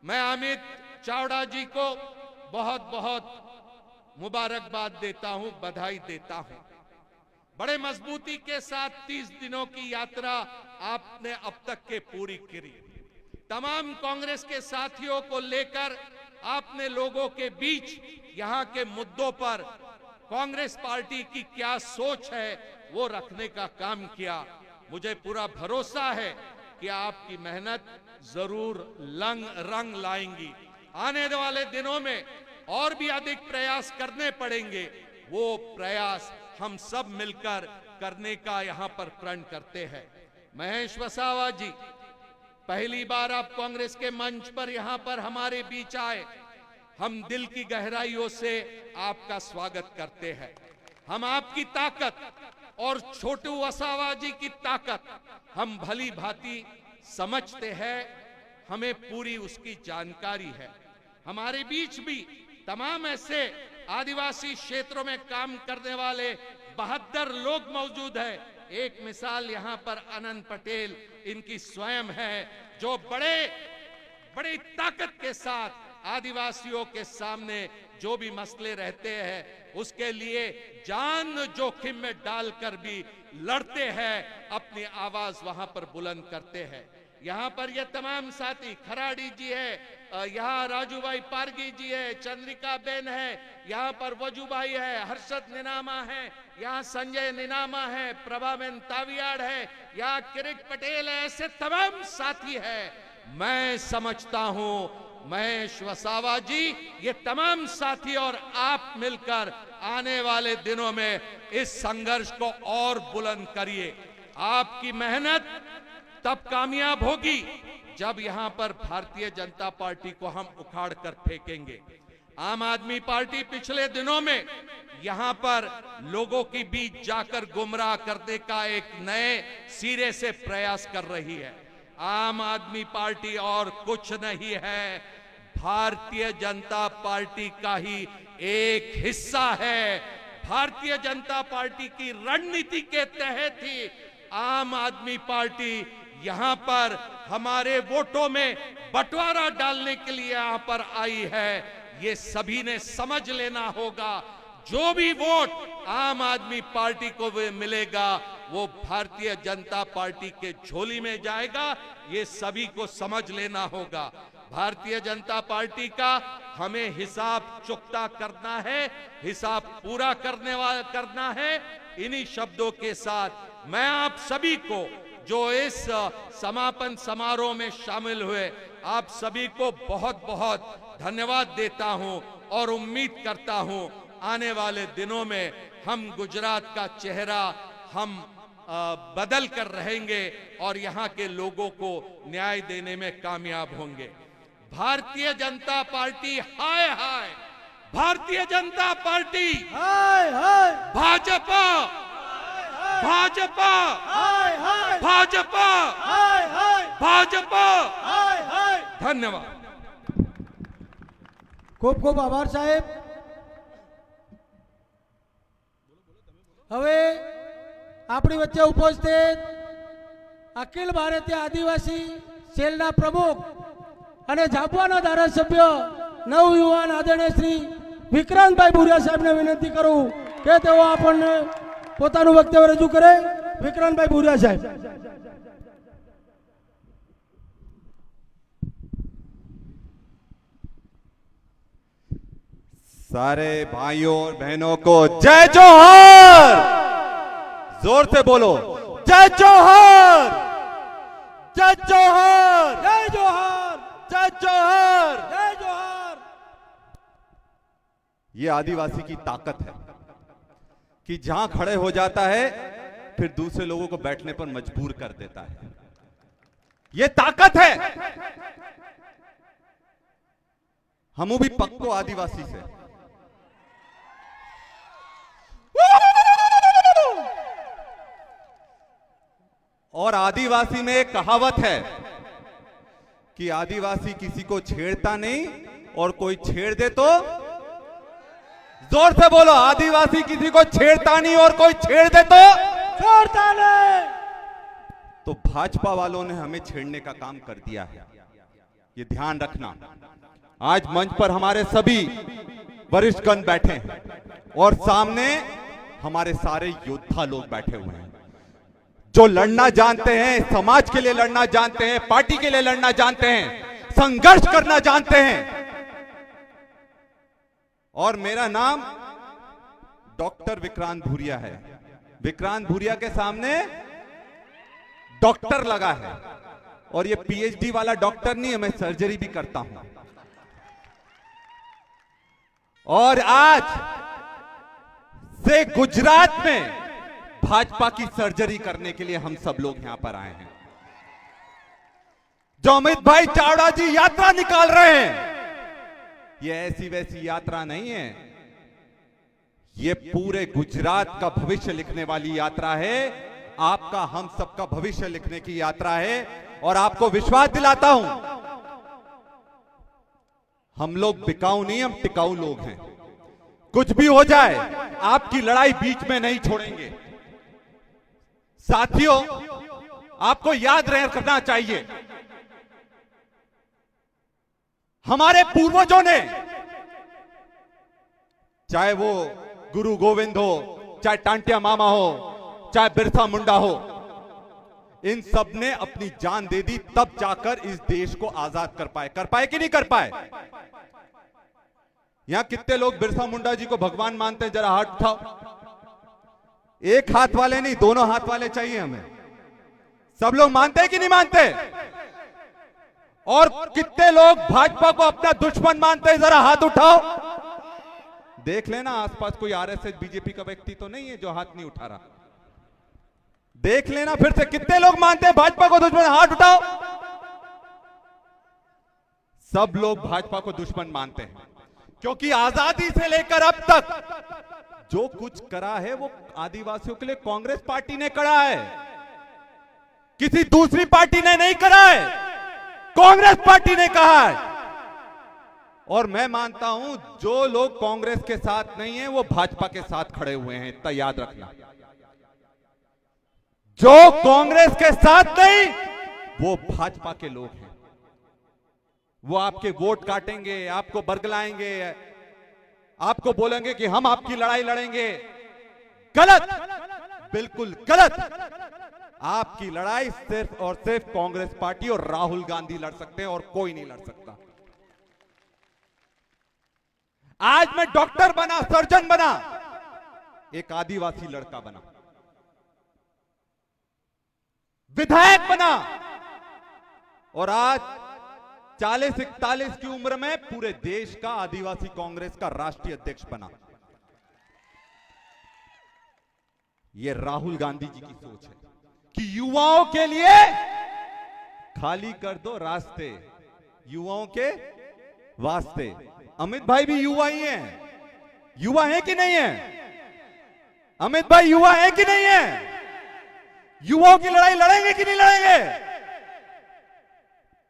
मैं अमित चावड़ा जी को बहुत बहुत मुबारकबाद देता हूं, बधाई देता हूं। बड़े मजबूती के साथ 30 दिनों की यात्रा आपने अब तक के पूरी करी। तमाम कांग्रेस के साथियों को लेकर आपने लोगों के बीच यहाँ के मुद्दों पर कांग्रेस पार्टी की क्या सोच है वो रखने का काम किया। मुझे पूरा भरोसा है कि आपकी मेहनत जरूर रंग लाएंगी। आने वाले दिनों में और भी अधिक प्रयास करने पड़ेंगे। वो प्रयास हम सब मिलकर करने का यहाँ पर प्रण करते हैं। महेश वसावा जी, पहली बार आप कांग्रेस के मंच पर यहाँ पर हमारे बीच आए। हम दिल की गहराइयों से आपका स्वागत करते हैं। हम आपकी ताकत और छोटू वसावा जी की ताकत हम भली भांति समझते हैं, हमें पूरी उसकी जानकारी है। हमारे बीच भी तमाम ऐसे आदिवासी क्षेत्रों में काम करने वाले 72 लोग मौजूद है। एक मिसाल यहाँ पर अनंत पटेल इनकी स्वयं है, जो बड़ी ताकत के साथ आदिवासियों के सामने जो भी मसले रहते हैं उसके लिए जान जोखिम में डालकर भी लड़ते हैं, अपनी आवाज वहां पर बुलंद करते हैं। यहाँ पर ये तमाम साथी, खराड़ी जी है, यहाँ राजू भाई पारगी जी है, चंद्रिका बेन है, यहाँ पर वजू भाई है, हर्षद निनामा है, यहाँ संजय निनामा है, प्रभाबेन तावियाड़ है, यहाँ किरिक पटेल है, ऐसे तमाम साथी है। मैं समझता हूं महेश वसावा जी, ये तमाम साथी और आप मिलकर आने वाले दिनों में इस संघर्ष को और बुलंद करिए। आपकी मेहनत तब कामयाब होगी जब यहां पर भारतीय जनता पार्टी को हम उखाड़ कर फेंकेंगे। आम आदमी पार्टी पिछले दिनों में यहां पर लोगों के बीच जाकर गुमराह करने का एक नए सिरे से प्रयास कर रही है। आम आदमी पार्टी और कुछ नहीं है, भारतीय जनता पार्टी का ही एक हिस्सा है। भारतीय जनता पार्टी की रणनीति के तहत ही आम आदमी पार्टी यहां पर हमारे वोटों में बंटवारा डालने के लिए यहां पर आई है। ये सभी ने समझ लेना होगा, जो भी वोट आम आदमी पार्टी को मिलेगा वो भारतीय जनता पार्टी के झोली में जाएगा। ये सभी को समझ लेना होगा। भारतीय जनता पार्टी का हमें हिसाब चुकता करना है, हिसाब पूरा करना है। इन्हीं शब्दों के साथ मैं आप सभी को जो इस समापन समारोह में शामिल हुए, आप सभी को बहुत बहुत धन्यवाद देता हूं और उम्मीद करता हूं आने वाले दिनों में हम गुजरात का चेहरा हम बदल कर रहेंगे और यहाँ के लोगों को न्याय देने में कामयाब होंगे। भारतीय जनता पार्टी हाय हाय, भारतीय जनता पार्टी हाय हाय, भाजपा भाजपा हाय हाय, भाजपा हाय हाय, भाजपा। हाय हाय। धन्यवाद। ખૂબ ખૂબ આભાર સાહેબ। હવે આપણી વચ્ચે ઉપસ્થિત અખિલ ભારતીય આદિવાસી સેલના પ્રમુખ અને ઝાપવાના ધારાસભ્ય નવયુવાન આદરણીય શ્રી વિક્રાંતભાઈ ભુરિયા સાહેબને વિનંતી કરું કે તેઓ આપણને પોતાનું વક્તવ્ય રજૂ કરે। વિક્રાંતભાઈ ભુરિયા સાહેબ। सारे भाइयों और बहनों को जय जोहर, जोर से बोलो जय जोहर, जय जोहर, जय जोहर, जय जोहर। जय जोहर। ये आदिवासी की ताकत है कि जहां खड़े हो जाता है फिर दूसरे लोगों को बैठने पर मजबूर कर देता है। ये ताकत है। हमू भी पक्को आदिवासी से और आदिवासी में एक कहावत है कि आदिवासी किसी को छेड़ता नहीं और कोई छेड़ दे तो, जोर से बोलो, आदिवासी किसी को छेड़ता नहीं और कोई छेड़ दे तो छोड़ता नहीं। तो भाजपा वालों ने हमें छेड़ने का काम कर दिया है, ये ध्यान रखना। आज मंच पर हमारे सभी वरिष्ठगण बैठे हैं और सामने हमारे सारे योद्धा लोग बैठे हुए हैं जो लड़ना जानते हैं, समाज के लिए लड़ना जानते हैं, पार्टी के लिए लड़ना जानते हैं, संघर्ष करना जानते हैं। और मेरा नाम डॉक्टर विक्रांत भूरिया है। विक्रांत भूरिया के सामने डॉक्टर लगा है और ये पीएचडी वाला डॉक्टर नहीं है, मैं सर्जरी भी करता हूं। और आज से गुजरात में भाजपा की सर्जरी करने के लिए हम सब लोग यहां पर आए हैं। जो अमित भाई चावड़ा जी यात्रा निकाल रहे हैं, ये ऐसी वैसी यात्रा नहीं है, ये पूरे गुजरात का भविष्य लिखने वाली यात्रा है। आपका, हम सबका भविष्य लिखने की यात्रा है। और आपको विश्वास दिलाता हूं, हम लोग बिकाऊ नहीं, हम टिकाऊ लोग हैं। कुछ भी हो जाए आपकी लड़ाई बीच में नहीं छोड़ेंगे। साथियों, आपको याद रखना चाहिए, हमारे पूर्वजों ने, चाहे वो गुरु गोविंद हो, चाहे टांटिया मामा हो, चाहे बिरसा मुंडा हो, इन सब ने अपनी जान दे दी, तब जाकर इस देश को आजाद कर पाए कि नहीं कर पाए? यहां कितने लोग बिरसा मुंडा जी को भगवान मानते हैं? जरा हाथ उठाओ। एक हाथ वाले नहीं, दोनों हाथ वाले चाहिए हमें। सब लोग मानते हैं कि नहीं मानते? और कितने लोग भाजपा को अपना दुश्मन मानते हैं? जरा हाथ उठाओ। देख लेना आसपास कोई आरएसएस बीजेपी का व्यक्ति तो नहीं है जो हाथ नहीं उठा रहा। देख लेना फिर से कितने लोग मानते हैं भाजपा को दुश्मन, हाथ उठाओ। सब लोग भाजपा को दुश्मन मानते हैं, क्योंकि आजादी से लेकर अब तक जो कुछ करा है वो आदिवासियों के लिए कांग्रेस पार्टी ने करा है, किसी दूसरी पार्टी ने नहीं करा है, कांग्रेस पार्टी ने कहा है। और मैं मानता हूं जो लोग कांग्रेस के साथ नहीं है वो भाजपा के साथ खड़े हुए हैं, इतना याद रखना। जो कांग्रेस के साथ नहीं वो भाजपा के लोग हैं। वो आपके वोट काटेंगे, आपको बरगलाएंगे, आपको बोलेंगे कि हम आपकी लड़ाई लड़ेंगे। गलत, बिल्कुल गलत। आपकी लड़ाई सिर्फ और सिर्फ कांग्रेस पार्टी और राहुल गांधी लड़ सकते हैं और कोई नहीं लड़ सकता। आज मैं डॉक्टर बना, सर्जन बना, एक आदिवासी लड़का बना, विधायक बना, और आज 40-41 की उम्र में पूरे देश का आदिवासी कांग्रेस का राष्ट्रीय अध्यक्ष बना। यह राहुल गांधी जी की सोच है कि युवाओं के लिए खाली कर दो रास्ते, युवाओं के वास्ते। अमित भाई भी युवा ही हैं, युवा है कि नहीं है? अमित भाई युवा है कि नहीं है? युवाओं की लड़ाई लड़ेंगे कि नहीं लड़ेंगे?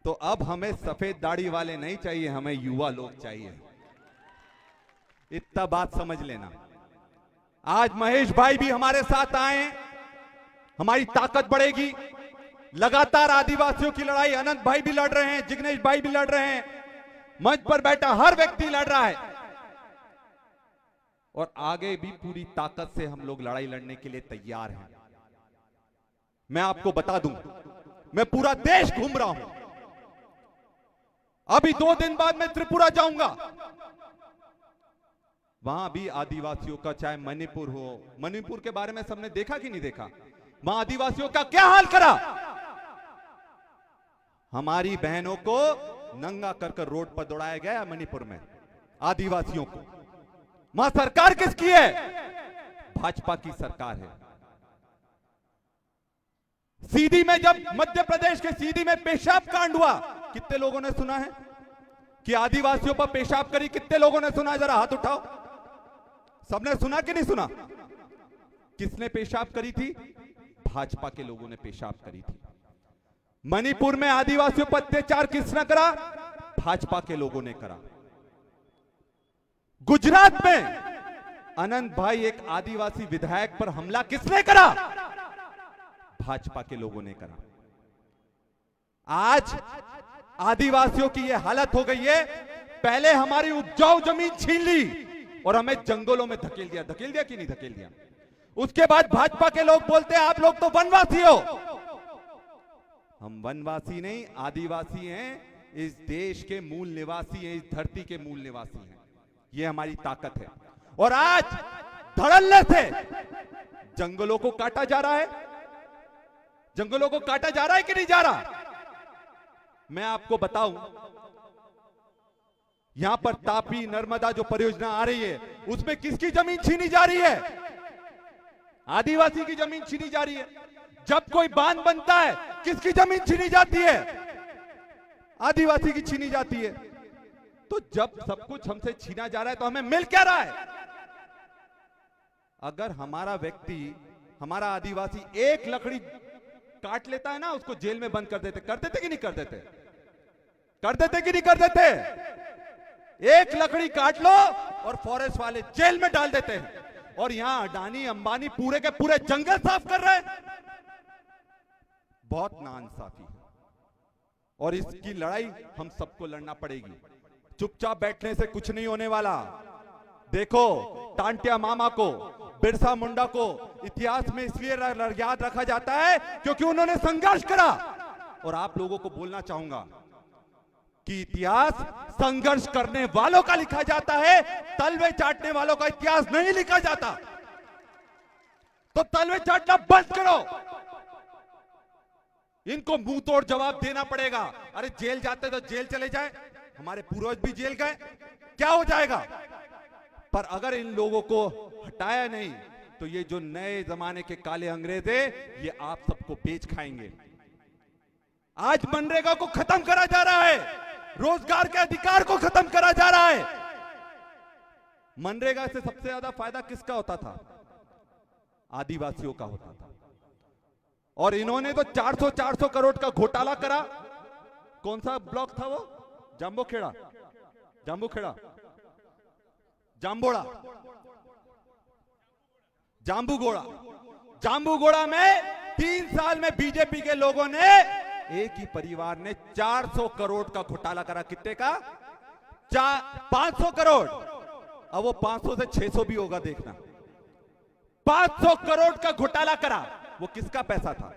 तो अब हमें सफेद दाढ़ी वाले नहीं चाहिए, हमें युवा लोग चाहिए। इतना बात समझ लेना। आज महेश भाई भी हमारे साथ आए, हमारी ताकत बढ़ेगी। लगातार आदिवासियों की लड़ाई अनंत भाई भी लड़ रहे हैं, जिग्नेश भाई भी लड़ रहे हैं, मंच पर बैठा हर व्यक्ति लड़ रहा है, और आगे भी पूरी ताकत से हम लोग लड़ाई लड़ने के लिए तैयार हैं। मैं आपको बता दूं, मैं पूरा देश घूम रहा हूं। अभी 2 दिन बाद मैं त्रिपुरा जाऊंगा, वहां भी आदिवासियों का, चाहे मणिपुर हो, मणिपुर के बारे में सबने देखा कि नहीं देखा? वहां आदिवासियों का क्या हाल करा? हमारी बहनों को नंगा कर रोड पर दौड़ाया गया मणिपुर में, आदिवासियों को। वहां सरकार किसकी है? भाजपा की सरकार है। सीधी में, जब मध्य प्रदेश के सीधी में पेशाब कांड हुआ, कितने लोगों ने सुना है कि आदिवासियों पर पेशाब करी? कितने लोगों ने सुना? जरा हाथ उठाओ। सबने सुना कि नहीं सुना? किसने पेशाब करी थी? भाजपा के लोगों ने पेशाब करी थी। मणिपुर में आदिवासियों पर अत्याचार किसने करा? भाजपा के लोगों ने करा। गुजरात में अनंत भाई, एक आदिवासी विधायक पर हमला किसने करा? भाजपा के लोगों ने करा। आज आदिवासियों की यह हालत हो गई है। पहले हमारी उपजाऊ जमीन छीन ली और हमें जंगलों में धकेल दिया कि नहीं धकेल दिया? उसके बाद भाजपा के लोग बोलते हैं आप लोग तो वनवासी हो। हम वनवासी नहीं, आदिवासी हैं, इस देश के मूल निवासी हैं, इस धरती के मूल निवासी हैं। यह हमारी ताकत है। और आज धड़ल्ले से जंगलों को काटा जा रहा है। जंगलों को काटा जा रहा है कि नहीं जा रहा? मैं आपको बताऊं, यहां पर तापी नर्मदा जो परियोजना आ रही है, उसमें किसकी जमीन छीनी जा रही है? आदिवासी की जमीन छीनी जा रही है। जब कोई बांध बनता है, किसकी जमीन छीनी जाती है? आदिवासी की छीनी जाती है। तो जब सब कुछ हमसे छीना जा रहा है तो हमें मिल क्या रहा है? अगर हमारा व्यक्ति, हमारा आदिवासी एक लकड़ी काट लेता है ना, उसको जेल में बंद कर देते कि नहीं कर देते? कर देते कि नहीं कर देते? एक लकड़ी काट लो और फॉरेस्ट वाले जेल में डाल देते हैं, और यहां अडानी अंबानी पूरे के पूरे जंगल साफ कर रहे हैं। बहुत नाइंसाफी है और इसकी लड़ाई हम सबको लड़ना पड़ेगी। चुपचाप बैठने से कुछ नहीं होने वाला। देखो, टांटिया मामा को, बिरसा मुंडा को इतिहास में इसलिए याद रखा जाता है क्योंकि उन्होंने संघर्ष करा। और आप लोगों को बोलना चाहूंगा कि इतिहास संघर्ष करने वालों का लिखा जाता है, तलवे चाटने वालों का इतिहास नहीं लिखा जाता। तो तलवे चाटना बंद करो, इनको मुंह तोड़ जवाब देना पड़ेगा। अरे जेल जाते तो जेल चले जाए, हमारे पूर्वज भी जेल गए, क्या हो जाएगा? पर अगर इन लोगों को हटाया नहीं तो ये जो नए जमाने के काले अंग्रेज है, ये आप सबको बेच खाएंगे। आज मनरेगा को खत्म करा जा रहा है, रोजगार के अधिकार को खत्म करा जा रहा है। मनरेगा से सबसे ज्यादा फायदा किसका होता था? आदिवासियों का होता था। और इन्होंने तो 400 करोड़ का घोटाला करा। कौन सा ब्लॉक था वो? जाम्बोखेड़ा, जाम्बोड़ा, जाम्बूगोड़ा में 3 साल में बीजेपी के लोगों ने, एक ही परिवार ने 400 करोड़ का घोटाला करा। कितने का? 500 करोड़। अब वो 500 से 600 भी होगा, देखना। 500 करोड़ का घोटाला करा। वो किसका पैसा था?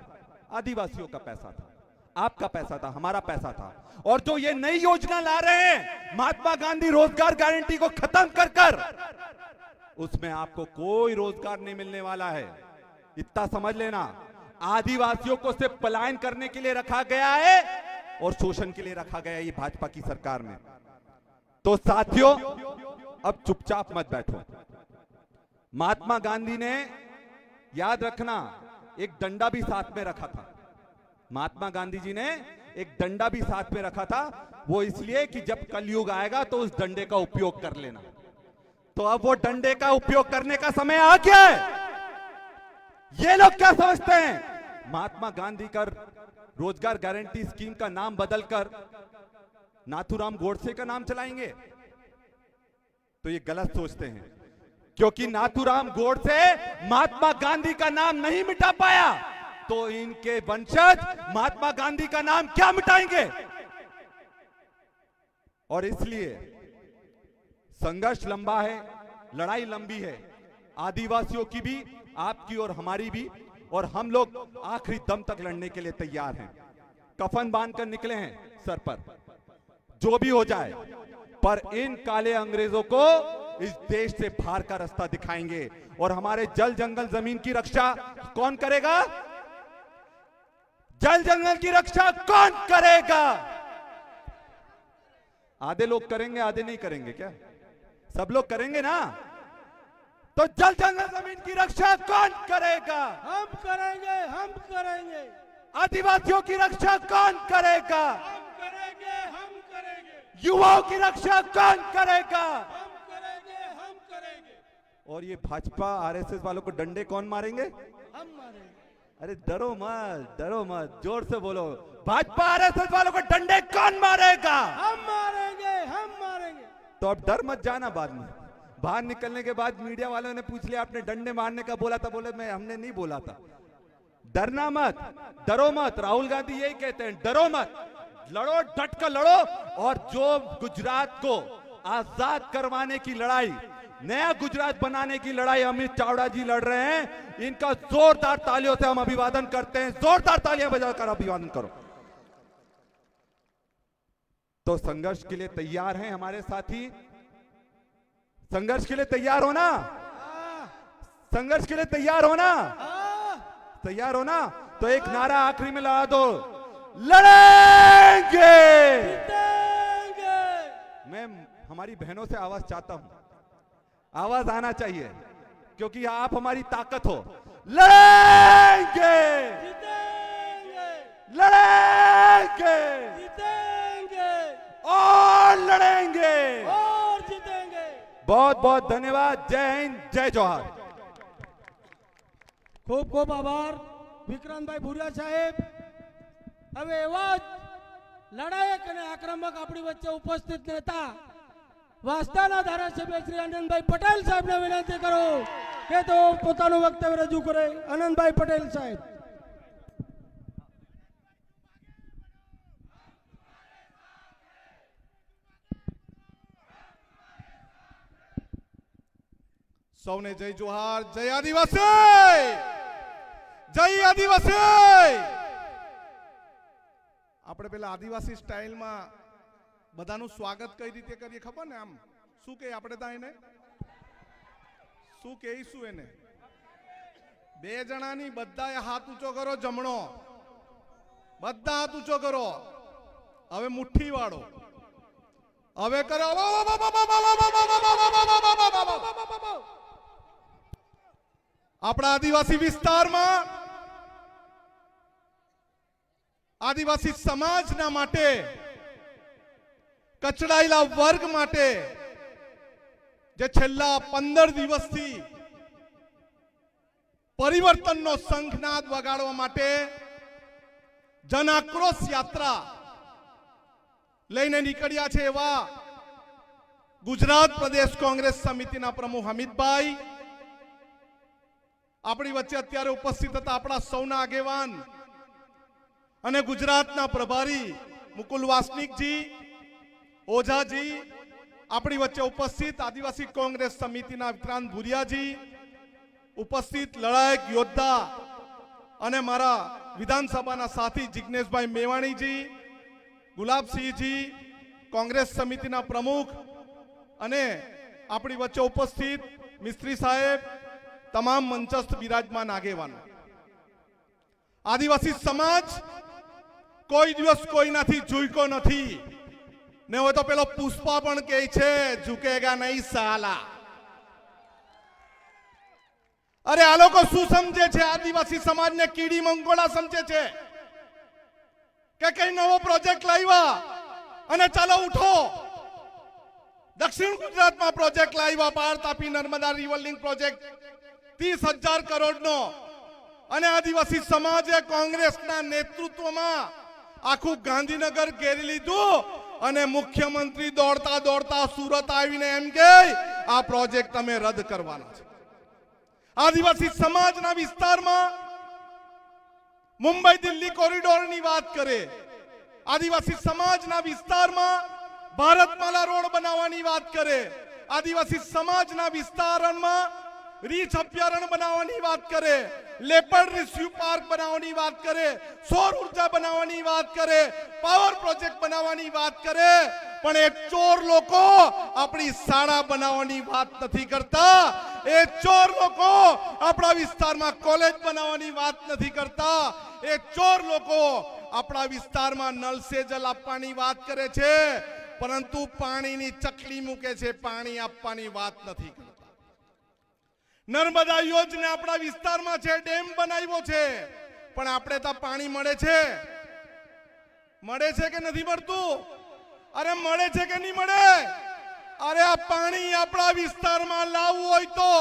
आदिवासियों का पैसा था, आपका पैसा था, हमारा पैसा था। और जो ये नई योजना ला रहे हैं, महात्मा गांधी रोजगार गारंटी को खत्म कर कर, उसमें आपको कोई रोजगार नहीं मिलने वाला है। इतना समझ लेना। आदिवासियों को सिर्फ पलायन करने के लिए रखा गया है और शोषण के लिए रखा गया है ये भाजपा की सरकार में। तो साथियों, अब चुपचाप मत बैठो। महात्मा गांधी ने, याद रखना, एक डंडा भी साथ में रखा था। महात्मा गांधी जी ने एक डंडा भी साथ में रखा था। वो इसलिए कि जब कलयुग आएगा तो उस डंडे का उपयोग कर लेना। तो अब वो डंडे का उपयोग करने का समय आ गया है। ये लोग क्या समझते हैं? महात्मा गांधी का रोजगार गारंटी स्कीम का नाम बदलकर नाथूराम गोडसे का नाम चलाएंगे। तो ये गलत सोचते हैं, क्योंकि नाथूराम गोडसे महात्मा गांधी का नाम नहीं मिटा पाया, तो इनके वंशज महात्मा गांधी का नाम क्या मिटाएंगे? और इसलिए संघर्ष लंबा है, लड़ाई लंबी है, आदिवासियों की भी, आपकी और हमारी भी। और हम लोग आखिरी दम तक लड़ने के लिए तैयार हैं। कफन बांधकर निकले हैं सर पर, जो भी हो जाए, पर इन काले अंग्रेजों को इस देश से बाहर का रास्ता दिखाएंगे। और हमारे जल जंगल जमीन की रक्षा कौन करेगा? जल जंगल की रक्षा कौन करेगा? आधे लोग करेंगे, आधे नहीं करेंगे क्या? सब लोग करेंगे ना? तो जल जंगल जमीन की रक्षा कौन करेगा? हम करेंगे, हम करेंगे। आदिवासियों की रक्षा कौन करेगा? हम करेंगे, हम करेंगे। युवाओं की रक्षा कौन करेगा? हम करेंगे, हम करेंगे। और ये भाजपा आरएसएस वालों को डंडे कौन मारेंगे? हम मारेंगे। अरे डरो मत, डरो मत, जोर से बोलो। भाजपा आरएसएस वालों को डंडे कौन मारेगा? हम मारेंगे, हम मारेंगे। तो अब डर मत जाना। बाद में बाहर निकलने के बाद मीडिया वालों ने पूछ लिया, आपने डंडे मारने का बोला था। बोले हमने नहीं बोला था। डरना मत, डरो मत। राहुल गांधी यही कहते हैं, डरो मत, लड़ो, डट कर लड़ो। और जो गुजरात को आजाद करवाने की लड़ाई, नया गुजरात बनाने की लड़ाई अमित चावड़ा जी लड़ रहे हैं, इनका जोरदार तालियों से हम अभिवादन करते हैं। जोरदार तालियां बजाकर अभिवादन करो। तो संघर्ष के लिए तैयार हैं हमारे साथी? संघर्ष के लिए तैयार हो ना? संघर्ष के लिए तैयार हो ना? तैयार हो ना? तो एक नारा आखिरी में लगा दो, लड़ेंगे। मैं हमारी बहनों से आवाज चाहता हूं, आवाज आना चाहिए, क्योंकि आप हमारी ताकत हो। लड़ेंगे, लड़ेंगे, और लड़ेंगे, और जीतेंगे। बहुत बहुत धन्यवाद। जय हिंद, जय जोहार। खूब खूब आभार વિક્રાંતભાઈ ભુરિયા સાહેબ। હવે એવા જ લડાયક અને આક્રમક આપણી વચ્ચે ઉપસ્થિત નેતા વાંસદાના ધારાસભ્ય શ્રી આનંદભાઈ પટેલ સાહેબને વિનંતી કરું કે તેઓ પોતાનું વક્તવ્ય રજૂ કરે. આનંદભાઈ પટેલ સાહેબ. સૌને જય જોહાર, જય આદિવાસી, જય આદિવાસી. આપણે પેલા આદિવાસી સ્ટાઇલમાં બધાનું સ્વાગત કઈ રીતે કરીએ ખબર ને? આમ શું કે આપણે ત્યાં એને શું કહીશું એને? બે જણાની બધાએ હાથ ઊંચો કરો, જમણો બધા હાથ ઊંચો કરો. હવે મુઠ્ઠી વાળો હવે કરો. આપણા આદિવાસી વિસ્તારમાં આદિવાસી સમાજના માટે, કચડાયેલા વર્ગ માટે જે છેલ્લા 15 દિવસથી પરિવર્તનનો શંખનાદ વગાડવા માટે જન આક્રોશ યાત્રા લઈને નીકળ્યા છે એવા ગુજરાત પ્રદેશ કોંગ્રેસ સમિતિના પ્રમુખ હમીદભાઈ આપણી વચ્ચે અત્યારે ઉપસ્થિત હતા. આપણા સૌના આગેવાન અને ગુજરાતના પ્રભારી મુકુલ વાસનિકજી, ઓઝાજી આપણી વચ્ચે ઉપસ્થિત, આદિવાસી કોંગ્રેસ સમિતિના વિક્રાંત ભુરિયાજી ઉપસ્થિત, લડાયક યોદ્ધા અને મારા વિધાનસભાના સાથી જિગ્નેશભાઈ મેવાણીજી, ગુલાબસિંહજી, કોંગ્રેસ સમિતિના પ્રમુખ અને આપણી વચ્ચે ઉપસ્થિત મિસ્ત્રી સાહેબ, તમામ મંચસ્થ બિરાજમાન આગેવાનો. આદિવાસી સમાજ કોઈ દિવસ કોઈનાથી ઝૂક્યો નથી ને હોય તો પેલો પુષ્પા પણ કહે છે ઝૂકેગા નહીં સાલા. અરે આ લોકો શું સમજે છે? આદિવાસી સમાજને કીડી મંગોળા સમજે છે કે કઈ નવો પ્રોજેક્ટ લાવ્યા અને ચાલો ઉઠો. દક્ષિણ ગુજરાતમાં પ્રોજેક્ટ લાવ્યા, પાર Tapi Narmada river link project 30,000 કરોડનો, અને આદિવાસી સમાજે કોંગ્રેસના નેતૃત્વમાં આખું ગાંધીનગર ઘેરી લીધું અને મુખ્યમંત્રી દોડતા દોડતા સુરત આવીને એમ કે આ પ્રોજેક્ટ અમે રદ કરવાના છે. આદિવાસી સમાજના વિસ્તારમાં મુંબઈ દિલ્હી કોરિડોરની વાત કરે, આદિવાસી સમાજના વિસ્તારમાં ભારતમાલા રોડ બનાવવાની વાત કરે, આદિવાસી સમાજના વિસ્તારમાં રીછ અભયારણ્ય બનાવવાની વાત કરે, લેપર્ડ રિસ્યુ પાર્ક બનાવવાની વાત કરે, સૌર ઉર્જા બનાવવાની વાત કરે, પાવર પ્રોજેક્ટ બનાવવાની વાત કરે, પણ એ ચોર લોકો આપણી શાળા બનાવવાની વાત નથી કરતા. એ ચોર લોકો આપણા વિસ્તારમાં કોલેજ બનાવવાની વાત નથી કરતા. એ ચોર લોકો આપણા વિસ્તારમાં નળ સે જલ આપવાની વાત કરે છે, પરંતુ પાણીની ચકલી મૂકે છે, પાણી આપવાની વાત નથી કરતા. નર્મદા યોજના આપણા વિસ્તારમાં છે, ડેમ બનાવ્યો છે, પણ આપણે ત્યાં પાણી મળે છે? મળે છે કે નથી મળતું? અરે મળે છે કે નહીં મળે? અરે આ પાણી આપણા વિસ્તારમાં લાવવું હોય તો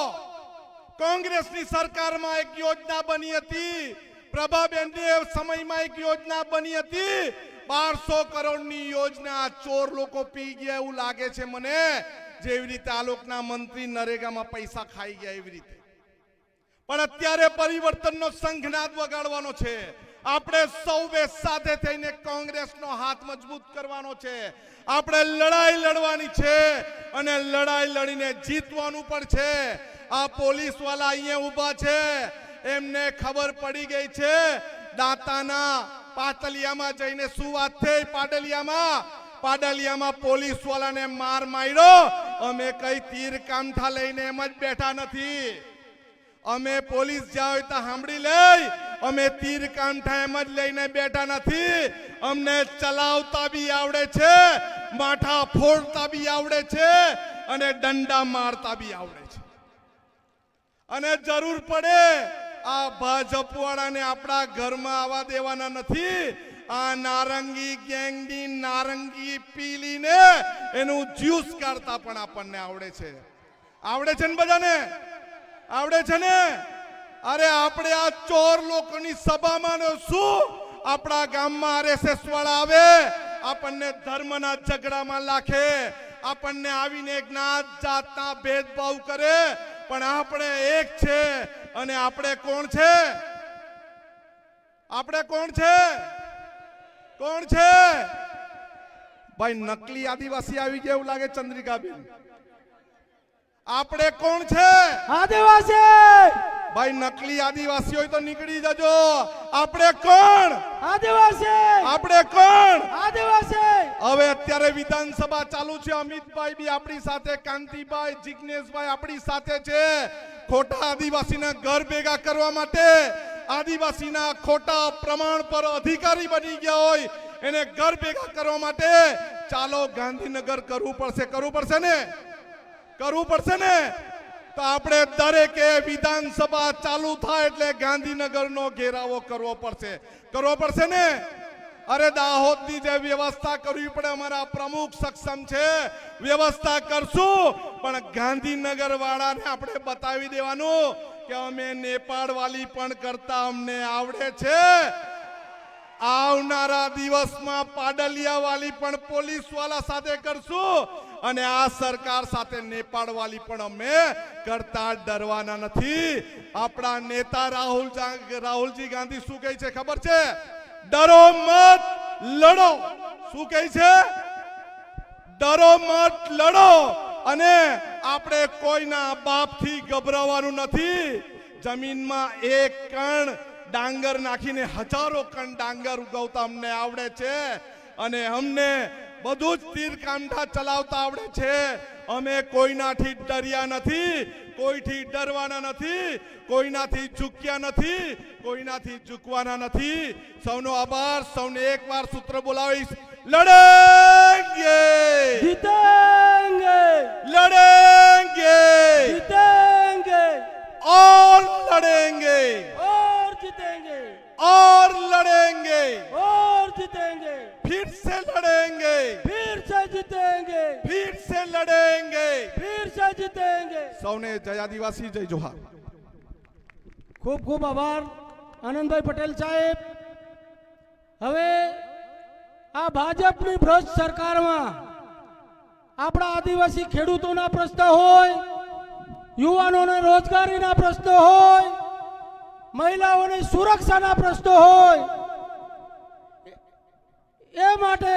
કોંગ્રેસની સરકારમાં એક યોજના બની હતી, પ્રભાબેનના સમયમાં એક યોજના બની હતી, 1200 કરોડની યોજના. ચોર લોકો પી ગયા એવું લાગે છે મને, જેવી રીતે આ લોકના મંત્રી નરેગામાં પૈસા ખાઈ ગયા એવી રીતે. પણ અત્યારે પરિવર્તનનો શંખનાદ વગાડવાનો છે. આપણે સૌએ સાથે થઈને કોંગ્રેસનો હાથ મજબૂત કરવાનો છે. આપણે લડાઈ લડવાની છે અને લડાઈ લડીને જીતવાનું પણ છે. આ પોલીસ વાળા અહીંયા ઊભા છે, એમને ખબર પડી ગઈ છે દાંતાના પાટલિયામાં જઈને શું વાત થઈ. પાડલિયામાં પોલીસ વાળાને માર માર્યો. અમે કઈ તીર કામઠા લઈને એમ જ બેઠા નથી. અમે પોલીસ જાય તો સાંભળી લઈ, અમે તીર કામઠા એમ જ લઈને બેઠા નથી. અમને ચલાવતા બી આવડે છે, માથા ફોડતા બી આવડે છે અને દંડા મારતા બી આવડે છે. અને જરૂર પડે આ ભાજપ વાળાને આપણા ઘરમાં આવવા દેવાના નથી. આ નારંગી ગેંગની નારંગી પીલીને એનું જ્યુસ કાઢતા પણ આપણને આવડે છે. આવડે છે ને બધાને? આવડે છે ને? અરે આપણે આ ચોર લોકોની સભામાં શું આપણા ગામમાં RSS વાળા આવે, આપણને ધર્મના ઝઘડામાં લાખે, આપણને આવીને જ્ઞાત જાતના ભેદભાવ કરે, પણ આપણે એક છે. અને આપણે કોણ છે? આપણે કોણ છે? કોણ છે? ભાઈ નકલી આદિવાસી આવી ગયા એવું લાગે ચંદ્રિકાબેન. આપણે કોણ છે? આદિવાસી. ભાઈ નકલી આદિવાસી હોય તો નીકળી જજો. આપણે કોણ? આદિવાસી. આપણે કોણ? આદિવાસી. હવે અત્યારે વિધાનસભા ચાલુ છે. અમિતભાઈ બી આપણી સાથે, કાંતિભાઈ, જિગ્નેશભાઈ આપણી સાથે છે. ખોટા આદિવાસીના ઘર ભેગા કરવા માટે, આદિવાસીના ખોટા પ્રમાણપત્ર અધિકારી બની ગયા હોય એને ઘર ભેગા કરવા માટે ચાલો ગાંધીનગર કરવું પડશે. કરવું પડશે ને? કરવું પડશે ને? તો આપણે દરેકે વિધાનસભા ચાલુ થાય એટલે ગાંધીનગરનો ઘેરાવો કરવો પડશે. કરવો પડશે ને? અરે દાહોદની જે વ્યવસ્થા કરવી પડે, અમારા પ્રમુખ સક્ષમ છે, વ્યવસ્થા કરશું. પણ ગાંધીનગર વાળાને આપણે બતાવી દેવાનું કે અમે નેપાળ વાલી પણ કરતા અમને આવડે છે. આવનારા દિવસમાં પાડલિયા વાલી પણ પોલીસ વાળા સાથે કરશું. અને આ સરકાર સાથે નેપાળ વાલી પણ અમે કરતા ડરવાના નથી. આપણા નેતા રાહુલજી ગાંધી શું કહે છે ખબર છે? ડરો મત, લડો. શું કહે છે? ડરો મત, લડો. અને આપણે કોઈના બાપથી ગભરાવાનું નથી. જમીનમાં એક કણ ડાંગર નાખીને હજારો કણ ડાંગર ઉગાવતા અમને આવડે છે. અને અમને બધું જ તીર કાંઠા ચલાવતા આવડે છે. અમે કોઈનાથી ડર્યા નથી, કોઈથી ડરવાના નથી, કોઈનાથી ઝૂક્યા નથી, કોઈનાથી ઝૂકવાના નથી. સૌનો આભાર. સૌને એકવાર સૂત્ર બોલાવીશ. લડેંગે, જીતેંગે, લડેંगे, जीतेंगे और लड़ेंगे, और जीतेंगे, और लड़ेंगे, और जीतेंगे, फिर से लड़ेंगे, फिर से जीतेंगे, फिर से लड़ेंगे, फिर से जीतेंगे. સૌને જય આદિવાસી, જય જોહાર. ખૂબ ખૂબ આભાર આનંદભાઈ પટેલ સાહેબ. હવે આ ભાજપની ભ્રષ્ટ સરકારમાં આપણા આદિવાસી ખેડૂતોના પ્રશ્ન હોય, યુવાનોને રોજગારીના પ્રશ્નો હોય, મહિલાઓની સુરક્ષાના પ્રશ્નો હોય, એ માટે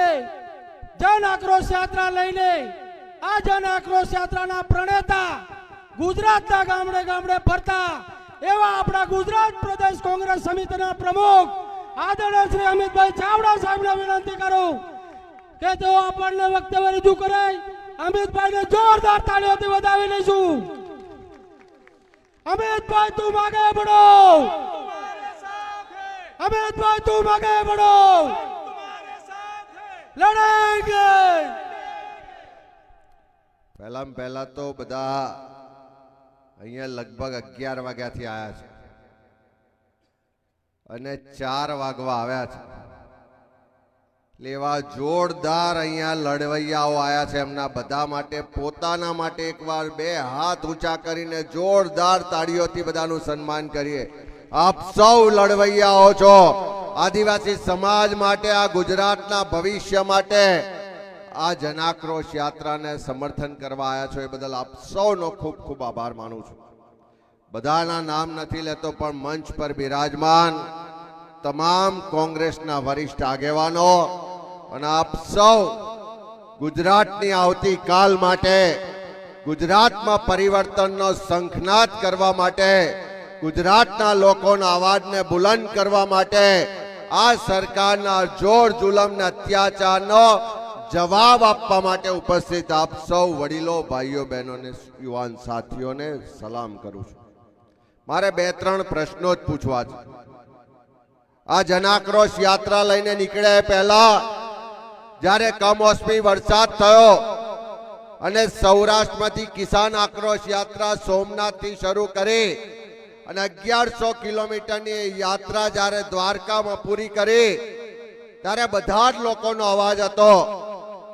જન આક્રોશ યાત્રા લઈને આ જન આક્રોશ યાત્રાના પ્રણેતા, ગુજરાતના ગામડે ગામડે ફરતા એવા આપણા ગુજરાત પ્રદેશ કોંગ્રેસ સમિતિના પ્રમુખ આદરણીય શ્રી અમિતભાઈ ચાવડા સાહેબને વિનંતી કરું કે તેઓ આપણને વક્તવ્ય રજૂ કરે. અમિતભાઈને જોરદાર તાળીઓથી વધાવી લઈશું. અમિતભાઈ તું આગે बढ़ो, અમિતભાઈ તું આગે बढ़ो, લડેંગે. પહેલા તો બધા અહીંયા લગભગ 11 વાગ્યાથી આવ્યા છે અને 4 વાગવા આવ્યા છે. લેવા જોરદાર અહીંયા લડવૈયાઓ આવ્યા છે. એમના બધા માટે, પોતાના માટે એકવાર બે હાથ ઊંચા કરીને જોરદાર તાળીઓથી બધાનું સન્માન કરીએ. આપ સૌ લડવૈયાઓ છો. આદિવાસી સમાજ માટે, આ ગુજરાતના ભવિષ્ય માટે આ જનાક્રોશ યાત્રાને સમર્થન કરવા આવ્યા છો એ બદલ આપ સૌનો ખૂબ ખૂબ આભાર માનું છું. બધાના નામ નથી લેતો, પણ મંચ પર બિરાજમાન તમામ કોંગ્રેસના વરિષ્ઠ આગેવાનો અને આપ સૌ ગુજરાતની આવતીકાલ માટે, ગુજરાતમાં પરિવર્તનનો શંખનાદ કરવા માટે, ગુજરાતના લોકોના અવાજને બુલંદ કરવા માટે, આ સરકારના જોર જુલમ અને અત્યાચારનો જવાબ આપવા માટે ઉપસ્થિત આપ સૌ વડીલો, ભાઈઓ, બહેનોને, યુવાન સાથીઓને સલામ કરું છું. મારે 2-3 પ્રશ્નો જ પૂછવા છે. આ જનાક્રોશ યાત્રા લઈને નીકળે પહેલા જ્યારે કમોસમી વરસાદ થયો અને સૌરાષ્ટ્રમાંથી કિસાન આક્રોશ યાત્રા સોમનાથથી શરૂ કરી અને 1100 કિલોમીટરની યાત્રા જ્યારે દ્વારકામાં પૂરી કરી, ત્યારે બધા જ લોકોનો અવાજ હતો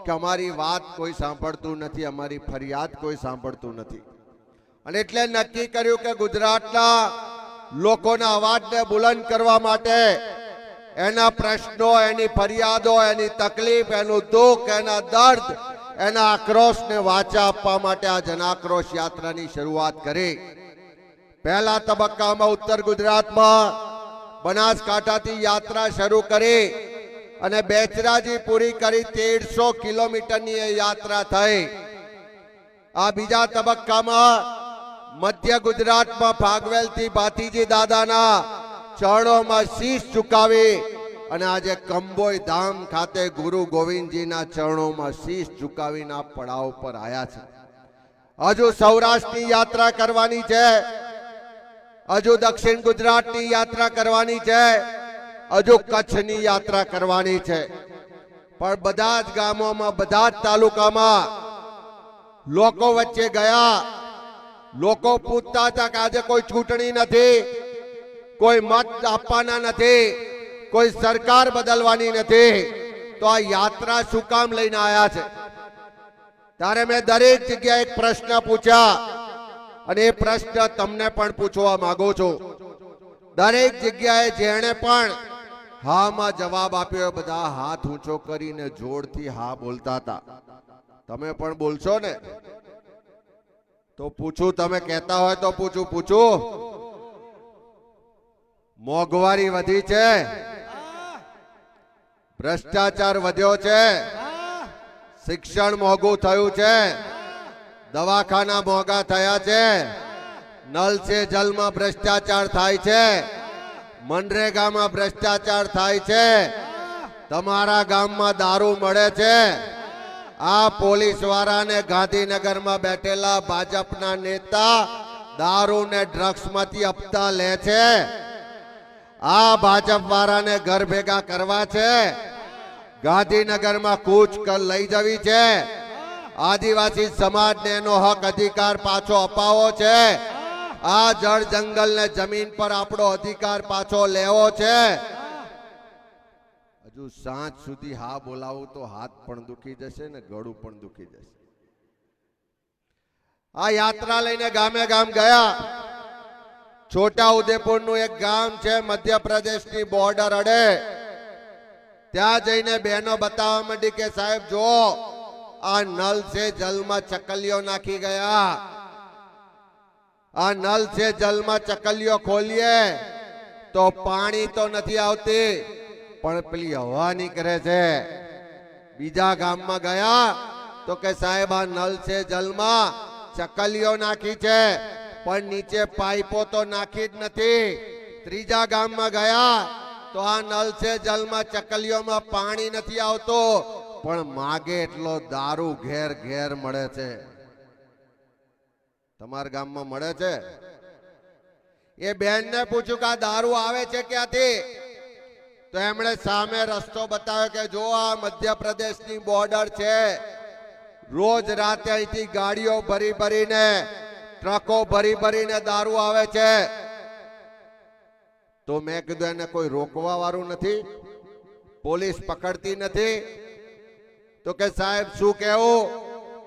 કે અમારી વાત કોઈ સાંભળતું નથી, અમારી ફરિયાદ કોઈ સાંભળતું નથી. અને એટલે નક્કી કર્યું કે ગુજરાતના લોકોના અવાજને બુલંદ કરવા માટે, એના પ્રશ્નો, એની ફરિયાદો, એની તકલીફ, એનું દુઃખ, એના દર્દ, એના આક્રોશને વાચા આપવા માટે આ જનાક્રોશ યાત્રાની શરૂઆત કરી. પહેલા તબક્કામાં ઉત્તર ગુજરાતમાં બનાસકાંઠાથી યાત્રા શરૂ કરી અને બેચરાજી પૂરી કરી 1300 કિલોમીટરની એ યાત્રા થઈ. આ બીજા તબક્કામાં મધ્ય ગુજરાતમાં ભાગવેલથી ભાતીજી દાદાના ચરણોમાં શીશ ઝુકાવી અને આજે કંબોઈ ધામ ખાતે ગુરુ ગોવિંદજીના ચરણોમાં શીશ ઝુકાવીના પડાવ પર આવ્યા છે. હજુ સૌરાષ્ટ્રની યાત્રા કરવાની છે, હજુ દક્ષિણ ગુજરાતની યાત્રા કરવાની છે, હજુ કચ્છની યાત્રા કરવાની છે. પણ બધા જ ગામોમાં, બધા જ તાલુકામાં લોકો વચ્ચે ગયા. લોકો પૂછતા હતા કે આજે કોઈ ચૂંટણી નથી, કોઈ મત આપવાના નથી, કોઈ સરકાર બદલવાની નથી, તો આ યાત્રા શું કામ લઈને આવ્યા છે? ત્યારે મેં દરેક જગ્યાએ એક પ્રશ્ન પૂછ્યા અને એ પ્રશ્ન તમને પણ પૂછવા માંગુ છું. દરેક જગ્યાએ જેણે પણ હામાં જવાબ આપ્યો બધા હાથ ઊંચો કરીને જોરથી હા બોલતા હતા. તમે પણ બોલશો ને? તો પૂછું, તમે કહેતા હોય તો પૂછું. મોંઘવારી વધી છે, ભ્રષ્ટાચાર વધ્યો છે, શિક્ષણ મોંઘું થયું છે, દવાખાના મોંઘા થયા છે, નલ સે જલમાં ભ્રષ્ટાચાર થાય છે, મનરેગામાં ભ્રષ્ટાચાર થાય છે, તમારા ગામમાં દારૂ મળે છે. આ પોલીસ વાળાને ગાંધીનગરમાં બેઠેલા ભાજપના નેતા દારૂ ને ડ્રગ્સ માંથી હપ્તા લે છે. આ ભાજપ વાળાને ઘર ભેગા કરવા છે, ગાંધીનગરમાં કૂચ લઈ જવી છે, આદિવાસી સમાજને એનો હક અધિકાર પાછો અપાવવો છે, આ જળ જંગલ ને જમીન પર આપણો અધિકાર પાછો લેવો છે. હજુ સાંજ સુધી હા બોલાવું તો હાથ પણ દુખી જશે ને ગળું પણ દુખી જશે. આ યાત્રા લઈને ગામે ગામ ગયા. છોટા ઉદેપુર નું એક ગામ છે, મધ્યપ્રદેશની બોર્ડર અડે. ત્યાં જઈને બહેનો બતાવવા માંડી કે સાહેબ જો આ નલ સે જલમાં ચકલીઓ નાખી ગયા, આ નલ સે જલમાં ચકલીઓ ખોલીએ તો પાણી તો નથી આવતી પણ પેલી હવા નીકળે છે. બીજા ગામમાં ગયા તો કે સાહેબ આ નલ સે જલમાં ચકલીઓ નાખી છે પણ નીચે પાઇપો તો નાખી જ નથી. ત્રીજા ગામમાં ગયા તો આ નલ સે જલમાં ચકલીઓમાં પાણી નથી આવતું પણ માગે એટલો દારૂ ઘેર ઘેર મળે છે. તમારા ગામમાં મળે છે? એ બેનને પૂછ્યું કે આ દારૂ આવે છે ક્યાંથી? તો એમણે સામે રસ્તો બતાવ્યો કે જો આ મધ્યપ્રદેશની બોર્ડર છે, રોજ રાતે અહીંથી ગાડીઓ ભરી ભરીને, ટ્રકો ભરી ભરીને દારૂ આવે છે. તો મેં કીધું એને કોઈ રોકવા વાળું નથી? પોલીસ પકડતી નથી? તો કે સાહેબ શું કહેવું,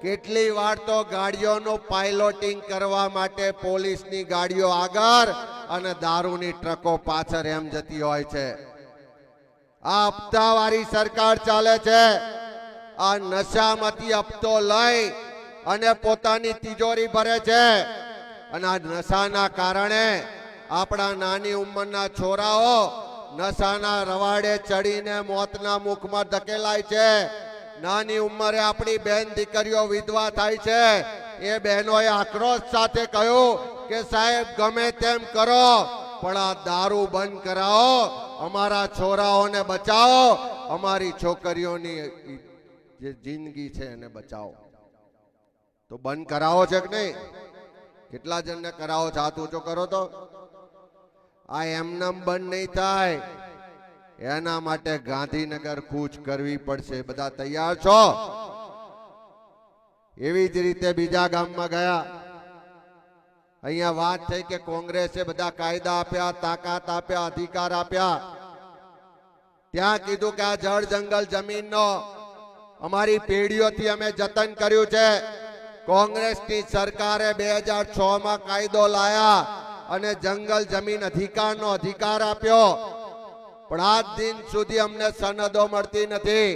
કેટલી વાર તો ગાડીઓનું પાયલોટિંગ કરવા માટે પોલીસની ગાડીઓ આગળ અને દારૂની ટ્રકો પાછળ એમ જતી હોય છે. આ હપ્તાવાળી સરકાર ચાલે છે. આ નશામાંથી હપ્તો લઈ અને પોતાની તિજોરી ભરે છે અને આ નશાના કારણે આપણા નાની ઉંમરના છોરાઓ નશાના રવાડે ચડીને મોતના મુખમાં ધકેલાય છે. નાની ઉંમરે આપણી બેન દીકરીઓ વિધવા થાય છે. એ બહેનોએ આક્રોશ સાથે કહ્યું કે સાહેબ ગમે તેમ કરો પણ આ દારૂ બંધ કરાવો, અમારા છોરાઓને બચાવો, અમારી છોકરીઓની જે જિંદગી છે એને બચાવો. તો બંધ કરાવો છે કે નહીં? કેટલા જણને કરાવો છો? હાથ ઊંચો કરો તો. આ એમનેમ બંધ નહીં થાય, એના માટે ગાંધીનગર કૂચ કરવી પડશે. બધા તૈયાર છો? એવી જ રીતે બીજા ગામમાં ગયા. અહીંયા વાત થઈ કે કોંગ્રેસે બધા કાયદા આપ્યા, તાકાત આપ્યા, અધિકાર આપ્યા. ત્યાં કીધું કે આ જળ જંગલ જમીનનો અમારી પેઢીઓથી અમે જતન કર્યું છે. કોંગ્રેસની સરકારે 2006માં કાયદો લાયા અને જંગલ જમીન અધિકારનો અધિકાર આપ્યો. પણ આજ દિન સુધી અમને સનદો મળતી નથી.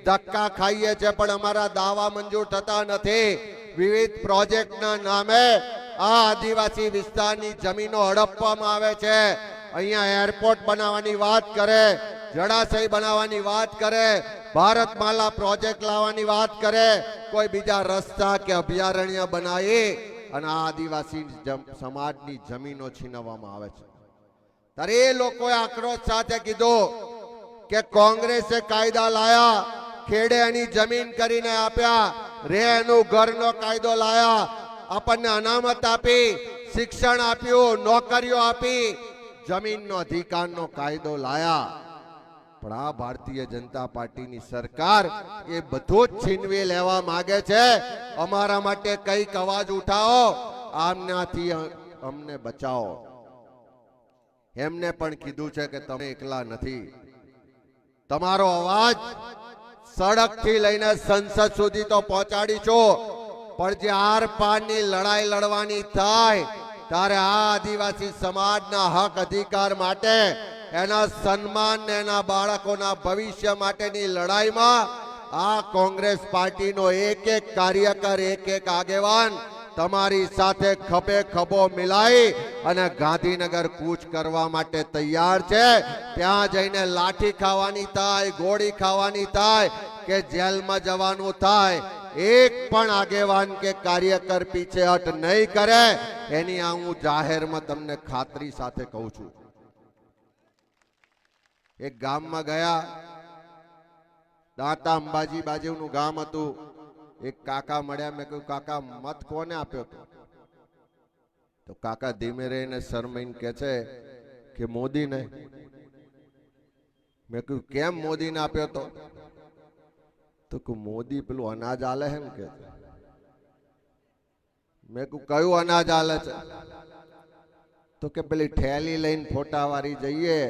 ધક્કા ખાઈએ છે પણ અમારા દાવા મંજૂર થતા નથી. વિવિધ પ્રોજેક્ટના નામે આ આદિવાસી વિસ્તારની જમીનો હડપવામાં આવે છે. અહીંયા એરપોર્ટ બનાવવાની વાત કરે, જળાશય બનાવવાની વાત કરે, ભારતમાલા પ્રોજેક્ટ લાવવાની વાત કરે, કોઈ બીજા રસ્તા કે અભયારણ્ય બનાવી અને આ આદિવાસી સમાજની જમીનો છીનવવામાં આવે છે. ત્યારે એ લોકોએ આક્રોશ સાથે કીધું કે કોંગ્રેસે કાયદા લાયા, ખેડે એની જમીન કરીને આપ્યા, રે એનું ઘરનો કાયદો લાયા, આપણને અનામત આપી, શિક્ષણ આપ્યું, નોકરીઓ આપી, જમીનનો અધિકારનો કાયદો લાયા. પણ આ ભારતીય જનતા પાર્ટીની સરકાર એ બધું જ છીનવી લેવા માંગે છે. અમારા માટે કઈક અવાજ ઉઠાવો, આમનાથી અમને બચાવો. એમને પણ કીધું છે કે તમે એકલા નથી. તમારો અવાજ સડકથી લઈને સંસદ સુધી તો પહોંચાડીશું, પણ જે આર પારની લડાઈ લડવાની થાય ત્યારે આ આદિવાસી સમાજના હક અધિકાર માટે, એના સન્માન ને એના બાળકોના ભવિષ્ય માટેની લડાઈમાં આ કોંગ્રેસ પાર્ટીનો એક એક કાર્યકર, એક એક આગેવાન તમારી સાથે ખભે ખભો મિલાઈ અને ગાંધીનગર કૂચ કરવા માટે તૈયાર છે. ત્યાં જઈને લાઠી ખાવાની થાય, ગોળી ખાવાની થાય કે જેલમાં જવાનું થાય, એક પણ આગેવાન કે કાર્યકર પીછેહટ નહીં કરે. એની આ હું જાહેરમાં તમને ખાતરી સાથે કહું છું. એક ગામમાં ગયા, દાંતા અંબાજી બાજુનું ગામ હતું. એક કાકા મળ્યા. મેં કહ્યું કાકા મત કોને આપ્યો હતો? તો કાકા ધીમે રહીને શરમાઈને કહે છે કે મોદીને. મેં કહ્યું કેમ મોદીને આપ્યો હતો? તો કે મોદી પેલું અનાજ આલે હે ને કે. મેં કહ્યું કયું અનાજ આલે છે? તો કે પેલી ઠેલી લઈને ફોટાવાળી જઈએ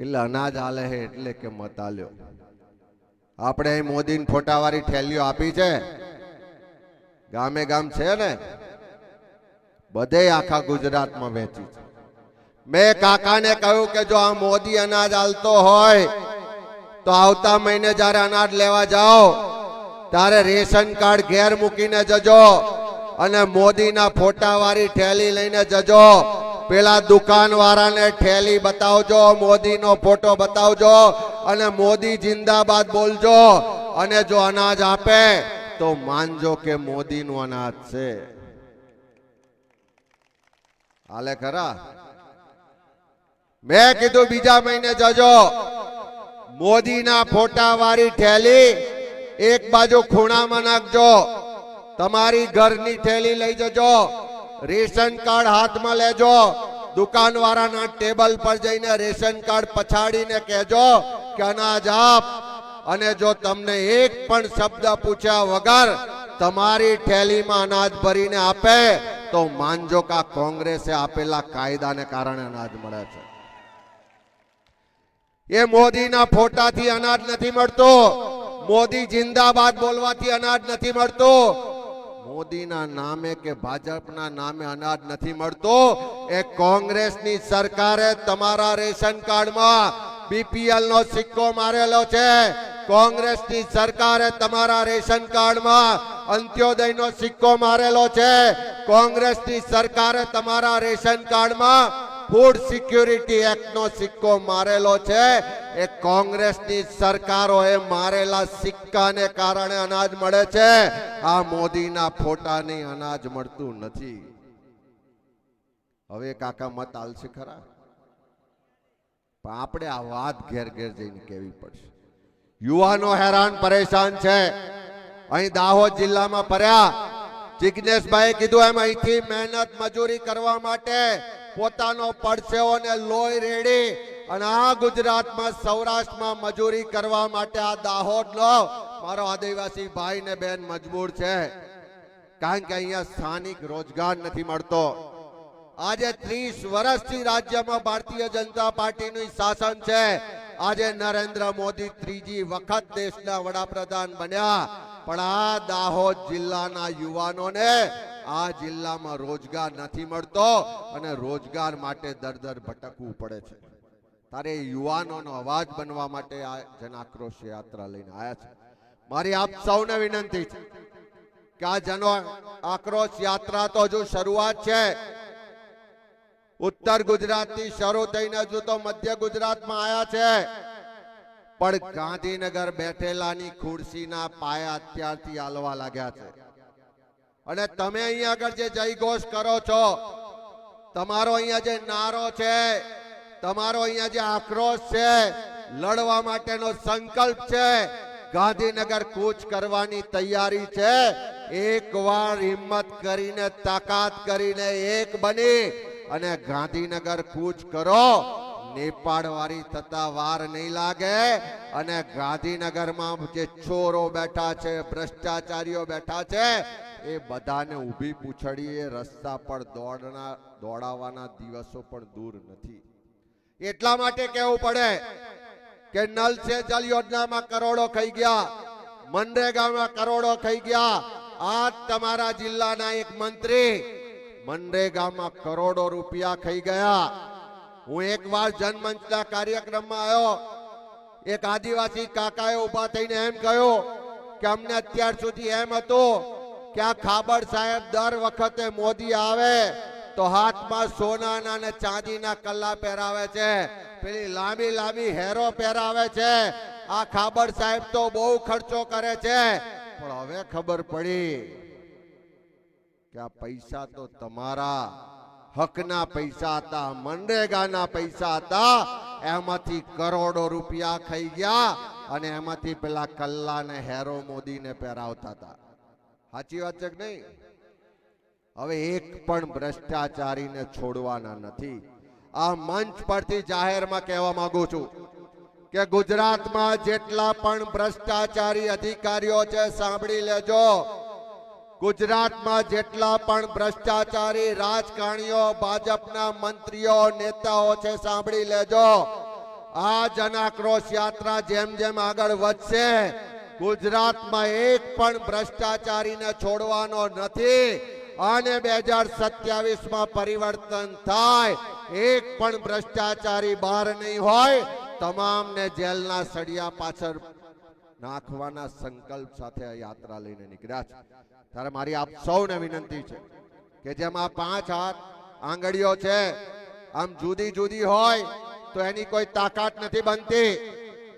એટલે અનાજ આલે હે એટલે કે મત આલ્યો. આપણે અહીં મોદીને ફોટાવાળી ઠેલીઓ આપી છે, ગામે ગામ છે ને, બધે આખા ગુજરાતમાં વેચી છે. મેં કાકાને કહ્યું કે જો આ મોદી અનાજ આલતો હોય તો આવતા મહિને જ્યારે અનાજ લેવા જાઓ ત્યારે રેશન કાર્ડ ઘેર મૂકીને જજો અને મોદીના ફોટાવાળી ઠેલી લઈને જજો. પેલા દુકાનવાળાને ઠેલી બતાવજો, મોદીનો ફોટો બતાવજો અને મોદી જિંદાબાદ બોલજો. અને જો અનાજ આપે તો માનજો કે મોદીનું અનાજ છે. હાલે ખરા? મેં કીધું બીજા મહિને જજો, મોદીના ફોટાવાળી ઠેલી એક બાજુ ખૂણામાં નાખજો, તમારી ઘરની ઠેલી લઈ જજો, રેશન કાર્ડ હાથમાં લેજો, દુકાનવાળાના ટેબલ પર જઈને રેશન કાર્ડ પછાડીને કહેજો કે અનાજ આપ. અને જો તમને એક પણ શબ્દ પૂછ્યા વગર તમારી ઠેલીમાં અનાજ ભરીને આપે તો માનજો કે આ કોંગ્રેસે આપેલા કાયદાને કારણે અનાજ મળે છે. એ મોદીના ફોટાથી અનાજ નથી મળતું, મોદી જિંદાબાદ બોલવાથી અનાજ નથી મળતું, મોદીના નામે કે ભાજપના નામે અનાજ નથી મળતું. એ કોંગ્રેસની સરકારે તમારા રેશન કાર્ડમાં બીપીએલ નો સિક્કો મારેલો છે. કોંગ્રેસની સરકારે તમારા રેશન કાર્ડમાં અંત્યોદયનો સિક્કો મારેલો છે. કોંગ્રેસની સરકારે તમારા રેશન કાર્ડમાં ફૂડ સિક્યુરિટી એક્ટ નો સિક્કો મારેલો છે. એ કોંગ્રેસની સરકારોએ મારેલા સિક્કાને કારણે અનાજ મળે છે. આ મોદીના ફોટાની અનાજ મળતું નથી. હવે કાકા મત આલશે ખરા? પણ આપણે આ વાત ઘેર ઘેર જઈને કહેવી પડશે. યુવાનો હેરાન પરેશાન છે. અહીં દાહોદ જિલ્લામાં ફર્યા, જિગ્નેશભાઈ કીધું એમ અહીંથી મહેનત મજૂરી કરવા માટે પોતાનો પડસેવો ને લોહી રેડી અને આ ગુજરાતમાં સૌરાષ્ટ્રમાં મજૂરી કરવા માટે આ દાહોદનો મારો આદિવાસી ભાઈ ને બેન મજબૂર છે. કારણ કે અહીંયા સ્થાનિક રોજગાર નથી મળતો. આજે 30 વર્ષથી રાજ્યમાં ભારતીય જનતા પાર્ટીનું શાસન છે. આજે નરેન્દ્ર મોદી ત્રીજી વખત દેશના વડાપ્રધાન બન્યા, પણ આ દાહોદ જિલ્લાના યુવાનોને આ જિલ્લામાં રોજગાર નથી મળતો અને રોજગાર માટે દર દર ભટકવું પડે છે. તારે યુવાનોનો અવાજ બનવા માટે આ જન આક્રોશ યાત્રા લઈને આવ્યા છે. મારી આપ સૌને વિનંતી છે કે આ જન આક્રોશ યાત્રા તો હજુ શરૂઆત છે. ઉત્તર ગુજરાતથી શરૂ થઈને હજુ તો મધ્ય ગુજરાતમાં આવ્યા છે, પણ ગાંધીનગર બેઠેલાની ખુરશીના પાયા અત્યારથી હાલવા લાગ્યા છે. અને તમે અહીંયા આગળ જે જયઘોષ કરો છો, તમારો અહીંયા જે નારો છે, તમારો અહીંયા જે આક્રોશ છે, લડવા માટેનો સંકલ્પ છે, ગાંધીનગર કૂચ કરવાની તૈયારી છે. એકવાર હિંમત કરીને, તાકાત કરીને એક બની અને ગાંધીનગર કૂચ કરો. નેપાળ વાળી થતા વાર નહીં લાગે. અને ગાંધીનગરમાં જે ચોરો બેઠા છે, ભ્રષ્ટાચારીઓ બેઠા છે, એ બધાને ઊભી પૂછડીએ રસ્તા પર દોડાવવાના દિવસો પણ દૂર નથી. એટલા માટે કહેવું પડે કે નલ સે જલ યોજનામાં કરોડો ખાઈ ગયા, મનરેગામાં કરોડો ખાઈ ગયા. આ તમારા જિલ્લાના એક મંત્રી મનરેગામાં કરોડો રૂપિયા ખાઈ ગયા. હું એકવાર જનમંચના કાર્યક્રમમાં આવ્યો, એક આદિવાસી કાકાએ ઉભા થઈને એમ કહ્યું કે અમને અત્યાર સુધી એમ હતું કે આ ખાબડ સાહેબ દર વખતે મોદી આવે તો હાથમાં સોનાના અને ચાંદીના કલ્લા પહેરાવે છે, પેલી લાંબી લાંબી હેરો પહેરાવે છે. આ ખાબડ સાહેબ તો બહુ ખર્ચો કરે છે. પણ હવે ખબર પડી કે આ પૈસા તો તમારા હકના પૈસા હતા, મનરેગાના પૈસા હતા. એમાંથી કરોડો રૂપિયા ખાઈ ગયા અને એમાંથી પેલા કલ્લા ને હેરો મોદીને પહેરાવતા હતા. સાચી વાત છે કે નહીં? હવે એક પણ ભ્રષ્ટાચારીને છોડવાના નથી. આ મંચ પરથી જાહેરમાં કહેવા માંગુ છું કે ગુજરાતમાં જેટલા પણ ભ્રષ્ટાચારી અધિકારીઓ છે, સાંભળી લેજો. ગુજરાતમાં જેટલા પણ ભ્રષ્ટાચારી રાજકારણીઓ, ભાજપના મંત્રીઓ, નેતાઓ છે, સાંભળી લેજો. આ જન આક્રોશ યાત્રા જેમ જેમ આગળ વધશે, ગુજરાતમાં એક પણ ભ્રષ્ટાચારીને છોડવાનો નથી. અને 2027માં પરિવર્તન થાય, એક પણ ભ્રષ્ટાચારી બહાર નહીં હોય. તમામને જેલના સળિયા પાછળ નાખવાના સંકલ્પ સાથે આ યાત્રા લઈને નીકળ્યા છે. ત્યારે મારી આપ સૌને વિનંતી છે કે જેમાં 5 હાથ આંગળીઓ છે, આમ જુદી જુદી હોય તો એની કોઈ તાકાત નથી બનતી.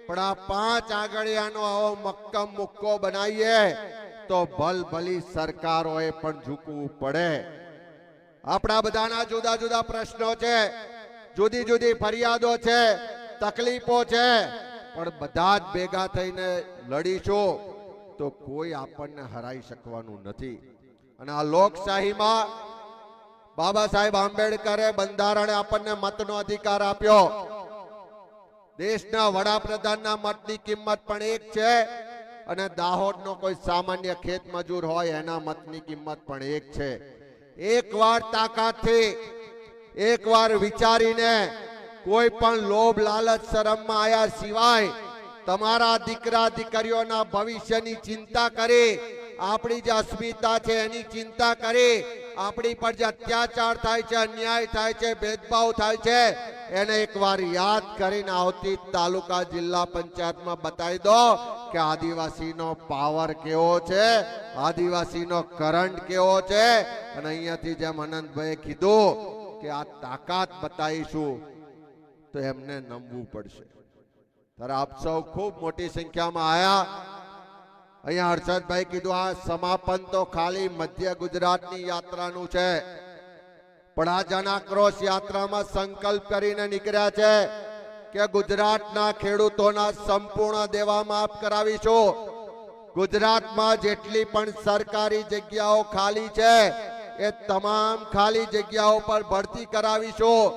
પણ આ 5 આંગળીયાનો આવો મક્કમ મુક્કો બનાવીએ તો ભલભલી સરકારોએ પણ ઝૂકવું પડે. આપણા બધાના જુદા જુદા પ્રશ્નો છે, જુદી જુદી ફરિયાદો છે, તકલીફો છે, પણ બધા જ ભેગા થઈને લડીશું તો કોઈ આપણને હરાઈ શકવાનું નથી. અને આ લોકશાહીમાં બાબા સાહેબ આંબેડકરે બંધારણે આપણને મતનો અધિકાર આપ્યો. દેશના વડાપ્રધાનના મતની કિંમત પણ એક છે અને દાહોદનો કોઈ સામાન્ય ખેત મજૂર હોય એના મતની કિંમત પણ એક છે. એકવાર તાકાતથી, એકવાર વિચારીને, કોઈ પણ લોભ લાલચ શરમમાં આયા સિવાય તમારા દીકરા દીકરીઓના ભવિષ્યની ચિંતા કરી, આપણી જે અસ્મિતા છે એની ચિંતા કરી, આપણી પર જે અત્યાચાર થાય છે, અન્યાય થાય છે, ભેદભાવ થાય છે, એને એકવાર યાદ કરીને આવતી તાલુકા જિલ્લા પંચાયતમાં બતાવી દો કે આદિવાસીનો પાવર કેવો છે, આદિવાસીનો કરંટ કેવો છે. અને અહીંયાથી જેમ અનંતભાઈએ કીધું કે આ તાકાત બતાવીશું તો એમને નમવું પડશે. ત્યારે આપ સૌ ખૂબ મોટી સંખ્યામાં આયા. અહીંયા હર્ષદભાઈ કીધું આ સમાપન તો ખાલી મધ્ય ગુજરાતની યાત્રાનું છે, પણ આ જન આક્રોશ યાત્રામાં સંકલ્પ કરીને નીકળ્યા છે કે ગુજરાતના ખેડૂતોના સંપૂર્ણ દેવા માફ કરાવીશું. ગુજરાતમાં જેટલી પણ સરકારી જગ્યાઓ ખાલી છે એ તમામ ખાલી જગ્યાઓ પર ભરતી કરાવીશું.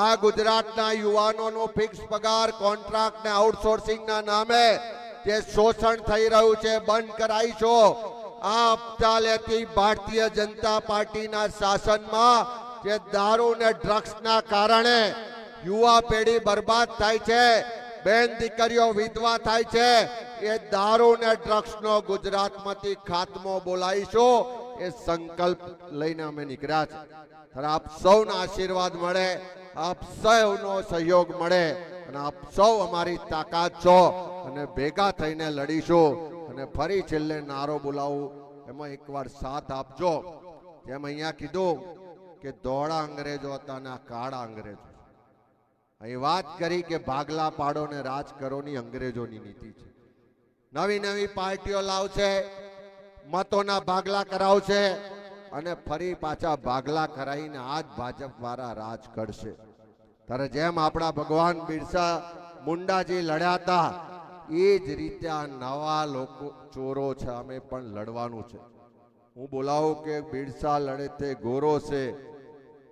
આ ગુજરાતના યુવાનોનો ફિક્સ પગાર, કોન્ટ્રાક્ટ ને આઉટસોર્સિંગના નામે જે શોષણ થઈ રહ્યું છે બંધ કરાવીશું. આ હપ્તા લેતી ભારતીય જનતા પાર્ટીના શાસનમાં જે દારૂ ને ડ્રગ્સના કારણે યુવા પેઢી બરબાદ થાય છે, બેન દીકરીઓ વિધવા થાય છે, એ દારૂ ને ડ્રગ્સનો ગુજરાતમાંથી ખાત્મો બોલાવીશું. એ સંકલ્પ લઈને અમે નીકળ્યા છે. ત્યારે આપ સૌના આશીર્વાદ મળે, આપ સૌનો સહયોગ મળે અને આપ સૌ અમારી તાકાત છો અને ભેગા થઈને લડીશું. અને ફરી છેલ્લે નારો બોલાવું એમાં એકવાર સાથ આપજો. જેમ અહીંયા કીધું કે ધોળા અંગ્રેજો હતા અને આ કાળા અંગ્રેજો. અહીં વાત કરી કે ભાગલા પાડો ને રાજ કરોની અંગ્રેજોની નીતિ છે. નવી નવી પાર્ટીઓ લાવશે, મતોના ભાગલા કરાવશે અને ફરી પાછા ભાગલા કરાવીને આજ ભાજપ વાળા રાજ કરશે. ત્યારે જેમ આપણા ભગવાન બિરસા મુંડાજી લડ્યા હતા એ જ રીતે આ નવા લોકો ચોરો છે, અમે પણ લડવાનું છે. હું બોલાવું કે બિરસા લડે તે ગોરો છે,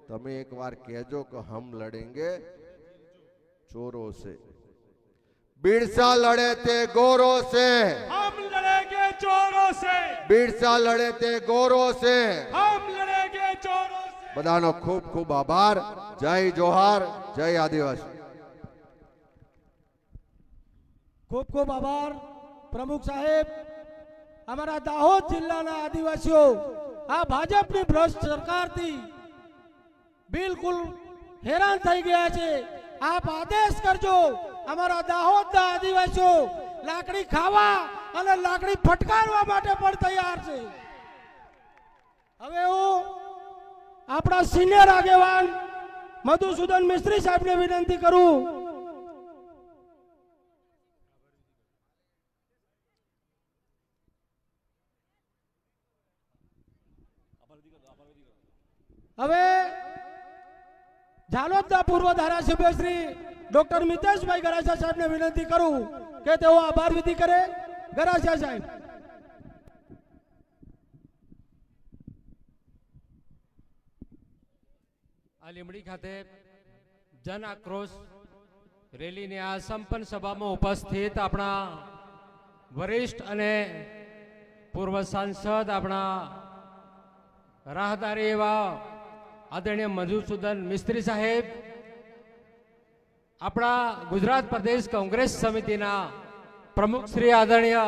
તમે એક વાર કહેજો કે હમ લડેંગે ચોરો से. बिरसा लड़े ते गोरो से, हम लड़ेंगे चोरों से, बिरसा लड़े ते गोरो से, हम लड़ेंगे चोरों से. बधानो खूब खूब आभार. जय जोहार, जय आदिवासी. ખૂબ ખૂબ આભાર પ્રમુખ સાહેબ. અમારા દાહોદ જિલ્લાના આદિવાસીઓ આ ભાજપની ભ્રષ્ટ સરકારથી બિલકુલ હેરાન થઈ ગયા છે. આપ આદેશ કરજો, અમારા દાહોદના આદિવાસીઓ લાકડી ખાવા અને લાકડી ફટકારવા માટે પણ તૈયાર છે. હવે હું આપણા સિનિયર આગેવાન મધુસૂદન મિસ્ત્રી સાહેબને વિનંતી કરું. હવે ઝાલોદના પૂર્વ ધારાસભ્ય શ્રી ડોક્ટર મિતેશભાઈ ગરાસિયા સાહેબને વિનંતી કરું કે તેઓ આભાર વિધિ કરે. ગરાસિયા સાહેબ. આ લીંબડી ખાતે જન આક્રોશ રેલીની આ સંપન્ન સભામાં ઉપસ્થિત આપણા વરિષ્ઠ અને પૂર્વ સાંસદ, આપણા રાહદારી એવા આદરણીય મધુસૂદન મિસ્ત્રી સાહેબ, આપણા ગુજરાત પ્રદેશ કોંગ્રેસ સમિતિના પ્રમુખ શ્રી આદરણીય